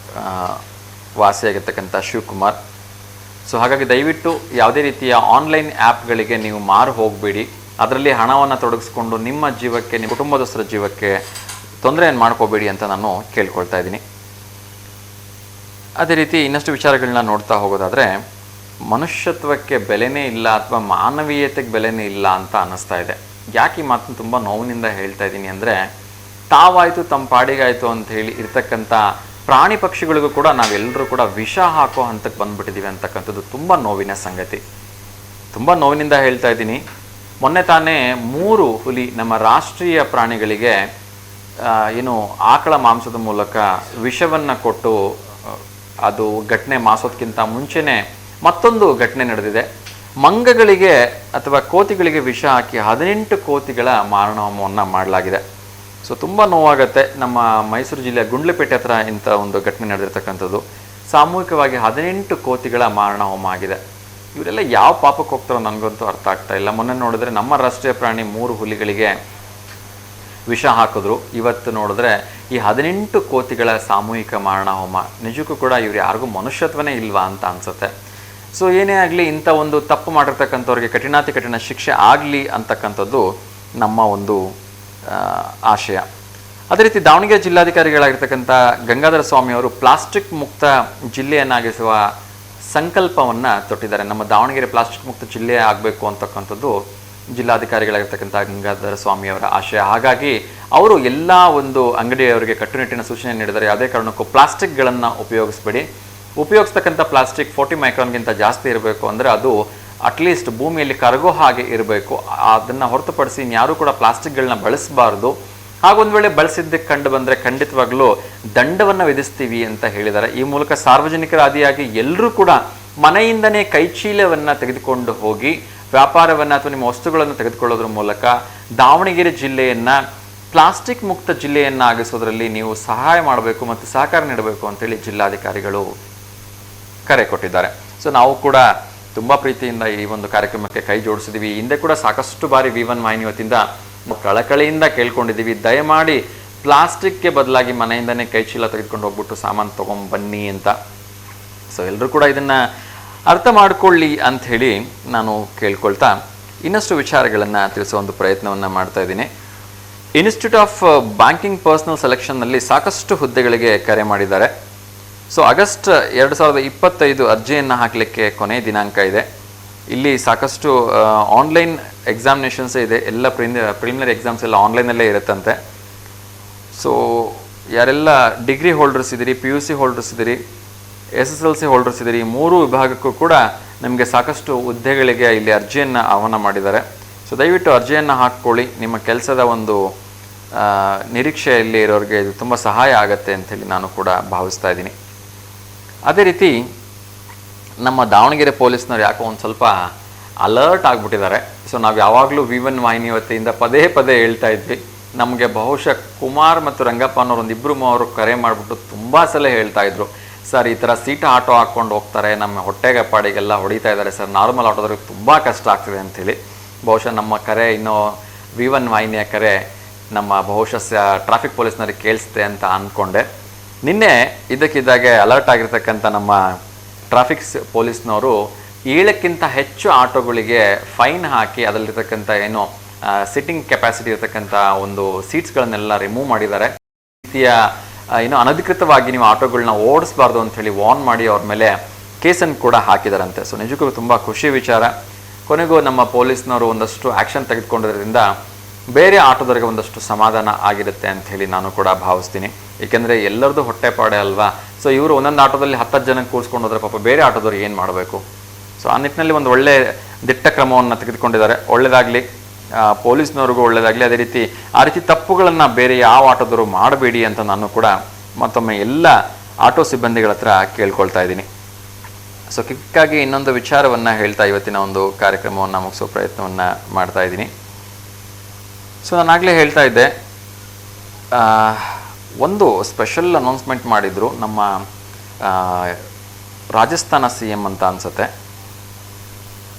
ವಾಸಿಯಾಗಿರ್ತಕ್ಕಂಥ ಶಿವಕುಮಾರ್. ಸೊ ಹಾಗಾಗಿ ದಯವಿಟ್ಟು ಯಾವುದೇ ರೀತಿಯ ಆನ್ಲೈನ್ ಆ್ಯಪ್ಗಳಿಗೆ ನೀವು ಮಾರು ಹೋಗಬೇಡಿ. ಅದರಲ್ಲಿ ಹಣವನ್ನು ತೊಡಗಿಸ್ಕೊಂಡು ನಿಮ್ಮ ಜೀವಕ್ಕೆ, ನಿಮ್ಮ ಕುಟುಂಬದಸ್ಥರ ಜೀವಕ್ಕೆ ತೊಂದರೆಯನ್ನು ಮಾಡ್ಕೋಬೇಡಿ ಅಂತ ನಾನು ಕೇಳ್ಕೊಳ್ತಾ ಇದ್ದೀನಿ. ಅದೇ ರೀತಿ ಇನ್ನಷ್ಟು ವಿಚಾರಗಳನ್ನ ನೋಡ್ತಾ ಹೋಗೋದಾದರೆ, ಮನುಷ್ಯತ್ವಕ್ಕೆ ಬೆಲೆನೇ ಇಲ್ಲ ಅಥವಾ ಮಾನವೀಯತೆಗೆ ಬೆಲೆನೇ ಇಲ್ಲ ಅಂತ ಅನ್ನಿಸ್ತಾ ಇದೆ. ಯಾಕೆ ಈ ಮಾತನ್ನು ತುಂಬ ನೋವಿನಿಂದ ಹೇಳ್ತಾ ಇದ್ದೀನಿ ಅಂದರೆ, ತಾವಾಯಿತು ತಮ್ಮ ಪಾಡಿಗಾಯಿತು ಅಂತ ಹೇಳಿ ಇರ್ತಕ್ಕಂಥ ಪ್ರಾಣಿ ಪಕ್ಷಿಗಳಿಗೂ ಕೂಡ ನಾವೆಲ್ಲರೂ ಕೂಡ ವಿಷ ಹಾಕೋ ಹಂತಕ್ಕೆ ಬಂದುಬಿಟ್ಟಿದ್ದೀವಿ ಅಂತಕ್ಕಂಥದ್ದು ತುಂಬ ನೋವಿನ ಸಂಗತಿ. ತುಂಬ ನೋವಿನಿಂದ ಹೇಳ್ತಾ ಇದ್ದೀನಿ. ಮೊನ್ನೆ ತಾನೇ 3 ಹುಲಿ ನಮ್ಮ ರಾಷ್ಟ್ರೀಯ ಪ್ರಾಣಿಗಳಿಗೆ ಏನು ಆಕಳ ಮಾಂಸದ ಮೂಲಕ ವಿಷವನ್ನು ಕೊಟ್ಟು ಅದು ಘಟನೆ ಮಾಸೋದಕ್ಕಿಂತ ಮುಂಚೆನೇ ಮತ್ತೊಂದು ಘಟನೆ ನಡೆದಿದೆ. ಮಂಗಗಳಿಗೆ ಅಥವಾ ಕೋತಿಗಳಿಗೆ ವಿಷ ಹಾಕಿ 18 ಕೋತಿಗಳ ಮಾರಣಹೋಮವನ್ನು ಮಾಡಲಾಗಿದೆ. ಸೊ ತುಂಬ ನೋವಾಗುತ್ತೆ. ನಮ್ಮ ಮೈಸೂರು ಜಿಲ್ಲೆಯ ಗುಂಡ್ಲುಪೇಟೆ ಹತ್ರ ಇಂಥ ಒಂದು ಘಟನೆ ನಡೆದಿರ್ತಕ್ಕಂಥದ್ದು. ಸಾಮೂಹಿಕವಾಗಿ 18 ಕೋತಿಗಳ ಮಾರಣಹೋಮ ಆಗಿದೆ. ಇವರೆಲ್ಲ ಯಾವ ಪಾಪಕ್ಕೆ ಹೋಗ್ತಾರೋ ನನಗಂತೂ ಅರ್ಥ ಆಗ್ತಾ ಇಲ್ಲ. ಮೊನ್ನೆ ನೋಡಿದ್ರೆ ನಮ್ಮ ರಾಷ್ಟ್ರೀಯ ಪ್ರಾಣಿ 3 ಹುಲಿಗಳಿಗೆ ವಿಷ ಹಾಕಿದ್ರು. ಇವತ್ತು ನೋಡಿದ್ರೆ ಈ 18 ಕೋತಿಗಳ ಸಾಮೂಹಿಕ ಮಾರಣ ಹೋಮ. ನಿಜಕ್ಕೂ ಕೂಡ ಇವ್ರು ಯಾರಿಗೂ ಮನುಷ್ಯತ್ವನೇ ಇಲ್ವಾ ಅಂತ ಅನ್ಸುತ್ತೆ. ಸೊ ಏನೇ ಆಗಲಿ, ಇಂಥ ಒಂದು ತಪ್ಪು ಮಾಡಿರ್ತಕ್ಕಂಥವ್ರಿಗೆ ಕಠಿಣಾತಿ ಕಠಿಣ ಶಿಕ್ಷೆ ಆಗಲಿ ಅಂತಕ್ಕಂಥದ್ದು ನಮ್ಮ ಒಂದು ಆಶಯ. ಅದೇ ರೀತಿ ದಾವಣಗೆರೆ ಜಿಲ್ಲಾಧಿಕಾರಿಗಳಾಗಿರ್ತಕ್ಕಂಥ ಗಂಗಾಧರ ಸ್ವಾಮಿ ಅವರು ಪ್ಲಾಸ್ಟಿಕ್ ಮುಕ್ತ ಜಿಲ್ಲೆಯನ್ನಾಗಿಸುವ ಸಂಕಲ್ಪವನ್ನು ತೊಟ್ಟಿದ್ದಾರೆ. ನಮ್ಮ ದಾವಣಗೆರೆ ಪ್ಲಾಸ್ಟಿಕ್ ಮುಕ್ತ ಜಿಲ್ಲೆ ಆಗಬೇಕು ಅಂತಕ್ಕಂಥದ್ದು ಜಿಲ್ಲಾಧಿಕಾರಿಗಳಾಗಿರ್ತಕ್ಕಂಥ ಗಂಗಾಧರ ಸ್ವಾಮಿಯವರ ಆಶಯ. ಹಾಗಾಗಿ ಅವರು ಎಲ್ಲ ಒಂದು ಅಂಗಡಿಯವರಿಗೆ ಕಟ್ಟುನಿಟ್ಟಿನ ಸೂಚನೆ ನೀಡಿದ್ದಾರೆ. ಯಾವುದೇ ಕಾರಣಕ್ಕೂ ಪ್ಲಾಸ್ಟಿಕ್ಗಳನ್ನು ಉಪಯೋಗಿಸ್ಬೇಡಿ. ಉಪಯೋಗಿಸ್ತಕ್ಕಂಥ ಪ್ಲಾಸ್ಟಿಕ್ 40 ಮೈಕ್ರಾನ್ಗಿಂತ ಜಾಸ್ತಿ ಇರಬೇಕು. ಅಂದರೆ ಅದು ಅಟ್ಲೀಸ್ಟ್ ಭೂಮಿಯಲ್ಲಿ ಕರಗೋ ಹಾಗೆ ಇರಬೇಕು. ಅದನ್ನು ಹೊರತುಪಡಿಸಿ ಇನ್ಯಾರೂ ಕೂಡ ಪ್ಲಾಸ್ಟಿಕ್ಗಳನ್ನ ಬಳಸಬಾರ್ದು. ಹಾಗೊಂದು ವೇಳೆ ಬಳಸಿದ್ದಕ್ಕೆ ಕಂಡು ಬಂದರೆ ಖಂಡಿತವಾಗ್ಲೂ ದಂಡವನ್ನು ವಿಧಿಸ್ತೀವಿ ಅಂತ ಹೇಳಿದ್ದಾರೆ. ಈ ಮೂಲಕ ಸಾರ್ವಜನಿಕರ ಆದಿಯಾಗಿ ಎಲ್ಲರೂ ಕೂಡ ಮನೆಯಿಂದನೇ ಕೈಚೀಲವನ್ನು ತೆಗೆದುಕೊಂಡು ಹೋಗಿ ವ್ಯಾಪಾರವನ್ನು ಅಥವಾ ನಿಮ್ಮ ವಸ್ತುಗಳನ್ನು ತೆಗೆದುಕೊಳ್ಳೋದ್ರ ಮೂಲಕ ದಾವಣಗೆರೆ ಜಿಲ್ಲೆಯನ್ನು ಪ್ಲಾಸ್ಟಿಕ್ ಮುಕ್ತ ಜಿಲ್ಲೆಯನ್ನಾಗಿಸೋದ್ರಲ್ಲಿ ನೀವು ಸಹಾಯ ಮಾಡಬೇಕು ಮತ್ತು ಸಹಕಾರ ನೀಡಬೇಕು ಅಂತೇಳಿ ಜಿಲ್ಲಾಧಿಕಾರಿಗಳು ಕರೆ ಕೊಟ್ಟಿದ್ದಾರೆ. ಸೊ ನಾವು ಕೂಡ ತುಂಬ ಪ್ರೀತಿಯಿಂದ ಈ ಒಂದು ಕಾರ್ಯಕ್ರಮಕ್ಕೆ ಕೈ ಜೋಡಿಸಿದ್ದೀವಿ. ಹಿಂದೆ ಕೂಡ ಸಾಕಷ್ಟು ಬಾರಿ V1 ವಾಹಿನಿ ವತಿಯಿಂದ ಕಳಕಳಿಯಿಂದ ಕೇಳ್ಕೊಂಡಿದ್ದೀವಿ, ದಯಮಾಡಿ ಪ್ಲಾಸ್ಟಿಕ್ಗೆ ಬದಲಾಗಿ ಮನೆಯಿಂದನೇ ಕೈಚೀಲ ತೆಗೆದುಕೊಂಡು ಹೋಗ್ಬಿಟ್ಟು ಸಾಮಾನು ತೊಗೊಂಬನ್ನಿ ಅಂತ. ಸೊ ಎಲ್ಲರೂ ಕೂಡ ಇದನ್ನು ಅರ್ಥ ಮಾಡಿಕೊಳ್ಳಿ ಅಂಥೇಳಿ ನಾನು ಕೇಳ್ಕೊಳ್ತಾ ಇನ್ನಷ್ಟು ವಿಚಾರಗಳನ್ನು ತಿಳಿಸೋ ಒಂದು ಪ್ರಯತ್ನವನ್ನು ಮಾಡ್ತಾ ಇದ್ದೀನಿ. ಇನ್ಸ್ಟಿಟ್ಯೂಟ್ ಆಫ್ ಬ್ಯಾಂಕಿಂಗ್ ಪರ್ಸನಲ್ ಸೆಲೆಕ್ಷನ್ನಲ್ಲಿ ಸಾಕಷ್ಟು ಹುದ್ದೆಗಳಿಗೆ ಕರೆ ಮಾಡಿದ್ದಾರೆ. ಸೊ ಆಗಸ್ಟ್ 2025 ಅರ್ಜಿಯನ್ನು ಹಾಕಲಿಕ್ಕೆ ಕೊನೆ ದಿನಾಂಕ ಇದೆ. ಇಲ್ಲಿ ಸಾಕಷ್ಟು ಆನ್ಲೈನ್ ಎಕ್ಸಾಮಿನೇಷನ್ಸೇ ಇದೆ. ಎಲ್ಲ ಪ್ರಿಲಿಮಿನರಿ ಎಕ್ಸಾಮ್ಸ್ ಎಲ್ಲ ಆನ್ಲೈನಲ್ಲೇ ಇರುತ್ತಂತೆ. ಸೊ ಯಾರೆಲ್ಲ ಡಿಗ್ರಿ ಹೋಲ್ಡರ್ಸ್ ಇದ್ದೀರಿ, PUC ಹೋಲ್ಡರ್ಸ್ ಇದ್ದೀರಿ, SSLC ಹೋಲ್ಡರ್ಸ್ ಇದ್ದೀರಿ, 3 ವಿಭಾಗಕ್ಕೂ ಕೂಡ ನಿಮಗೆ ಸಾಕಷ್ಟು ಹುದ್ದೆಗಳಿಗೆ ಇಲ್ಲಿ ಅರ್ಜಿಯನ್ನು ಆಹ್ವಾನ ಮಾಡಿದ್ದಾರೆ. ಸೊ ದಯವಿಟ್ಟು ಅರ್ಜಿಯನ್ನು ಹಾಕ್ಕೊಳ್ಳಿ. ನಿಮ್ಮ ಕೆಲಸದ ಒಂದು ನಿರೀಕ್ಷೆಯಲ್ಲಿ ಇರೋರಿಗೆ ಇದು ತುಂಬ ಸಹಾಯ ಆಗುತ್ತೆ ಅಂಥೇಳಿ ನಾನು ಕೂಡ ಭಾವಿಸ್ತಾ ಇದ್ದೀನಿ. ಅದೇ ರೀತಿ ನಮ್ಮ ದಾವಣಗೆರೆ ಪೊಲೀಸ್ನವ್ರು ಯಾಕೋ ಒಂದು ಸ್ವಲ್ಪ ಅಲರ್ಟ್ ಆಗಿಬಿಟ್ಟಿದ್ದಾರೆ. ಸೊ ನಾವು ಯಾವಾಗಲೂ V1 ವಾಹಿನಿ ವತಿಯಿಂದ ಪದೇ ಪದೇ ಹೇಳ್ತಾ ಇದ್ವಿ, ನಮಗೆ ಬಹುಶಃ ಕುಮಾರ್ ಮತ್ತು ರಂಗಪ್ಪ ಅನ್ನೋರು ಒಂದು 2-3 ಕರೆ ಮಾಡಿಬಿಟ್ಟು ತುಂಬ ಸಲ ಹೇಳ್ತಾ ಇದ್ರು, ಸರ್ ಈ ಥರ ಸೀಟ ಆಟೋ ಹಾಕ್ಕೊಂಡು ಹೋಗ್ತಾರೆ, ನಮ್ಮ ಹೊಟ್ಟೆಗೆ ಪಾಡಿಗೆಲ್ಲ ಹೊಡಿತಾ ಇದ್ದಾರೆ ಸರ್, ನಾರ್ಮಲ್ ಆಟೋದವ್ರಿಗೆ ತುಂಬ ಕಷ್ಟ ಆಗ್ತಿದೆ ಅಂಥೇಳಿ. ಬಹುಶಃ ನಮ್ಮ ಕರೆ ಇನ್ನೂ V1 ವಾಹಿನಿಯ ಕರೆ ನಮ್ಮ ಬಹುಶಃ ಟ್ರಾಫಿಕ್ ಪೊಲೀಸ್ನವ್ರಿಗೆ ಕೇಳಿಸುತ್ತೆ ಅಂತ ಅಂದ್ಕೊಂಡೆ. ನಿನ್ನೆ ಇದಕ್ಕಿದ್ದಾಗೆ ಅಲರ್ಟ್ ಆಗಿರ್ತಕ್ಕಂಥ ನಮ್ಮ ಟ್ರಾಫಿಕ್ ಪೊಲೀಸ್ನವರು 7ಕ್ಕಿಂತ ಹೆಚ್ಚು ಆಟೋಗಳಿಗೆ ಫೈನ್ ಹಾಕಿ ಅದರಲ್ಲಿರ್ತಕ್ಕಂಥ ಏನು ಸಿಟ್ಟಿಂಗ್ ಕೆಪಾಸಿಟಿ ಇರತಕ್ಕಂಥ ಒಂದು ಸೀಟ್ಸ್ಗಳನ್ನೆಲ್ಲ ರಿಮೂವ್ ಮಾಡಿದ್ದಾರೆ. ರೀತಿಯ ಏನು ಅನಧಿಕೃತವಾಗಿ ನೀವು ಆಟೋಗಳನ್ನ ಓಡಿಸಬಾರ್ದು ಅಂಥೇಳಿ ವಾರ್ನ್ ಮಾಡಿ ಅವ್ರ ಮೇಲೆ ಕೇಸನ್ನು ಕೂಡ ಹಾಕಿದಾರಂತೆ. ಸೊ ನಿಜಕ್ಕೂ ತುಂಬ ಖುಷಿ ವಿಚಾರ. ಕೊನೆಗೂ ನಮ್ಮ ಪೊಲೀಸ್ನವರು ಒಂದಷ್ಟು ಆ್ಯಕ್ಷನ್ ತೆಗೆದುಕೊಂಡಿರೋದ್ರಿಂದ ಬೇರೆ ಆಟೋದವರಿಗೆ ಒಂದಷ್ಟು ಸಮಾಧಾನ ಆಗಿರುತ್ತೆ ಅಂಥೇಳಿ ನಾನು ಕೂಡ ಭಾವಿಸ್ತೀನಿ. ಏಕೆಂದರೆ ಎಲ್ಲರದ್ದು ಹೊಟ್ಟೆಪಾಡೆ ಅಲ್ವಾ. ಸೊ ಇವರು ಒಂದೊಂದು ಆಟೋದಲ್ಲಿ 10 ಜನಕ್ಕೆ ಕೂರಿಸ್ಕೊಂಡು ಹೋದರೆ ಪಾಪ ಬೇರೆ ಆಟೋದವ್ರು ಏನು ಮಾಡಬೇಕು. ಸೊ ಆ ನಿಟ್ಟಿನಲ್ಲಿ ಒಂದು ಒಳ್ಳೆ ದಿಟ್ಟ ಕ್ರಮವನ್ನು ತೆಗೆದುಕೊಂಡಿದ್ದಾರೆ. ಒಳ್ಳೆಯದಾಗಲಿ, ಪೊಲೀಸ್ನವ್ರಿಗೂ ಒಳ್ಳೆಯದಾಗಲಿ. ಅದೇ ರೀತಿ ಆ ರೀತಿ ತಪ್ಪುಗಳನ್ನು ಬೇರೆ ಯಾವ ಆಟೋದವರು ಮಾಡಬೇಡಿ ಅಂತ ನಾನು ಕೂಡ ಮತ್ತೊಮ್ಮೆ ಎಲ್ಲ ಆಟೋ ಸಿಬ್ಬಂದಿಗಳ ಹತ್ರ ಕೇಳ್ಕೊಳ್ತಾ ಇದ್ದೀನಿ. ಸೊ ಕಿಕ್ಕಾಗಿ ಇನ್ನೊಂದು ವಿಚಾರವನ್ನು ಹೇಳ್ತಾ ಇವತ್ತಿನ ಒಂದು ಕಾರ್ಯಕ್ರಮವನ್ನು ಮುಗಿಸೋ ಪ್ರಯತ್ನವನ್ನು ಮಾಡ್ತಾ ಇದ್ದೀನಿ. ಸೊ ನಾನಾಗಲೇ ಹೇಳ್ತಾ ಇದ್ದೆ, ಒಂದು ಸ್ಪೆಷಲ್ ಅನೌನ್ಸ್ಮೆಂಟ್ ಮಾಡಿದರು ನಮ್ಮ ರಾಜಸ್ಥಾನ CM ಅಂತ ಅನಿಸುತ್ತೆ.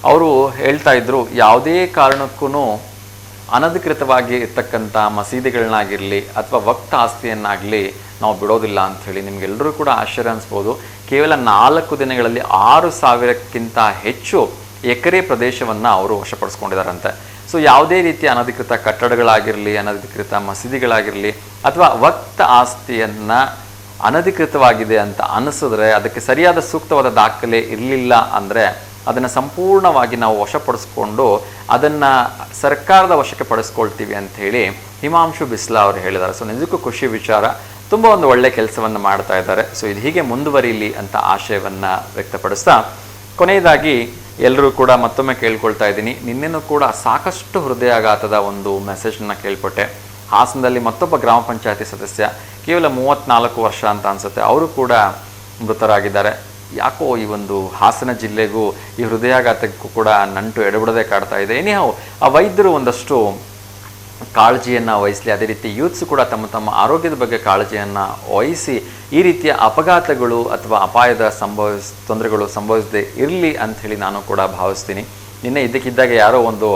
ಅವರು ಹೇಳ್ತಾ ಇದ್ರು, ಯಾವುದೇ ಕಾರಣಕ್ಕೂ ಅನಧಿಕೃತವಾಗಿ ಇರ್ತಕ್ಕಂಥ ಮಸೀದಿಗಳನ್ನಾಗಿರಲಿ ಅಥವಾ ವಕ್ತ ಆಸ್ತಿಯನ್ನಾಗಲಿ ನಾವು ಬಿಡೋದಿಲ್ಲ ಅಂಥೇಳಿ. ನಿಮಗೆಲ್ಲರೂ ಕೂಡ ಆಶ್ಚರ್ಯ ಅನಿಸ್ಬೋದು. ಕೇವಲ 4 ದಿನಗಳಲ್ಲಿ 6,000ಕ್ಕಿಂತ ಹೆಚ್ಚು ಎಕರೆ ಪ್ರದೇಶವನ್ನು ಅವರು ವಶಪಡಿಸ್ಕೊಂಡಿದ್ದಾರಂತೆ. ಸೊ ಯಾವುದೇ ರೀತಿಯ ಅನಧಿಕೃತ ಕಟ್ಟಡಗಳಾಗಿರಲಿ, ಅನಧಿಕೃತ ಮಸೀದಿಗಳಾಗಿರಲಿ ಅಥವಾ ವಕ್ತ ಆಸ್ತಿಯನ್ನು ಅನಧಿಕೃತವಾಗಿದೆ ಅಂತ ಅನಿಸಿದ್ರೆ, ಅದಕ್ಕೆ ಸರಿಯಾದ ಸೂಕ್ತವಾದ ದಾಖಲೆ ಇರಲಿಲ್ಲ ಅಂದರೆ ಅದನ್ನು ಸಂಪೂರ್ಣವಾಗಿ ನಾವು ವಶಪಡಿಸ್ಕೊಂಡು ಅದನ್ನು ಸರ್ಕಾರದ ವಶಕ್ಕೆ ಪಡಿಸ್ಕೊಳ್ತೀವಿ ಅಂಥೇಳಿ ಹಿಮಾಂಶು ಬಿಸ್ಲಾ ಅವರು ಹೇಳಿದ್ದಾರೆ. ಸೊ ನಿಜಕ್ಕೂ ಖುಷಿ ವಿಚಾರ. ತುಂಬ ಒಂದು ಒಳ್ಳೆ ಕೆಲಸವನ್ನು ಮಾಡ್ತಾ ಇದ್ದಾರೆ. ಸೊ ಇದು ಹೀಗೆ ಮುಂದುವರಿಲಿ ಅಂತ ಆಶಯವನ್ನು ವ್ಯಕ್ತಪಡಿಸ್ತಾ ಕೊನೆಯದಾಗಿ ಎಲ್ಲರೂ ಕೂಡ ಮತ್ತೊಮ್ಮೆ ಕೇಳ್ಕೊಳ್ತಾ ಇದ್ದೀನಿ, ನಿನ್ನೆನೂ ಕೂಡ ಸಾಕಷ್ಟು ಹೃದಯಾಘಾತದ ಒಂದು ಮೆಸೇಜನ್ನು ಕೇಳ್ಪಟ್ಟೆ. ಹಾಸನದಲ್ಲಿ ಮತ್ತೊಬ್ಬ ಗ್ರಾಮ ಪಂಚಾಯತಿ ಸದಸ್ಯ, ಕೇವಲ 34 ವರ್ಷ ಅಂತ ಅನಿಸುತ್ತೆ, ಅವರು ಕೂಡ ಮೃತರಾಗಿದ್ದಾರೆ. ಯಾಕೋ ಈ ಒಂದು ಹಾಸನ ಜಿಲ್ಲೆಗೂ ಈ ಹೃದಯಾಘಾತಕ್ಕೂ ಕೂಡ ನಂಟು ಎಡಬಿಡದೆ ಕಾಡ್ತಾ ಇದೆ. ಏನಿಹಾವು ಆ ವೈದ್ಯರು ಒಂದಷ್ಟು ಕಾಳಜಿಯನ್ನು ವಹಿಸಲಿ, ಅದೇ ರೀತಿ ಯೂತ್ಸ್ ಕೂಡ ತಮ್ಮ ತಮ್ಮ ಆರೋಗ್ಯದ ಬಗ್ಗೆ ಕಾಳಜಿಯನ್ನು ವಹಿಸಿ ಈ ರೀತಿಯ ಅಪಘಾತಗಳು ಅಥವಾ ಅಪಾಯದ ತೊಂದರೆಗಳು ಸಂಭವಿಸದೇ ಇರಲಿ ಅಂಥೇಳಿ ನಾನು ಕೂಡ ಭಾವಿಸ್ತೀನಿ. ನಿನ್ನೆ ಇದ್ದಕ್ಕಿದ್ದಾಗ ಯಾರೋ ಒಂದು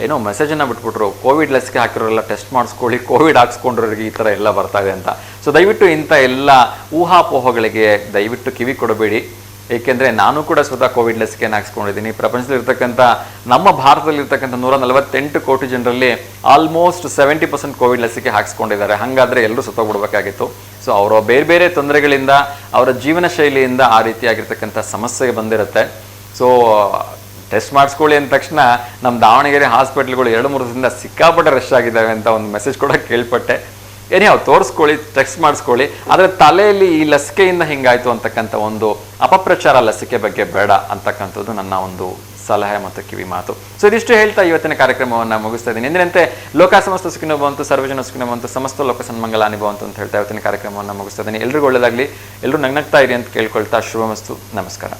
ಏನೋ ಮೆಸೇಜನ್ನು ಬಿಟ್ಬಿಟ್ರು, ಕೋವಿಡ್ ಲಸಿಕೆ ಹಾಕಿರೋರೆಲ್ಲ ಟೆಸ್ಟ್ ಮಾಡಿಸ್ಕೊಳ್ಳಿ, ಕೋವಿಡ್ ಹಾಕ್ಸ್ಕೊಂಡ್ರಿಗೆ ಈ ಥರ ಎಲ್ಲ ಬರ್ತಾ ಇದೆ ಅಂತ. ಸೊ ದಯವಿಟ್ಟು ಇಂಥ ಎಲ್ಲ ಊಹಾಪೋಹಗಳಿಗೆ ದಯವಿಟ್ಟು ಕಿವಿ ಕೊಡಬೇಡಿ. ಏಕೆಂದರೆ ನಾನು ಕೂಡ ಸ್ವತಃ ಕೋವಿಡ್ ಲಸಿಕೆಯನ್ನು ಹಾಕ್ಸ್ಕೊಂಡಿದ್ದೀನಿ. ಪ್ರಪಂಚದಲ್ಲಿರ್ತಕ್ಕಂಥ ನಮ್ಮ ಭಾರತದಲ್ಲಿರ್ತಕ್ಕಂಥ 148 ಕೋಟಿ ಜನರಲ್ಲಿ ಆಲ್ಮೋಸ್ಟ್ 70% ಕೋವಿಡ್ ಲಸಿಕೆ ಹಾಕ್ಸ್ಕೊಂಡಿದ್ದಾರೆ. ಹಾಗಾದರೆ ಎಲ್ಲರೂ ಸತ್ತೋಗ್ಬಿಡ್ಬೇಕಾಗಿತ್ತು. ಸೊ ಅವರ ಬೇರೆ ಬೇರೆ ತೊಂದರೆಗಳಿಂದ, ಅವರ ಜೀವನ ಶೈಲಿಯಿಂದ ಆ ರೀತಿಯಾಗಿರ್ತಕ್ಕಂಥ ಸಮಸ್ಯೆ ಬಂದಿರುತ್ತೆ. ಸೊ ಟೆಸ್ಟ್ ಮಾಡಿಸ್ಕೊಳ್ಳಿ ಅಂದ ತಕ್ಷಣ ನಮ್ಮ ದಾವಣಗೆರೆ ಹಾಸ್ಪಿಟ್ಲ್ಗಳು 2-3 ದಿನದಿಂದ ಸಿಕ್ಕಾಪಟ್ಟೆ ರಶ್ ಆಗಿದ್ದಾವೆ ಅಂತ ಒಂದು ಮೆಸೇಜ್ ಕೂಡ ಕೇಳ್ಪಟ್ಟೆ. ಏನ್ಯಾವ ತೋರಿಸ್ಕೊಳ್ಳಿ, ಟೆಸ್ಟ್ ಮಾಡಿಸ್ಕೊಳ್ಳಿ, ಆದರೆ ತಲೆಯಲ್ಲಿ ಈ ಲಸಿಕೆಯಿಂದ ಹಿಂಗಾಯ್ತು ಅಂತಕ್ಕಂಥ ಒಂದು ಅಪಪ್ರಚಾರ ಲಸಿಕೆ ಬಗ್ಗೆ ಬೇಡ ಅಂತಕ್ಕಂಥದ್ದು ನನ್ನ ಒಂದು ಸಲಹೆ ಮತ್ತು ಕಿವಿ ಮಾತು. ಸೊ ಇದಿಷ್ಟು ಹೇಳ್ತಾ ಇವತ್ತಿನ ಕಾರ್ಯಕ್ರಮವನ್ನು ಮುಗಿಸ್ತಾ ಇದ್ದೀನಿ. ಎಂದಿನಂತೆ ಲೋಕ ಸಮಸ್ತ ಸುಖಿನೋ ಭವಂತು, ಸರ್ವಜನ ಸುಖಿನೋ ಭವಂತು, ಸಮಸ್ತ ಲೋಕ ಸನ್ಮಂಗಲಾನಿ ಭವಂತು ಅಂತ ಹೇಳ್ತಾ ಇವತ್ತಿನ ಕಾರ್ಯಕ್ರಮವನ್ನು ಮುಗಿಸ್ತಾ ಇದ್ದೀನಿ. ಎಲ್ರಿಗೂ ಒಳ್ಳೆಯದಾಗಲಿ, ಎಲ್ಲರೂ ನಗ್ನಗ್ತಾ ಇರಿ ಅಂತ ಕೇಳ್ಕೊಳ್ತಾ ಶುಭಮಸ್ತು. ನಮಸ್ಕಾರ.